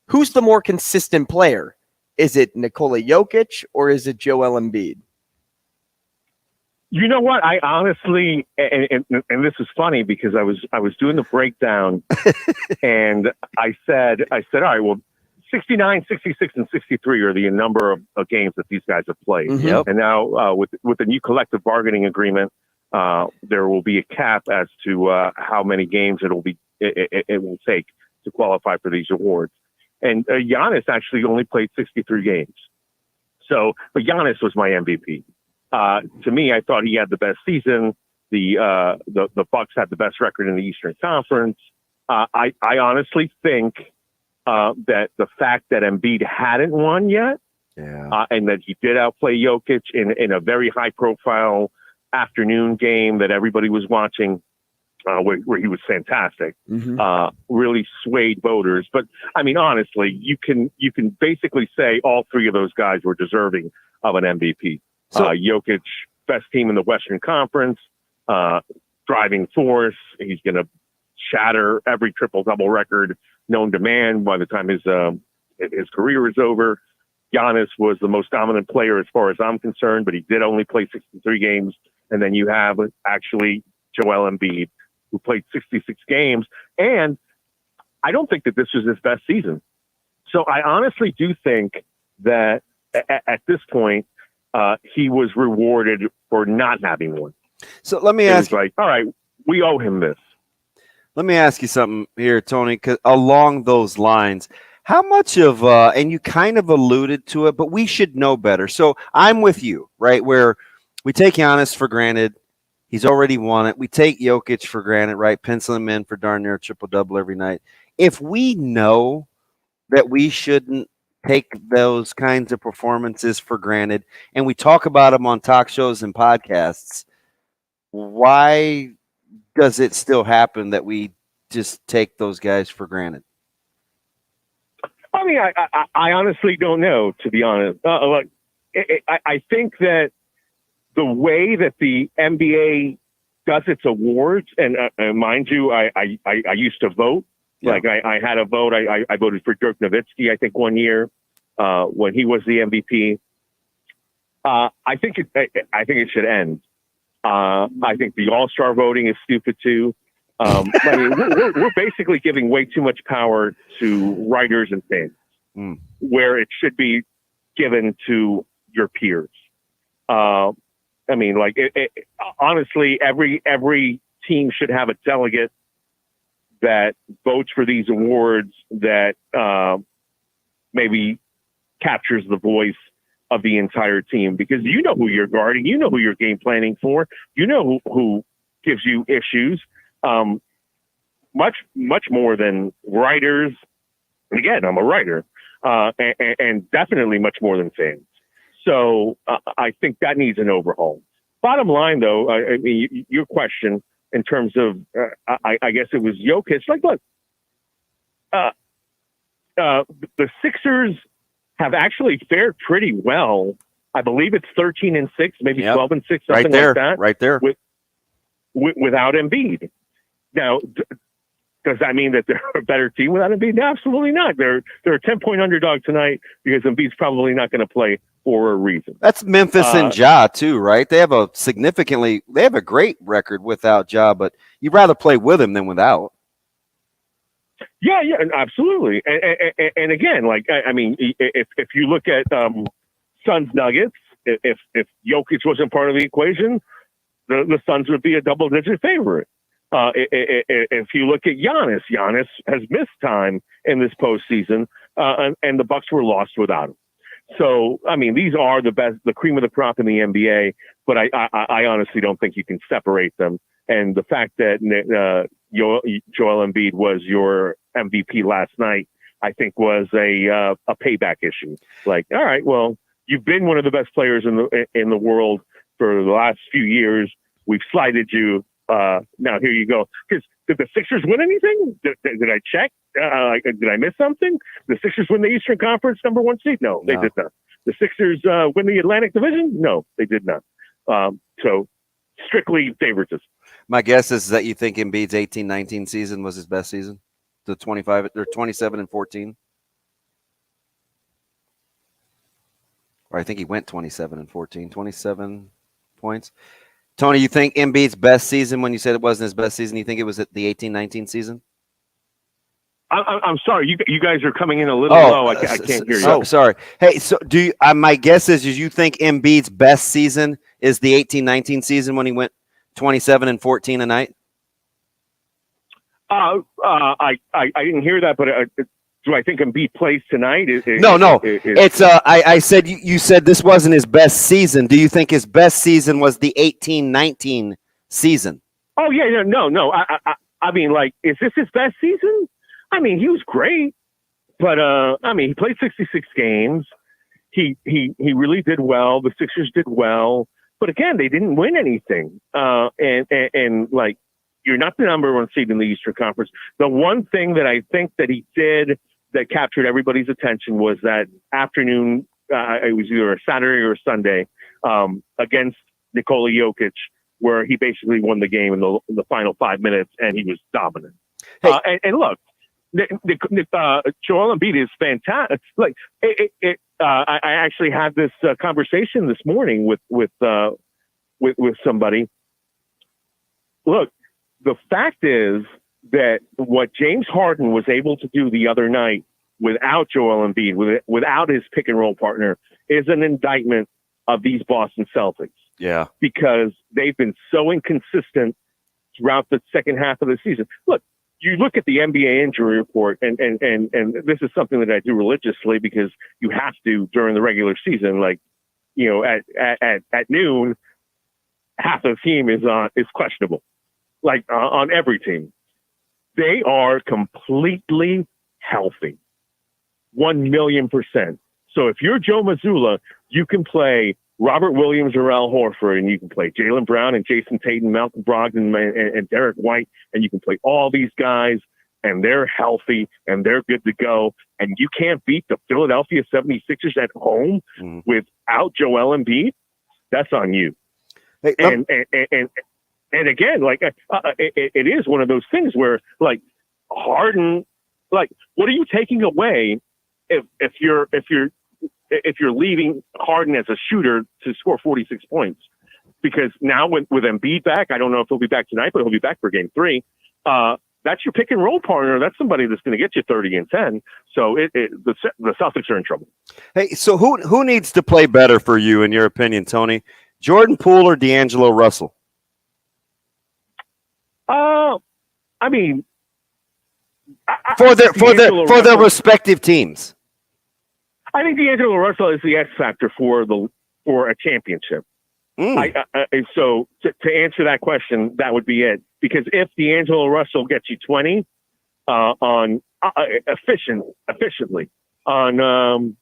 who's the more consistent player? Is it Nikola Jokic or is it Joel Embiid? You know what? I honestly, and this is funny because I was doing the breakdown, and I said, all right, well, 69, 66, and 63 are the number of games that these guys have played. Mm-hmm. Yep. And now with the new collective bargaining agreement, there will be a cap as to how many games it will take to qualify for these awards. And Giannis actually only played 63 games. So, but Giannis was my MVP. To me, I thought he had the best season. The Bucks had the best record in the Eastern Conference. I honestly think that the fact that Embiid hadn't won yet, and that he did outplay Jokic in a very high-profile afternoon game that everybody was watching, where he was fantastic, really swayed voters. But I mean, honestly, you can basically say all three of those guys were deserving of an MVP. Jokic, best team in the Western Conference, driving force. He's going to shatter every triple-double record known to man by the time his career is over. Giannis was the most dominant player as far as I'm concerned, but he did only play 63 games. And then you have actually Joel Embiid, who played 66 games. And I don't think that this was his best season. So I honestly do think that at this point, he was rewarded for not having one. So let me ask you, like, all right, we owe him this. Let me ask you something here, Tony, 'cause along those lines, how much of, and you kind of alluded to it, but we should know better. So I'm with you, right, where we take Giannis for granted. He's already won it. We take Jokic for granted, right, pencil him in for darn near a triple-double every night. If we know that we shouldn't take those kinds of performances for granted, and we talk about them on talk shows and podcasts, why does it still happen that we just take those guys for granted? I mean, I honestly don't know, to be honest. I think that the way that the NBA does its awards, and mind you, I used to vote. Yeah. Like I had a vote. I voted for Dirk Nowitzki, I think, one year when he was the MVP. I think it should end. I think the All-Star voting is stupid too. I mean, we're basically giving way too much power to writers and fans, where it should be given to your peers. I mean, like, honestly, every team should have a delegate that votes for these awards that maybe captures the voice of the entire team, because you know who you're guarding, you know who you're game planning for, you know who gives you issues, much more than writers. And again, I'm a writer, and definitely much more than fans. So I think that needs an overhaul. Bottom line, though, I mean, your question in terms of, I guess it was Jokic. Like, look, the Sixers have actually fared pretty well. I believe it's 13-6, maybe 12-6, something like that. Right there. Without Embiid. Now, does that mean that they're a better team without Embiid? No, absolutely not. They're a 10-point underdog tonight because Embiid's probably not going to play for a reason. That's Memphis and Ja too, right? They have a great record without Ja, but you'd rather play with him than without. Yeah, absolutely. And again, like, I mean, if you look at Suns Nuggets, if Jokic wasn't part of the equation, the Suns would be a double-digit favorite. If you look at Giannis has missed time in this postseason, and the Bucks were lost without him. So, I mean, these are the cream of the crop in the NBA, but I honestly don't think you can separate them. And the fact that Joel Embiid was your MVP last night, I think was a payback issue. Like, all right, well, you've been one of the best players in the world for the last few years. We've slighted you. Now here you go. Because did the Sixers win anything? Did I check? Did I miss something? The Sixers win the Eastern Conference #1 seed? No, they did not. The Sixers win the Atlantic Division? No, they did not. So strictly favoritism. My guess is that you think Embiid's 18-19 season was his best season, the 27-14. Or I think he went 27-14, 27 points. Tony, you think Embiid's best season, when you said it wasn't his best season, you think it was at the 18-19 season? I'm sorry, you guys are coming in a little low. I can't hear you. Oh, sorry. Hey, so do you, my guess is you think Embiid's best season is the 18-19 season when he went 27-14 a night? I didn't hear that, but do I think Embiid plays tonight? No. It's I said you said this wasn't his best season. Do you think his best season was the 18-19 season? Oh yeah, no. I mean, like, is this his best season? I mean, he was great, but I mean, he played 66 games. He really did well. The Sixers did well, but again, they didn't win anything. And like, You're not the number one seed in the Eastern Conference. The one thing that I think that he did that captured everybody's attention was that afternoon. It was either a Saturday or a Sunday against Nikola Jokic, where he basically won the game in the final 5 minutes, and he was dominant. Hey. And look, Joel Embiid is fantastic. Like, I actually had this conversation this morning with somebody. Look, the fact is that what James Harden was able to do the other night without Joel Embiid, without his pick and roll partner, is an indictment of these Boston Celtics. Yeah. Because they've been so inconsistent throughout the second half of the season. Look, you look at the NBA injury report, and this is something that I do religiously because you have to during the regular season. Like, you know, at noon, half the team is questionable. Like on every team, they are completely healthy, 1,000,000%. So if you're Joe Mazzulla, you can play Robert Williams or Al Horford, and you can play Jaylen Brown and Jason Tatum, Malcolm Brogdon and Derek White, and you can play all these guys, and they're healthy and they're good to go. And you can't beat the Philadelphia 76ers at home without Joel Embiid. That's on you. Hey, and again, like it is one of those things where, like, Harden, like, what are you taking away if you're leaving Harden as a shooter to score 46 points? Because now with Embiid back, I don't know if he'll be back tonight, but he'll be back for game 3. That's your pick and roll partner. That's somebody that's going to get you 30 and 10. So the Celtics are in trouble. Hey, so who needs to play better for you, in your opinion, Tony? Jordan Poole or D'Angelo Russell? I mean, for their respective teams. I think D'Angelo Russell is the X factor for a championship. So to answer that question, that would be it. Because if D'Angelo Russell gets you 20 on efficiently on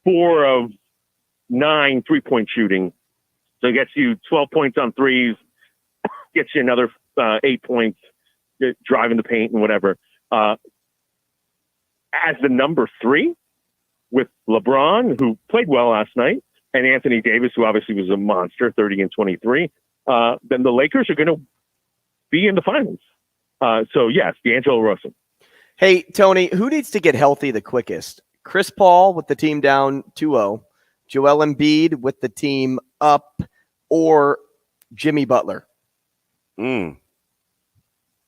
4 of 9 3-point shooting, so it gets you 12 points on threes, gets you another 8 points driving the paint and whatever. As the number 3 with LeBron, who played well last night, and Anthony Davis, who obviously was a monster, 30 and 23, then the Lakers are going to be in the finals. So, yes, D'Angelo Russell. Hey, Tony, who needs to get healthy the quickest? Chris Paul with the team down 2-0, Joel Embiid with the team up, or Jimmy Butler?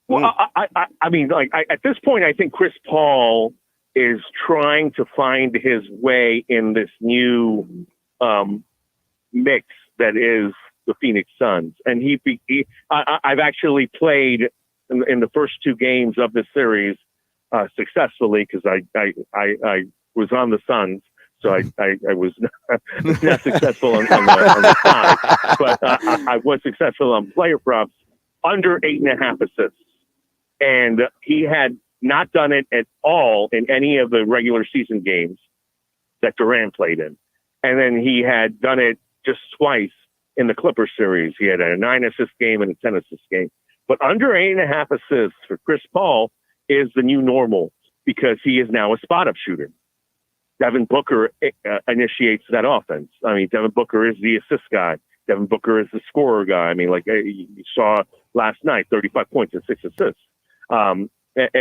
Well, I mean, like, at this point, I think Chris Paul is trying to find his way in this new mix that is the Phoenix Suns. And I've actually played in the first 2 games of this series successfully, because I was on the Suns. So I was not successful on the side, but I was successful on player props under 8.5 assists. And he had not done it at all in any of the regular season games that Durant played in. And then he had done it just twice in the Clippers series. He had a 9-assist game and a 10-assist game. But under 8.5 assists for Chris Paul is the new normal, because he is now a spot-up shooter. Devin Booker initiates that offense. I mean, Devin Booker is the assist guy. Devin Booker is the scorer guy. I mean, like you saw last night, 35 points and 6 assists. And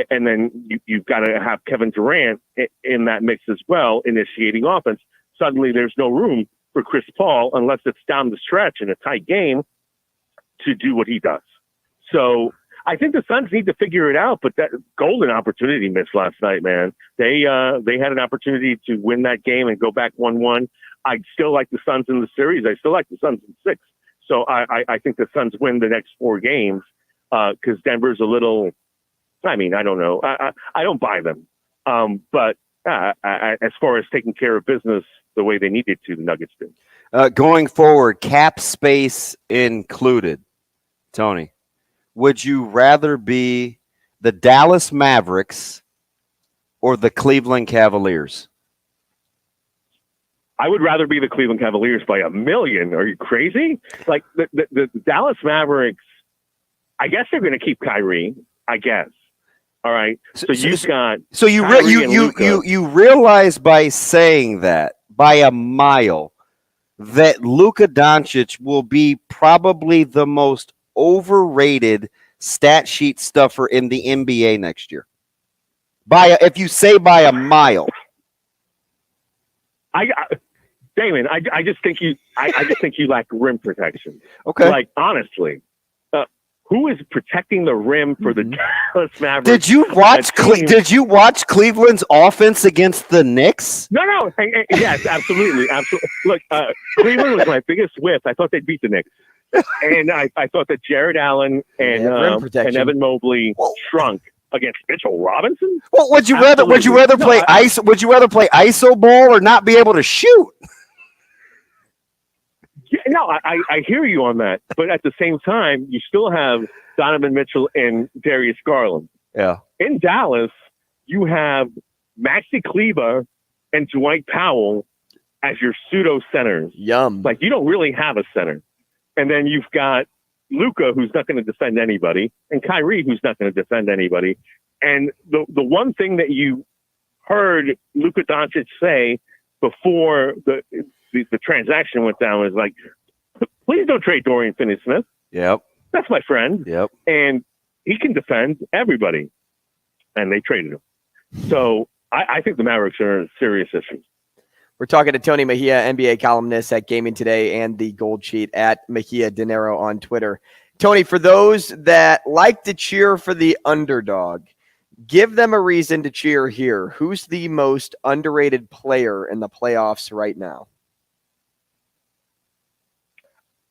then you've got to have Kevin Durant in that mix as well, initiating offense. Suddenly there's no room for Chris Paul, unless it's down the stretch in a tight game, to do what he does. So I think the Suns need to figure it out, but that golden opportunity missed last night, man. They had an opportunity to win that game and go back 1-1. I still like the Suns in the series. I still like the Suns in 6. So I think the Suns win the next 4 games, because Denver's a little, I mean, I don't know. I don't buy them. But as far as taking care of business the way they needed to, the Nuggets did. Going forward, cap space included, Tony, would you rather be the Dallas Mavericks or the Cleveland Cavaliers? I would rather be the Cleveland Cavaliers by 1,000,000. Are you crazy? Like the Dallas Mavericks I guess they're going to keep Kyrie. I guess. All right. So you've got. So you realize by saying that by a mile that Luka Doncic will be probably the most overrated stat sheet stuffer in the NBA next year. If you say by a mile. Damon, I just think you lack rim protection. Okay. Like honestly, who is protecting the rim for the Dallas Mavericks? Did you watch Cleveland's offense against the Knicks? No. Yes, absolutely. Look, Cleveland was my biggest whiff. I thought they'd beat the Knicks, and I thought that Jared Allen and Evan Mobley shrunk against Mitchell Robinson. Well, would you rather play ISO ball or not be able to shoot? Yeah, no, I hear you on that, but at the same time, you still have Donovan Mitchell and Darius Garland. Yeah. In Dallas, you have Maxi Kleber and Dwight Powell as your pseudo centers. Yum. Like you don't really have a center, and then you've got Luka, who's not going to defend anybody, and Kyrie, who's not going to defend anybody. And the one thing that you heard Luka Doncic say before the transaction went down was like, please don't trade Dorian Finney-Smith. Yep. That's my friend. Yep. And he can defend everybody. And they traded him. So I think the Mavericks are in serious issues. We're talking to Tony Mejia, NBA columnist at Gaming Today and the Gold Sheet at Mejia Dinero on Twitter. Tony, for those that like to cheer for the underdog, give them a reason to cheer here. Who's the most underrated player in the playoffs right now?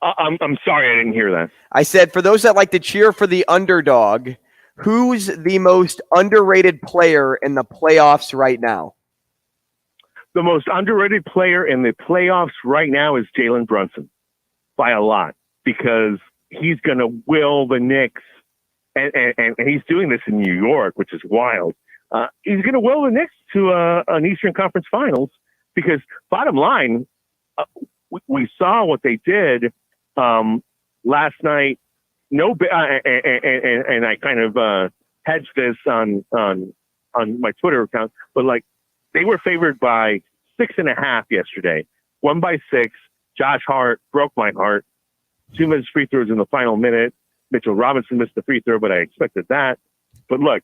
I'm sorry, I didn't hear that. I said, for those that like to cheer for the underdog, who's the most underrated player in the playoffs right now? The most underrated player in the playoffs right now is Jalen Brunson by a lot, because he's going to will the Knicks, and he's doing this in New York, which is wild. He's going to will the Knicks to an Eastern Conference Finals, because bottom line, we saw what they did last night. And I kind of hedged this on my Twitter account, but like they were favored by 6.5 yesterday. Won by 6. Josh Hart broke my heart. 2 minutes free throws in the final minute. Mitchell Robinson missed the free throw, but I expected that. But look,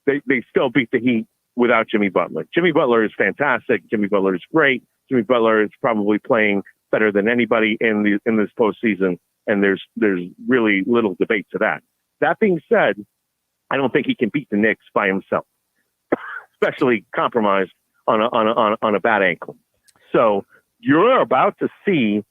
they still beat the Heat without Jimmy Butler. Jimmy Butler is fantastic. Jimmy Butler is great. Jimmy Butler is probably playing better than anybody in this postseason, and there's really little debate to that. That being said, I don't think he can beat the Knicks by himself, especially compromised on a bad ankle. So you're about to see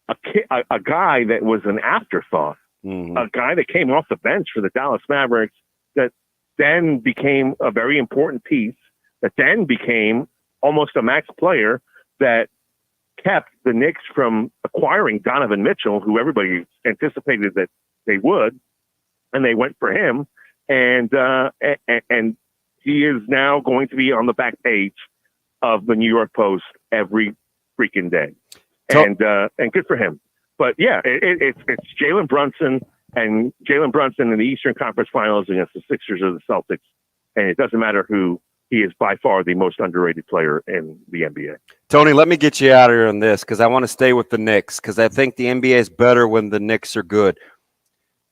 a guy that was an afterthought, a guy that came off the bench for the Dallas Mavericks that then became a very important piece, that then became almost a max player, that kept the Knicks from acquiring Donovan Mitchell, who everybody anticipated that they would, and they went for him. And he is now going to be on the back page of the New York Post every freaking day. And good for him. But yeah, it's Jalen Brunson in the Eastern Conference Finals against the Sixers or the Celtics. And it doesn't matter who. He is by far the most underrated player in the NBA. Tony, let me get you out of here on this, because I want to stay with the Knicks, because I think the NBA is better when the Knicks are good.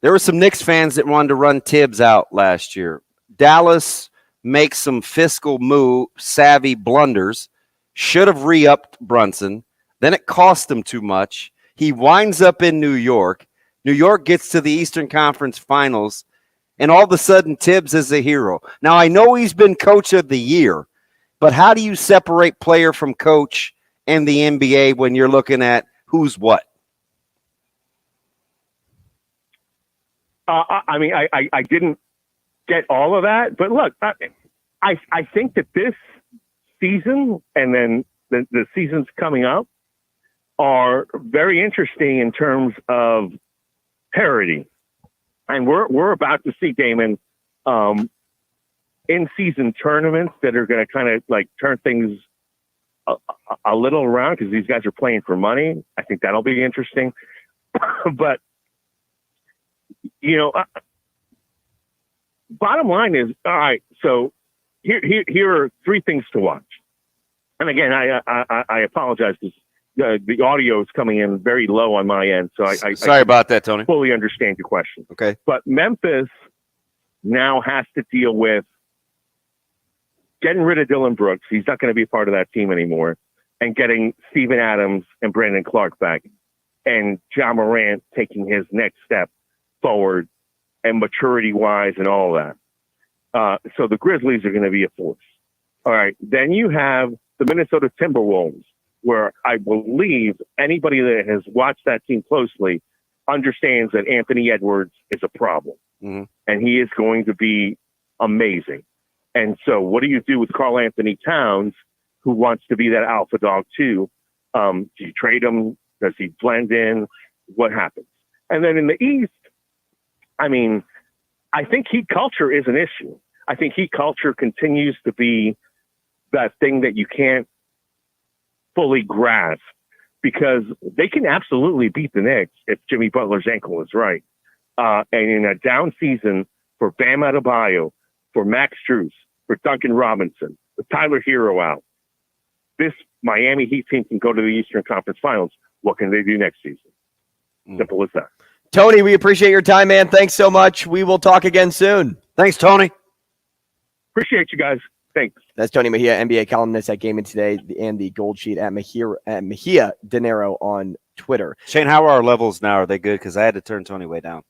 There were some Knicks fans that wanted to run Tibbs out last year. Dallas makes some fiscal savvy blunders, should have re-upped Brunson. Then it cost him too much. He winds up in New York. New York gets to the Eastern Conference Finals, and all of a sudden Tibbs is a hero. Now, I know he's been coach of the year, but how do you separate player from coach in the NBA when you're looking at who's what? I mean, I didn't get all of that, but look, I think that this season and then the seasons coming up are very interesting in terms of parity. And we're about to see, Damon, in-season tournaments that are going to kind of like turn things a little around, because these guys are playing for money. I think that'll be interesting. But Bottom line is, all right, so here are three things to watch. And again, I apologize because the audio is coming in very low on my end. So Sorry about that, Tony. Fully understand your question. Okay. But Memphis now has to deal with getting rid of Dylan Brooks. He's not going to be a part of that team anymore. And getting Steven Adams and Brandon Clark back. And John Morant taking his next step forward and maturity-wise and all that. So the Grizzlies are going to be a force. All right. Then you have the Minnesota Timberwolves, where I believe anybody that has watched that team closely understands that Anthony Edwards is a problem. Mm-hmm. And he is going to be amazing. And so what do you do with Karl Anthony Towns, who wants to be that alpha dog too? Do you trade him? Does he blend in? What happens? And then in the East, I mean, I think heat culture is an issue. I think heat culture continues to be that thing that you can't fully grasp, because they can absolutely beat the Knicks if Jimmy Butler's ankle is right. And in a down season for Bam Adebayo, for Max Strus, for Duncan Robinson, with Tyler Hero out, this Miami Heat team can go to the Eastern Conference Finals. What can they do next season? Simple as that. Tony, we appreciate your time, man. Thanks so much. We will talk again soon. Thanks, Tony. Appreciate you guys. Thanks. That's Tony Mejia, NBA columnist at Gaming Today, and the Gold Sheet at Mejia Dinero on Twitter. Shane, how are our levels now? Are they good? Because I had to turn Tony way down.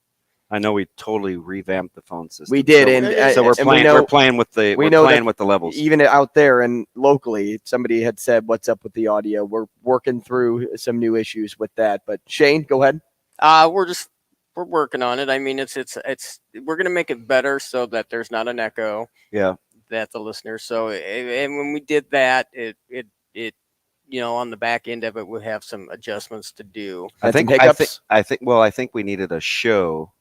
I know we totally revamped the phone system. We did, so we're playing with the levels. Even out there and locally, somebody had said, "What's up with the audio?" We're working through some new issues with that. But Shane, go ahead. We're working on it. I mean, we're gonna make it better so that there's not an echo. Yeah. That the listeners. So, and when we did that, it on the back end of it, we'll have some adjustments to do. I think we needed a show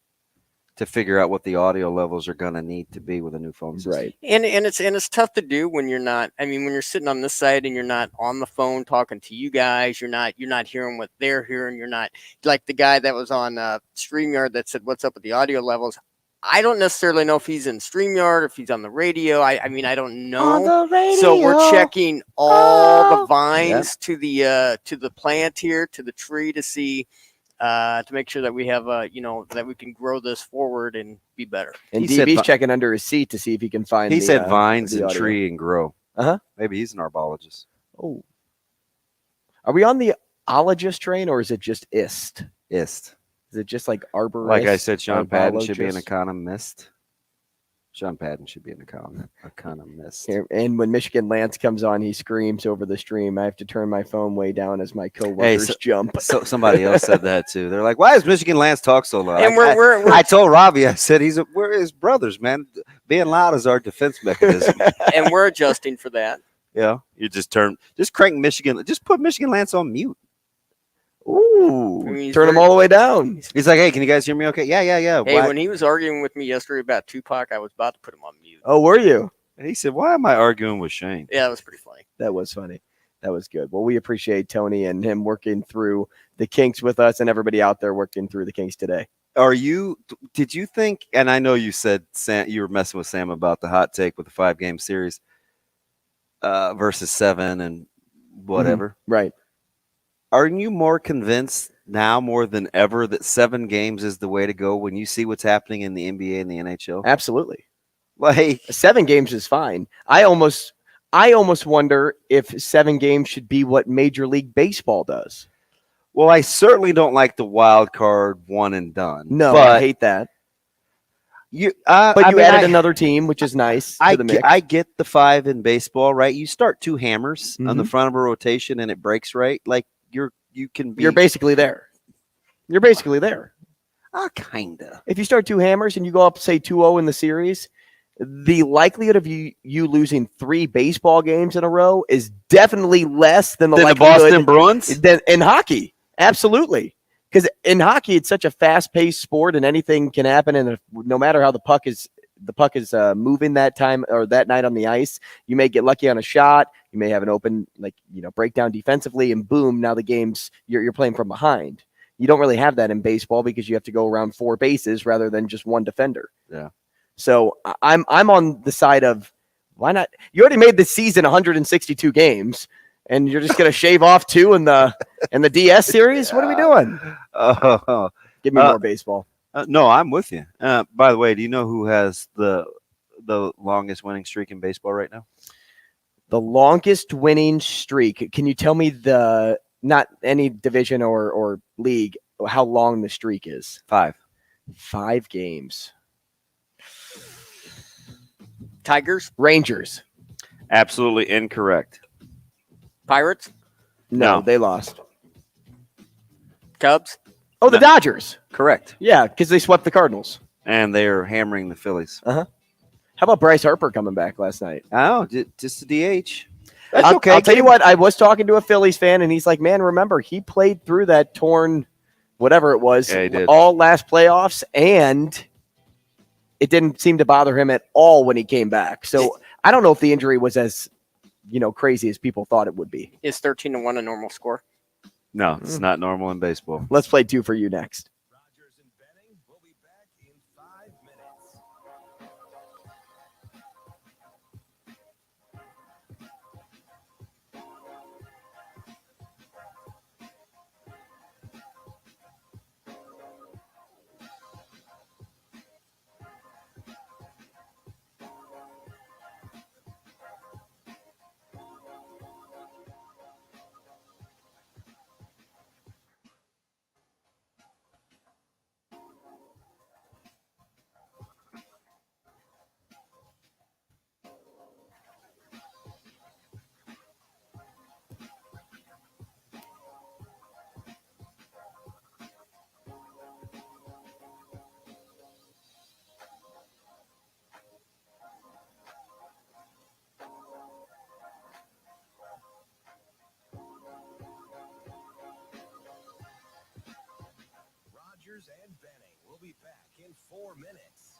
to figure out what the audio levels are going to need to be with a new phone system. Right. And it's tough to do when you're not, when you're sitting on this side and you're not on the phone talking to you guys, you're not hearing what they're hearing. You're not like the guy that was on StreamYard that said, "What's up with the audio levels?" I don't necessarily know if he's in StreamYard or if he's on the radio. I don't know. On the radio. So we're checking all the vines to the plant here, to the tree, to see to make sure that we have that we can grow this forward and be better. And DB's checking under his seat to see if he can find. He said vines and tree and grow. Maybe he's an arbologist. Oh, are we on the ologist train or is it just ist? Ist. Is it just like arborist? Like I said, Sean Padden should be an economist. Sean Padden should be an economist. And when Michigan Lance comes on, he screams over the stream. I have to turn my phone way down as my coworkers jump. So somebody else said that too. They're like, "Why does Michigan Lance talk so loud?" And I told Robbie, I said, we're his brothers, man. Being loud is our defense mechanism. And we're adjusting for that. Yeah, you just crank Michigan. Just put Michigan Lance on mute. Ooh, turn him all the way down. He's like, "Hey, can you guys hear me okay?" Yeah. Hey, when he was arguing with me yesterday about Tupac, I was about to put him on mute. Oh, were you? And he said, "Why am I arguing with Shane?" Yeah, that was pretty funny. That was funny. That was good. Well, we appreciate Tony and him working through the kinks with us and everybody out there working through the kinks today. Did you think, and I know you said Sam, you were messing with Sam about the hot take with the 5-game series versus 7 and whatever. Mm-hmm. Right. Are you more convinced now more than ever that 7 games is the way to go when you see what's happening in the NBA and the NHL? Absolutely. Like 7 games is fine. I almost wonder if 7 games should be what Major League Baseball does. Well, I certainly don't like the wild card one and done. No, I hate that. You added another team, which is nice. I get the 5 in baseball, right? You start 2 hammers on the front of a rotation and it breaks right. Like you're basically there. You're basically there. Kinda. If you start 2 hammers and you go up, say 2-0 in the series, the likelihood of you losing 3 baseball games in a row is definitely less than the Boston Bruins than in hockey. Absolutely. Because in hockey, it's such a fast-paced sport, and anything can happen. And no matter how the puck is moving that time or that night on the ice, you may get lucky on a shot. You may have an open breakdown defensively, and boom, now the game's you're playing from behind. You don't really have that in baseball because you have to go around 4 bases rather than just one defender. Yeah. So I'm on the side of why not? You already made the season 162 games, and you're just going to shave off 2 in the DS series. What are we doing? Give me more baseball. No, I'm with you. By the way, do you know who has the longest winning streak in baseball right now? The longest winning streak. Can you tell me not any division or league, how long the streak is? 5. 5 games. Tigers? Rangers. Absolutely incorrect. Pirates? No, they lost. Cubs? Oh, the Dodgers. Correct. Yeah, because they swept the Cardinals. And they're hammering the Phillies. Uh-huh. How about Bryce Harper coming back last night? Oh, just the DH. That's okay. I'll tell you what, I was talking to a Phillies fan, and he's like, man, remember, he played through that torn whatever it was all last playoffs, and it didn't seem to bother him at all when he came back. So I don't know if the injury was as crazy as people thought it would be. Is 13-1 a normal score? No, it's not normal in baseball. Let's play 2 for you next. Rogers and Benning will be back in 5 minutes. Rogers and Benning will be back in 4 minutes.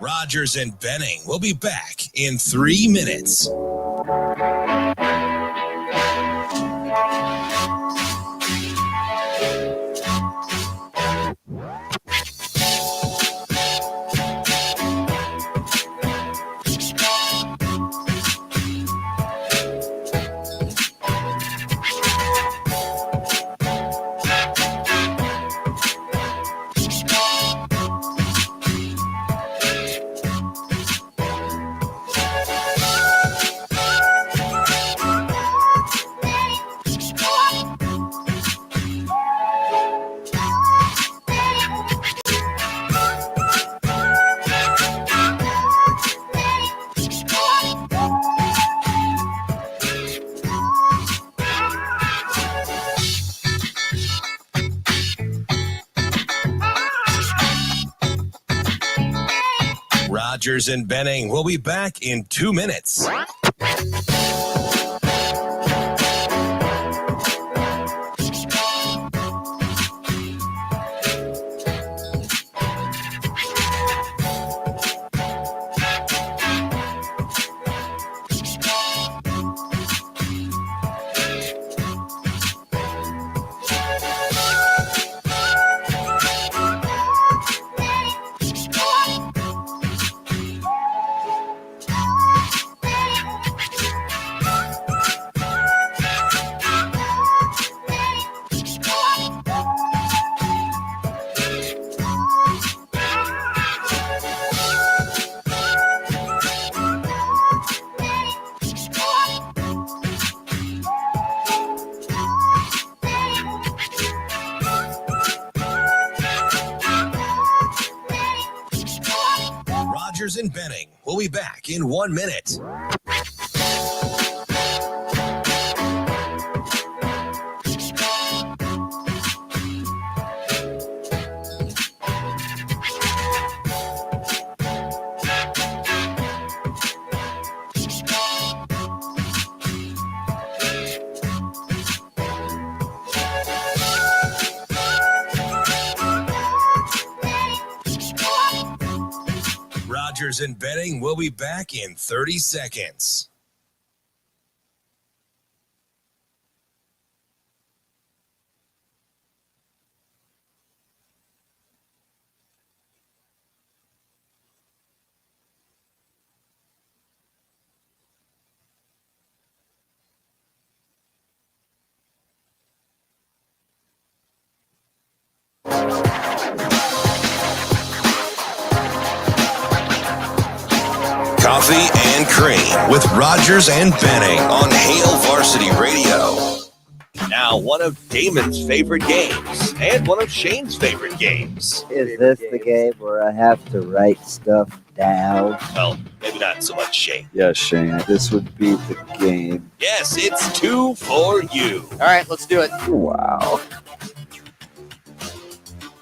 Rogers and Benning will be back in 3 minutes. Rogers and Benning will be back in 2 minutes. Rogers and Benning. We'll be back in 1 minute. Rogers and Benning will be back in 30 seconds. Coffee and Cream with Rogers and Benning on Hail Varsity Radio. Now, one of Damon's favorite games and one of Shane's favorite games. Is this the game where I have to write stuff down? Well, maybe not so much Shane. Yes, Shane, this would be the game. Yes, it's 2 for you. All right, let's do it. Wow.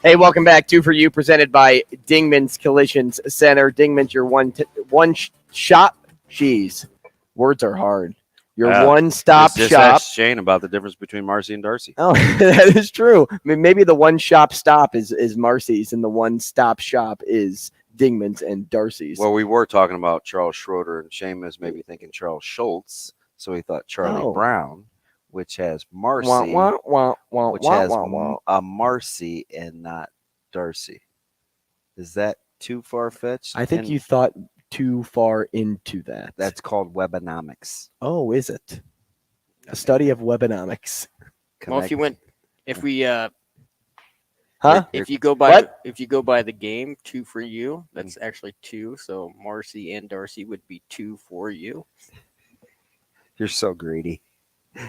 Hey, welcome back. 2 for You, presented by Dingman's Collisions Center. Dingman's your one-shop. Jeez, words are hard. Your one-stop just shop. Ask Shane about the difference between Marcy and Darcy. Oh, that is true. I mean, maybe the one-shop stop is Marcy's, and the one-stop shop is Dingman's and Darcy's. Well, we were talking about Charles Schroeder, and Shane was maybe thinking Charles Schultz, so he thought Charlie Brown, which has Marcy, which has a Marcy and not Darcy. Is that too far-fetched? I think you thought too far into that. That's called Webinomics. Oh, is it? A study of Webinomics. Well, if you go by the game, 2 for You, that's actually 2. So Marcy and Darcy would be 2 for you. You're so greedy.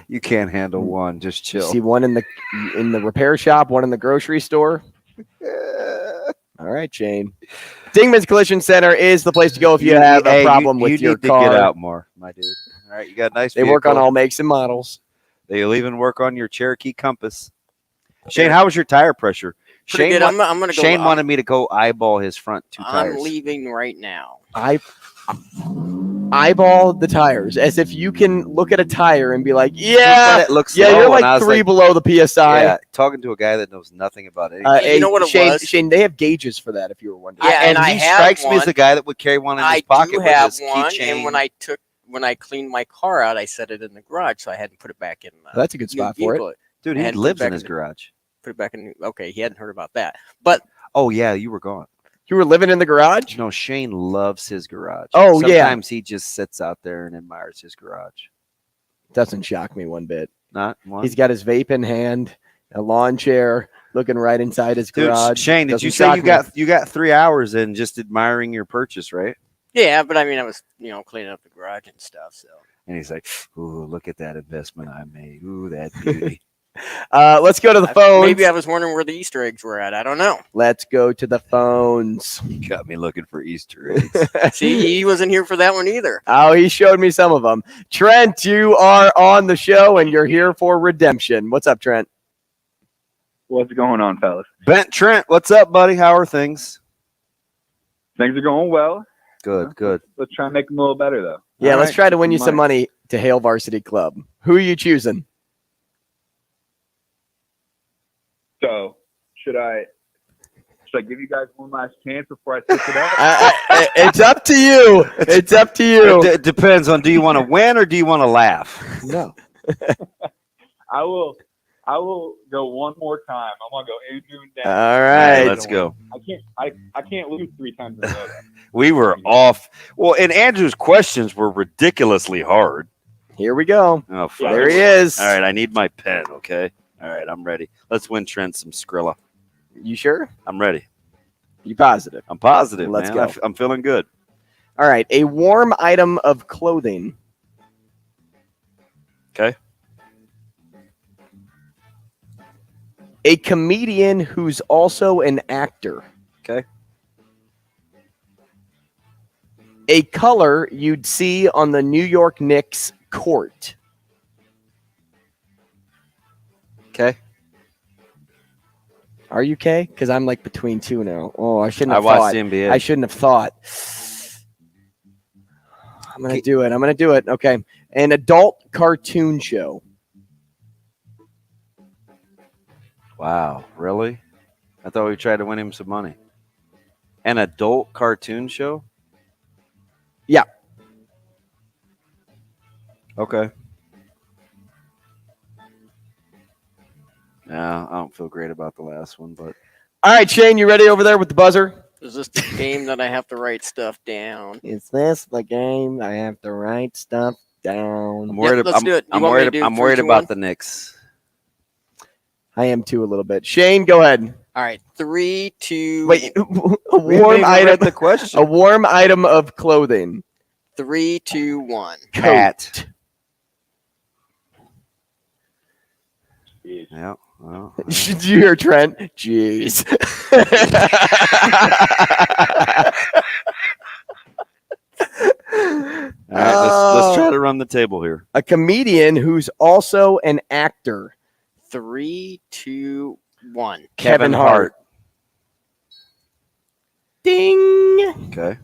You can't handle one. Just chill. You see one in the repair shop, one in the grocery store. All right, Shane. Dingman's Collision Center is the place to go if you have a problem with your car. You need to get out more, my dude. All right, you got a nice They work on all makes and models. They'll even work on your Cherokee Compass. Shane, how was your tire pressure? Pretty good. I'm gonna go. Shane wanted me to go eyeball his front 2 tires. I'm leaving right now. Eyeball the tires as if you can look at a tire and be like, yeah, it looks you're low, like 3 below the PSI. Yeah, talking to a guy that knows nothing about it. You know what it was? Shane, they have gauges for that if you were wondering. Yeah, and he strikes me as the guy that would carry one in his pocket with his keychain. And when I cleaned my car out, I set it in the garage, so I hadn't put it back in. That's a good spot for it. Dude, he lives in his garage. Put it back in. Okay, he hadn't heard about that. But oh yeah, you were gone. You were living in the garage? No, Shane loves his garage. Oh, yeah. Sometimes he just sits out there and admires his garage. Doesn't shock me one bit. Not one. He's got his vape in hand, a lawn chair, looking right inside his garage. Shane, did you say you got 3 hours in just admiring your purchase, right? Yeah, but I mean, I was cleaning up the garage and stuff. So. And he's like, "Ooh, look at that investment I made. Ooh, that beauty." Let's go to the phones. Maybe I was wondering where the Easter eggs were at. I don't know. Let's go to the phones. You got me looking for Easter eggs. See, he wasn't here for that one either. Oh, he showed me some of them. Trent, you are on the show, and you're here for redemption. What's up, Trent? What's going on, fellas? Trent, what's up, buddy? How are things? Things are going well. Good, good. Let's try and make them a little better, though. Yeah, let's try to win you some money to Hail Varsity Club. Who are you choosing? So, should I give you guys one last chance before I switch it up? It's up to you. It's up to you. It depends on, do you want to win or do you want to laugh? No. I will go one more time. I'm gonna go Andrew and Dan. All right, let's go. I can't lose 3 times in a row. We were off. Well, and Andrew's questions were ridiculously hard. Here we go. Oh, there he is. All right, I need my pen, okay? All right, I'm ready. Let's win Trent some Skrilla. You sure? I'm ready. You positive? I'm positive. Let's man. go. I'm feeling good. All right, a warm item of clothing. Okay. A comedian who's also an actor. Okay. A color you'd see on the New York Knicks court. Okay. Are you okay? Because I'm like between two now. Oh, I shouldn't I have watched thought. the NBA. I shouldn't have thought. I'm going to do it. I'm going to do it. Okay. An adult cartoon show. Wow, really? I thought we tried to win him some money. An adult cartoon show? Yeah. Okay. Yeah, I don't feel great about the last one, but all right, Shane, you ready over there with the buzzer? Is this the game that I have to write stuff down? Is this the game I have to write stuff down? I'm worried. let's do it. You I'm want me to worried. do I'm 3, worried 2, about 1? the Knicks. I am too a little bit. Shane, go ahead. All right, 3, 2. Wait, a warm item. The question. A warm item of clothing. 3, 2, 1. Hat. Yeah. Well, Did you hear Trent? Jeez. all right, let's try to run the table here. A comedian who's also an actor. 3, 2, 1. Kevin Hart. Ding. Okay.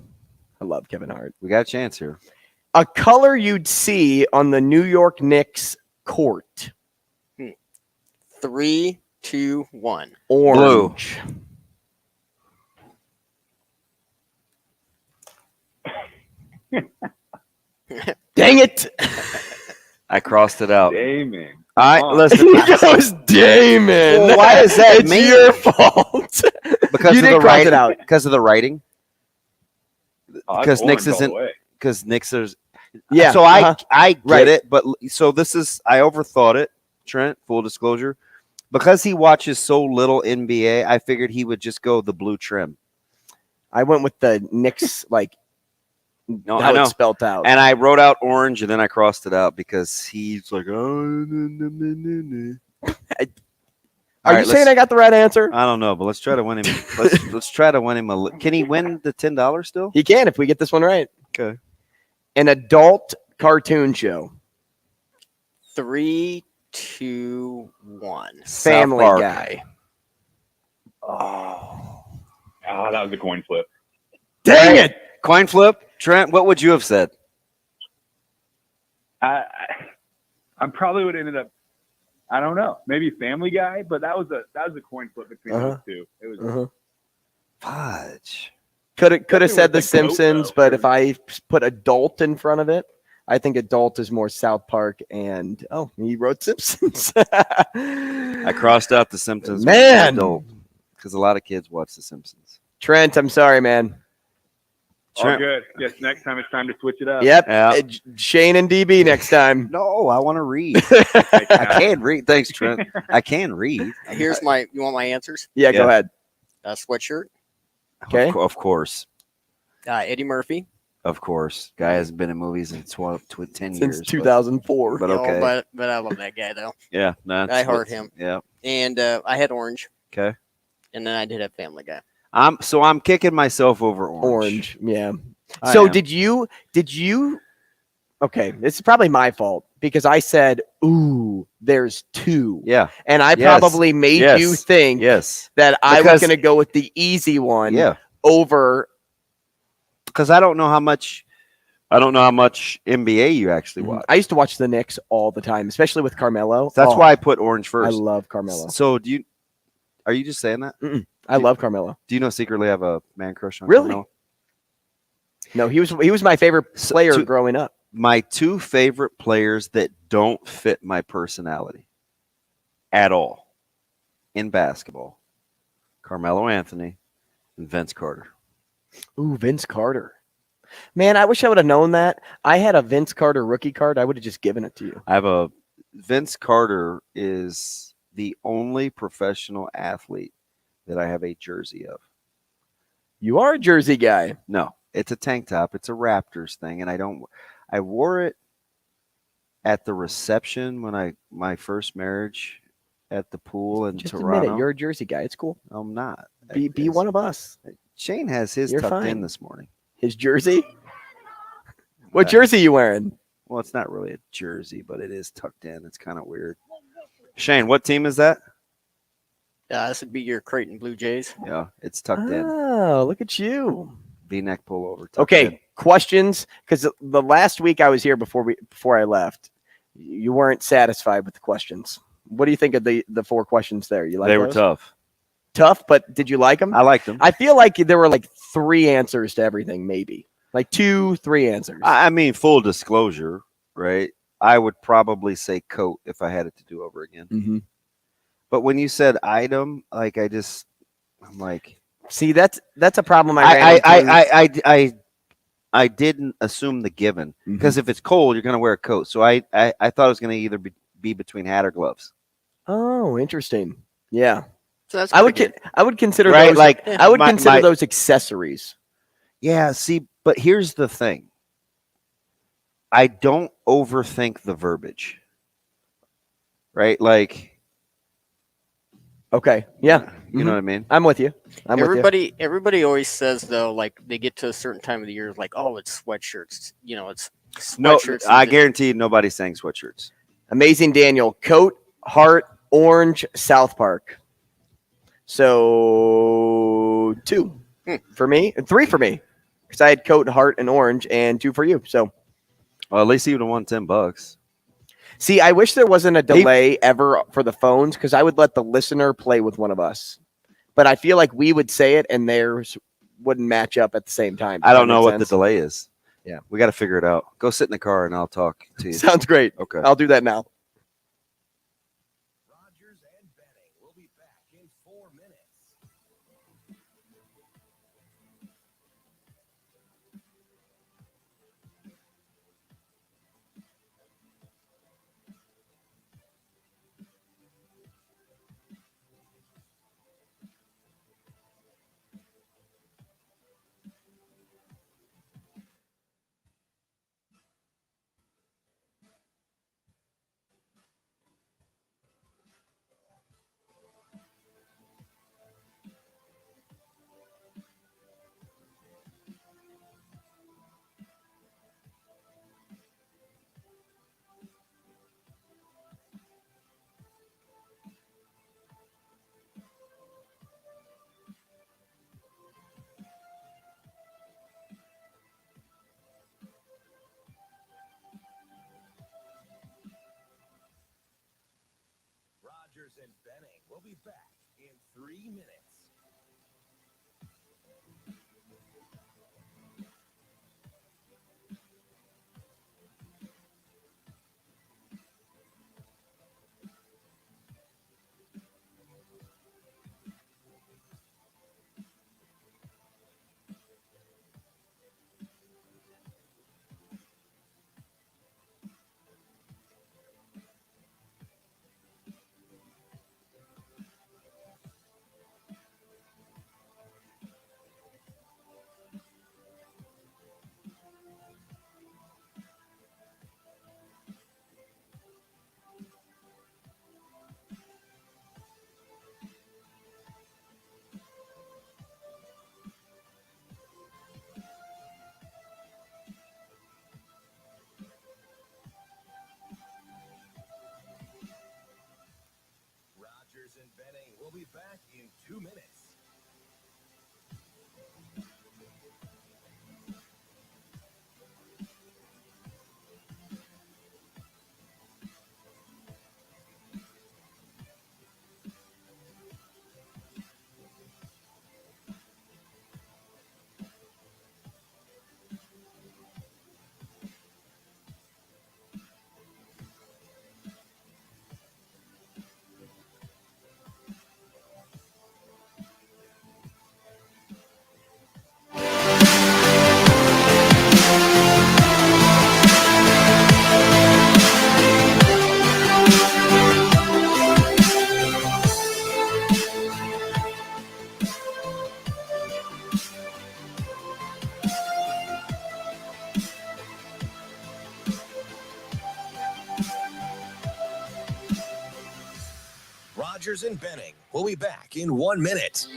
I love Kevin Hart. We got a chance here. A color you'd see on the New York Knicks court. 3, 2, 1. Orange. Dang it. I crossed it out. Damon. All right, listen. He goes, Damon. Well, why is that it's mean? your fault. Because You of did the cross writing. it out. Because of the writing. Oh, Because that's Knicks orange all isn't. the way. Because Knicks is. Yeah. So I get Right. it, but so this is I overthought it. Trent, full disclosure, because he watches so little NBA, I figured he would just go the blue trim. I went with the Knicks, like, No, how I know. it's spelled out. And I wrote out orange, and then I crossed it out because he's like, oh. No. Are you saying I got the right answer? I don't know, but let's try to win him. Let's try to win him. Can he win the $10 still? He can if we get this one right. Okay. An adult cartoon show. 3, 2, 1. Family Park. Guy. Oh, that was a coin flip. Dang it. Coin flip. Trent, what would you have said? I probably would have ended up. I don't know. Maybe Family Guy, but that was a coin flip between those two. It was Fudge. Could have Definitely said The with the goat, Simpsons, though. but if I put adult in front of it, I think adult is more South Park. And he wrote Simpsons. I crossed out The Simpsons. Man. Because a lot of kids watch The Simpsons. Trent, I'm sorry, man. all good. Yes, next time it's time to switch it up. Yep. Yeah. Shane and DB next time. No, I want to read. I can read. Thanks, Trent. I can read. Here's my. You want my answers? Yeah, go ahead. Sweatshirt. Okay. Of course. Eddie Murphy. Of course. Guy hasn't been in movies in 10 years. Since 2004. But okay. But I love that guy though. Yeah. No, I heard him. Yeah. And I had Orange. Okay. And then I did have Family Guy. I'm kicking myself over Orange. Yeah. I So am. did you okay, this is probably my fault because I said, ooh, there's two. Yeah. And I Yes. probably made Yes. you think Yes. that I was Because- going to go with the easy one Yeah. over. Because I don't know how much NBA you actually watch. I used to watch the Knicks all the time, especially with Carmelo. That's Oh, why I put Orange first. I love Carmelo. So are you just saying that? I love Carmelo. Do you know secretly I have a man crush on Really? Carmelo? No, he was my favorite player growing up. My two favorite players that don't fit my personality at all in basketball, Carmelo Anthony and Vince Carter. Ooh, Vince Carter. Man, I wish I would have known that. I had a Vince Carter rookie card. I would have just given it to you. Vince Carter is the only professional athlete that I have a jersey of. You are a jersey guy. No, it's a tank top. It's a Raptors thing, and I wore it at the reception when my first marriage at the pool in Just Toronto. admit it. You're a jersey guy. It's cool. I'm not. Be one of us. Shane has his You're tucked fine. in this morning. His jersey? What jersey you wearing? Well, it's not really a jersey, but it is tucked in. It's kind of weird. Shane, what team is that? This would be your Creighton Blue Jays. Yeah, it's tucked in. Oh, look at you. V-neck pullover. Okay, questions? Because the last week I was here before I left, you weren't satisfied with the questions. What do you think of the 4 questions there? You like They those? were tough. Tough, but did you like them? I liked them. I feel like there were like 3 answers to everything, maybe. Like 2, 3 answers. I mean, full disclosure, right? I would probably say coat if I had it to do over again. Mm-hmm. But when you said item, like I'm like, see, that's a problem. I didn't assume the given because if it's cold, you're gonna wear a coat. So I thought it was gonna either be between hat or gloves. Oh, interesting. Yeah. So that's I would consider right, those like I would consider those accessories. Yeah. See, but here's the thing. I don't overthink the verbiage. Right, like. Okay. Yeah. You know what I mean? I'm with you. Everybody always says though, like they get to a certain time of the year, like, oh, it's sweatshirts. You know, it's sweatshirts. No, I guarantee nobody's saying sweatshirts. Amazing Daniel, coat, heart, orange, South Park. So 2 for me, and 3 for me, because I had coat, heart, and orange, and 2 for you. So, well, at least he would have won $10. See, I wish there wasn't a delay ever for the phones because I would let the listener play with one of us. But I feel like we would say it and theirs wouldn't match up at the same time. I don't know what the delay is. Yeah. We got to figure it out. Go sit in the car and I'll talk to you. Sounds great. Okay. I'll do that now. Rogers and Benning will be back in 4 minutes. Rogers and Benning will be back in 3 minutes. Rogers and Benning will be back in 2 minutes. Rogers and Benning will be back in 1 minute.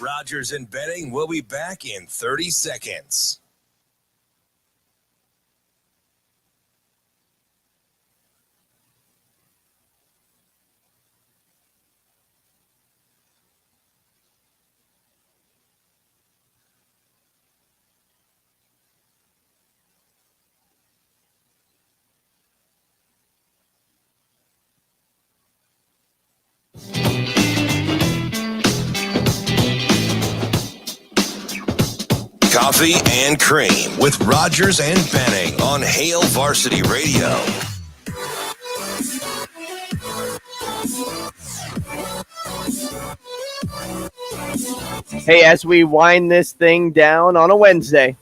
Rogers and Benning will be back in 30 seconds. Coffee and Cream with Rogers and Benning on Hail Varsity Radio. Hey, as we wind this thing down on a Wednesday,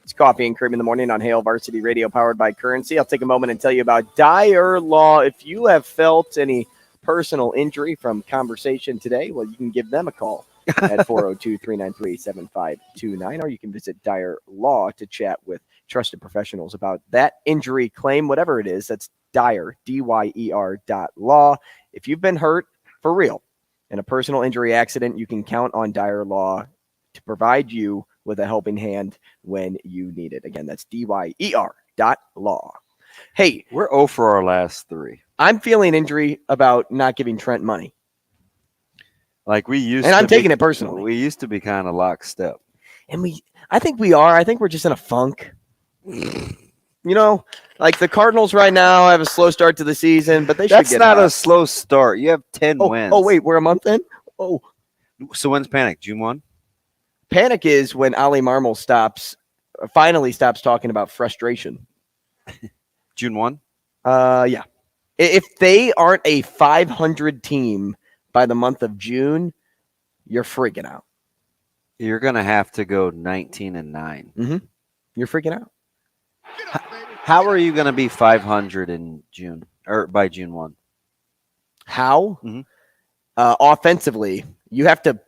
it's Coffee and Cream in the morning on Hail Varsity Radio, powered by Currency. I'll take a moment and tell you about Dyer Law. If you have felt any personal injury from conversation today, well, you can give them a call at 402-393-7529, or you can visit Dyer Law to chat with trusted professionals about that injury claim, whatever it is. That's Dyer, DYER.law. If you've been hurt for real in a personal injury accident, you can count on Dyer Law to provide you with a helping hand when you need it. Again, that's DYER.law. Hey, we're 0 for our last 3. I'm feeling injury about not giving Trent money. Like we used and to I'm be, taking it personally. We used to be kind of lockstep. And I think we are. I think we're just in a funk. You know, like the Cardinals right now have a slow start to the season, but they should That's get not hot. a slow start. You have 10 wins. Oh, wait, we're a month in? Oh. So when's Panic? June 1? Panic is when Ali Marmol finally stops talking about frustration. June 1? Yeah. If they aren't a 500 team by the month of June, you're freaking out. You're going to have to go 19-9. Mm-hmm. You're freaking out. How are you going to be 500 in June or by June 1? How? Mm-hmm. Offensively, you have to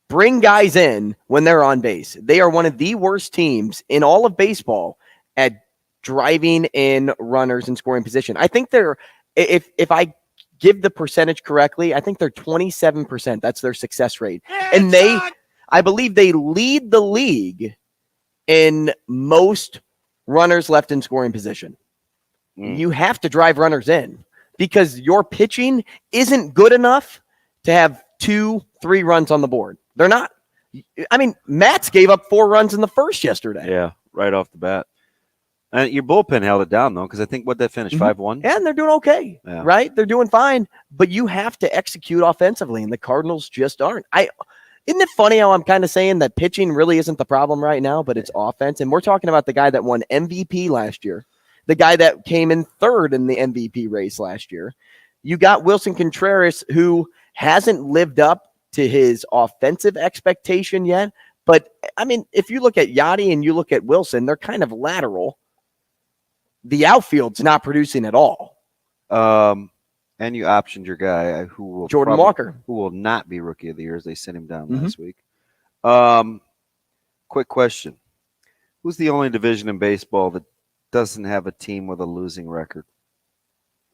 bring guys in when they're on base. They are one of the worst teams in all of baseball at driving in runners in scoring position. I think they're, if I give the percentage correctly, I think they're 27%. That's their success rate. And I believe they lead the league in most runners left in scoring position. You have to drive runners in because your pitching isn't good enough to have 2-3 runs on the board. They're not. I mean, Mats gave up 4 runs in the first yesterday. Yeah, right off the bat. And your bullpen held it down, though, because I think they finished 5-1? And they're doing okay, right? They're doing fine, but you have to execute offensively, and the Cardinals just aren't. Isn't it funny how I'm kind of saying that pitching really isn't the problem right now, but it's offense? And we're talking about the guy that won MVP last year, the guy that came in third in the MVP race last year. You got Wilson Contreras, who hasn't lived up to his offensive expectation yet. But, I mean, if you look at Yachty and you look at Wilson, they're kind of lateral. The outfield's not producing at all. And you optioned your guy who will Jordan Walker, who will not be Rookie of the Year as they sent him down last week. Quick question: who's the only division in baseball that doesn't have a team with a losing record?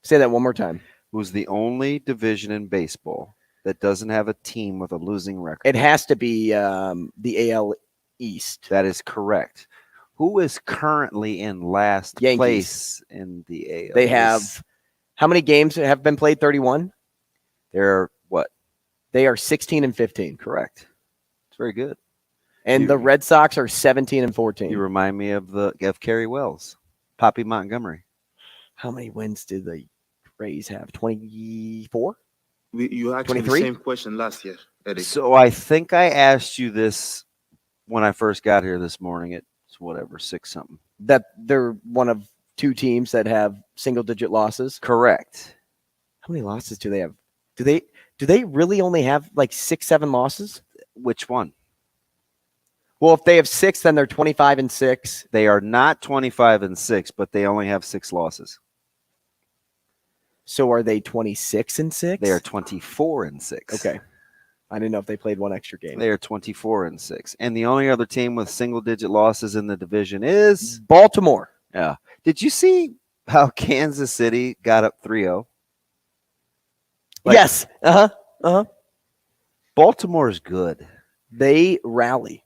Say that one more time. Who's the only division in baseball that doesn't have a team with a losing record? It has to be the AL East. That is correct. Who is currently in last place in the AL? They have, how many games have been played? 31? They're what? They are 16-15. Correct. It's very good. And the Red Sox are 17-14. You remind me of Kerry Wells, Poppy Montgomery. How many wins did the Rays have? 24? You asked me the same question last year, Eddie. So I think I asked you this when I first got here this morning. It's whatever, 6-something. That they're one of 2 teams that have single-digit losses. Correct. How many losses do they have? Do they really only have like 6-7 losses? Which one? Well, if they have 6, then they're 25-6. They are not 25-6, but they only have 6 losses. So are they 26-6? They are 24-6. Okay. I didn't know if they played one extra game. They are 24-6. And the only other team with single-digit losses in the division is Baltimore. Yeah. Did you see how Kansas City got up 3-0. Yes. Baltimore's good. They rally.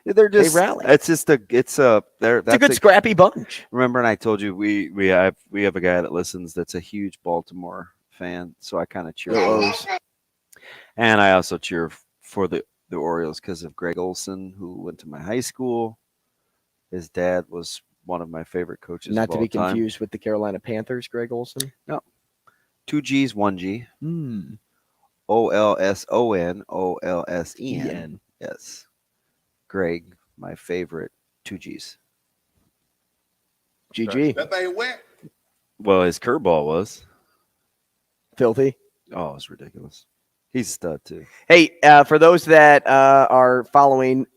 They're just. They rally. It's just a. It's a good scrappy bunch. Remember, and I told you we have a guy that listens that's a huge Baltimore fan, so I kind of cheer for those. And I also cheer for the Orioles because of Greg Olson, who went to my high school. His dad was one of my favorite coaches. Not of to be all time. confused with the Carolina Panthers, Greg Olson. No, 2 G's, 1 G. Olson, Olsen. Yes. Greg, my favorite, 2 G's. GG. That thing wet. Well, his curveball was filthy. Oh, it's ridiculous. He's a stud too. Hey, for those that are following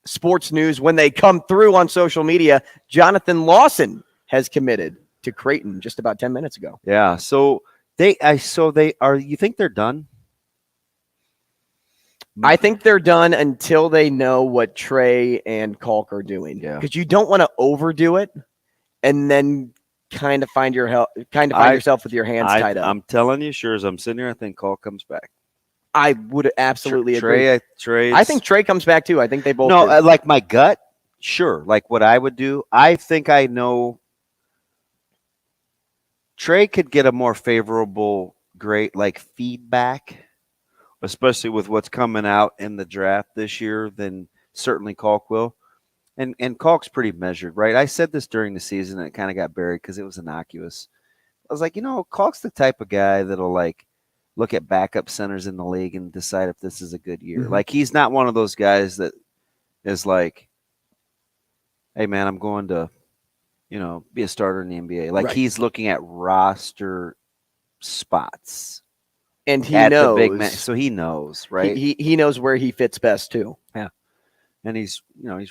sports news when they come through on social media, Jonathan Lawson has committed to Creighton just about 10 minutes ago. Yeah. So they are. You think they're done? I think they're done until they know what Trey and Kalk are doing. Yeah. Because you don't want to overdo it and then kind of find yourself with your hands tied up. I'm telling you, sure as I'm sitting here, I think Kalk comes back. I would absolutely agree. Trey. I think Trey comes back too. I think they both. No, do. like my gut. Sure. Like what I would do. I think I know. Trey could get a more favorable grade, like feedback, especially with what's coming out in the draft this year, than certainly Kalk will. And Kalk's pretty measured, right? I said this during the season and it kind of got buried because it was innocuous. I was like, Kalk's the type of guy that'll like look at backup centers in the league and decide if this is a good year. Mm-hmm. Like he's not one of those guys that is like, hey man, I'm going to, be a starter in the NBA. Like he's looking at roster spots. And he knows. The big man, so he knows, right? He knows where he fits best too. Yeah. And he's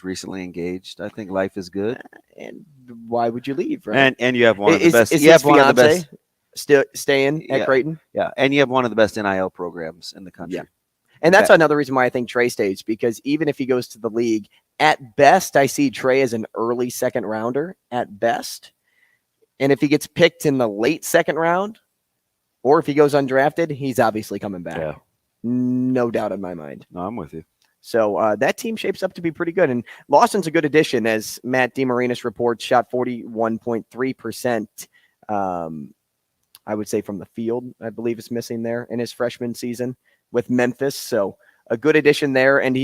recently engaged. I think life is good. And why would you leave, right? And you have one of the best. Is you his have one of the best. Still staying at Creighton? Yeah. And you have one of the best NIL programs in the country. Yeah. And that's another reason why I think Trey stays, because even if he goes to the league, at best, I see Trey as an early second rounder at best. And if he gets picked in the late second round, or if he goes undrafted, he's obviously coming back. Yeah. No doubt in my mind. No, I'm with you. So that team shapes up to be pretty good. And Lawson's a good addition, as Matt DeMarinis reports, shot 41.3%. I would say from the field, I believe is missing there in his freshman season with Memphis. So a good addition there. And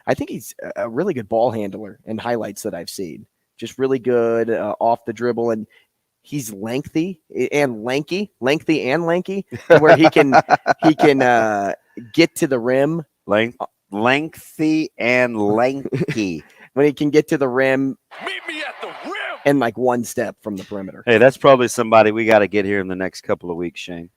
I think he's a really good ball handler in highlights that I've seen. Just really good off the dribble. And he's lengthy and lanky, where he can get to the rim. Lengthy and lanky. When he can get to the rim. Meet me at the rim. And like one step from the perimeter. Hey, that's probably somebody we got to get here in the next couple of weeks, Shane.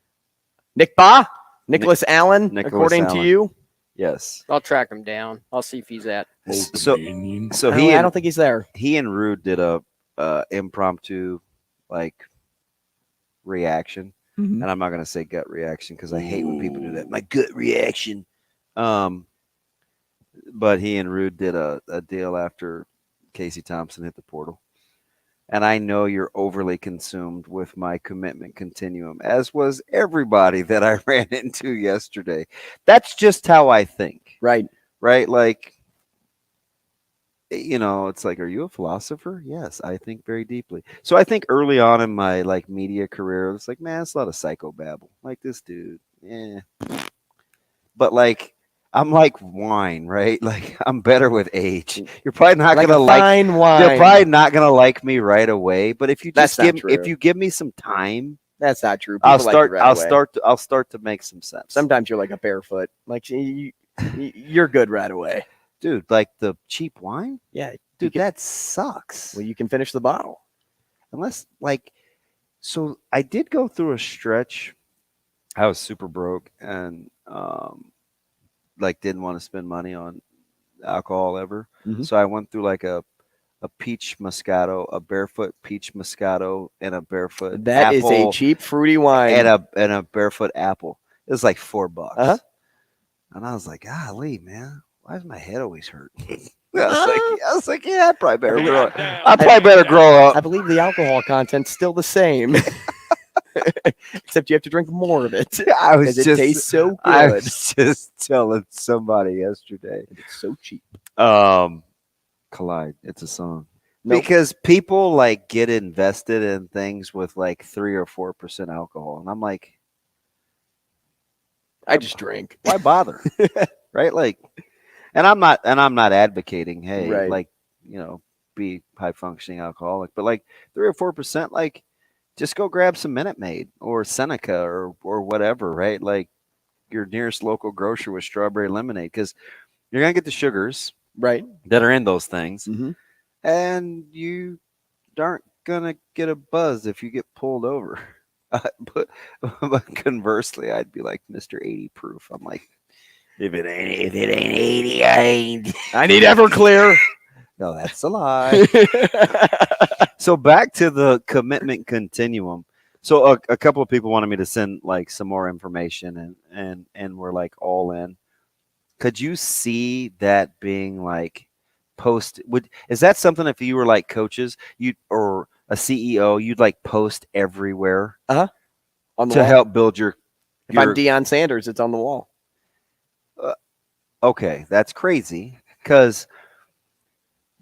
Nicholas Allen, according to you? Yes. I'll track him down. I'll see if he's at. So I don't think he's there. He and Rude did a impromptu reaction. Mm-hmm. And I'm not going to say gut reaction because I hate when people do that. My gut reaction. But he and Rude did a deal after Casey Thompson hit the portal. And I know you're overly consumed with my commitment continuum, as was everybody that I ran into yesterday. That's just how I think. Right. Like, it's like, are you a philosopher? Yes, I think very deeply. So I think early on in my media career, it was like, man, it's a lot of psychobabble. Like this dude. Yeah. But I'm like wine, right? Like I'm better with age. You're probably not gonna fine wine. You're probably not gonna like me right away. But if you just if you give me some time, that's not true. I'll start to make some sense. Sometimes you're like a barefoot. Like you're good right away, dude. Like the cheap wine. Yeah, dude, that sucks. Well, you can finish the bottle, unless So I did go through a stretch. I was super broke and didn't want to spend money on alcohol ever. Mm-hmm. So I went through a peach Moscato, a barefoot peach Moscato, and a barefoot That apple, is a cheap fruity wine. And a barefoot apple. It was like $4. Uh-huh. And I was like, golly, man, why does my head always hurt? I was like, yeah, I probably better grow up. I probably better grow up. I believe the alcohol content's still the same. Except you have to drink more of it. I was it just, tastes so good. I was just telling somebody yesterday. It's so cheap. Collide. It's a song. Nope. Because people like get invested in things with like 3 or 4% alcohol, and I'm like, I just drink. Why bother? Right? Like, and I'm not advocating, hey, Right. like, be high functioning alcoholic, but like 3 or 4%, like, just go grab some Minute Maid or Seneca or whatever, right? Like your nearest local grocer with strawberry lemonade, because you're gonna get the sugars, right, that are in those things, and you aren't gonna get a buzz if you get pulled over. But conversely, I'd be like Mr. 80 proof. I'm like, if it ain't 80, I need Everclear. No, that's a lie. So back to the commitment continuum. So a couple of people wanted me to send like some more information, and we're like all in. Could you see that being like is that something if you were like coaches, or a CEO, you'd like post everywhere on the to wall. help build your If I'm Deion Sanders, it's on the wall. Okay, that's crazy, because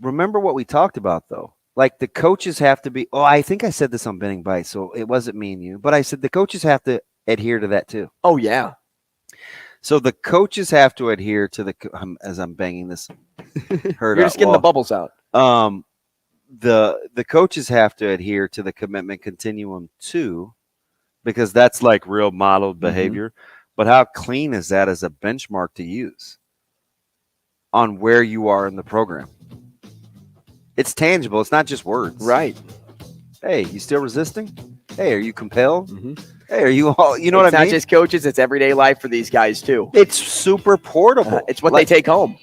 remember what we talked about though. Like the coaches have to be. Oh, I think I said this on Benning Bites, so it wasn't me and you, but I said the coaches have to adhere to that too. Oh yeah. So the coaches have to adhere to as I'm banging this. You're just getting the bubbles out. The coaches have to adhere to the commitment continuum too, because that's like real modeled behavior. But how clean is that as a benchmark to use on where you are in the program? It's tangible. It's not just words. Right. Hey, you still resisting? Hey, are you compelled? Hey, are you all, you know what I mean? It's not just coaches. It's everyday life for these guys too. It's super portable. It's what they take home.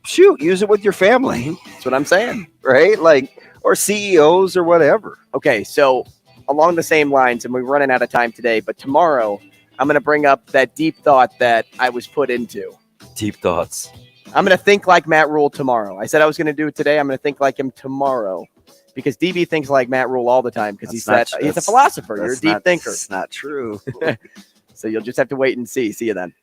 Shoot, use it with your family. That's what I'm saying. Right? Like, or CEOs or whatever. Okay, so along the same lines, and we're running out of time today, but tomorrow I'm going to bring up that deep thought that I was put into. Deep thoughts. I'm going to think like Matt Rule tomorrow. I said I was going to do it today. I'm going to think like him tomorrow, because DB thinks like Matt Rule all the time, because he's a philosopher. You're a deep thinker. It's not true. So you'll just have to wait and see. See you then.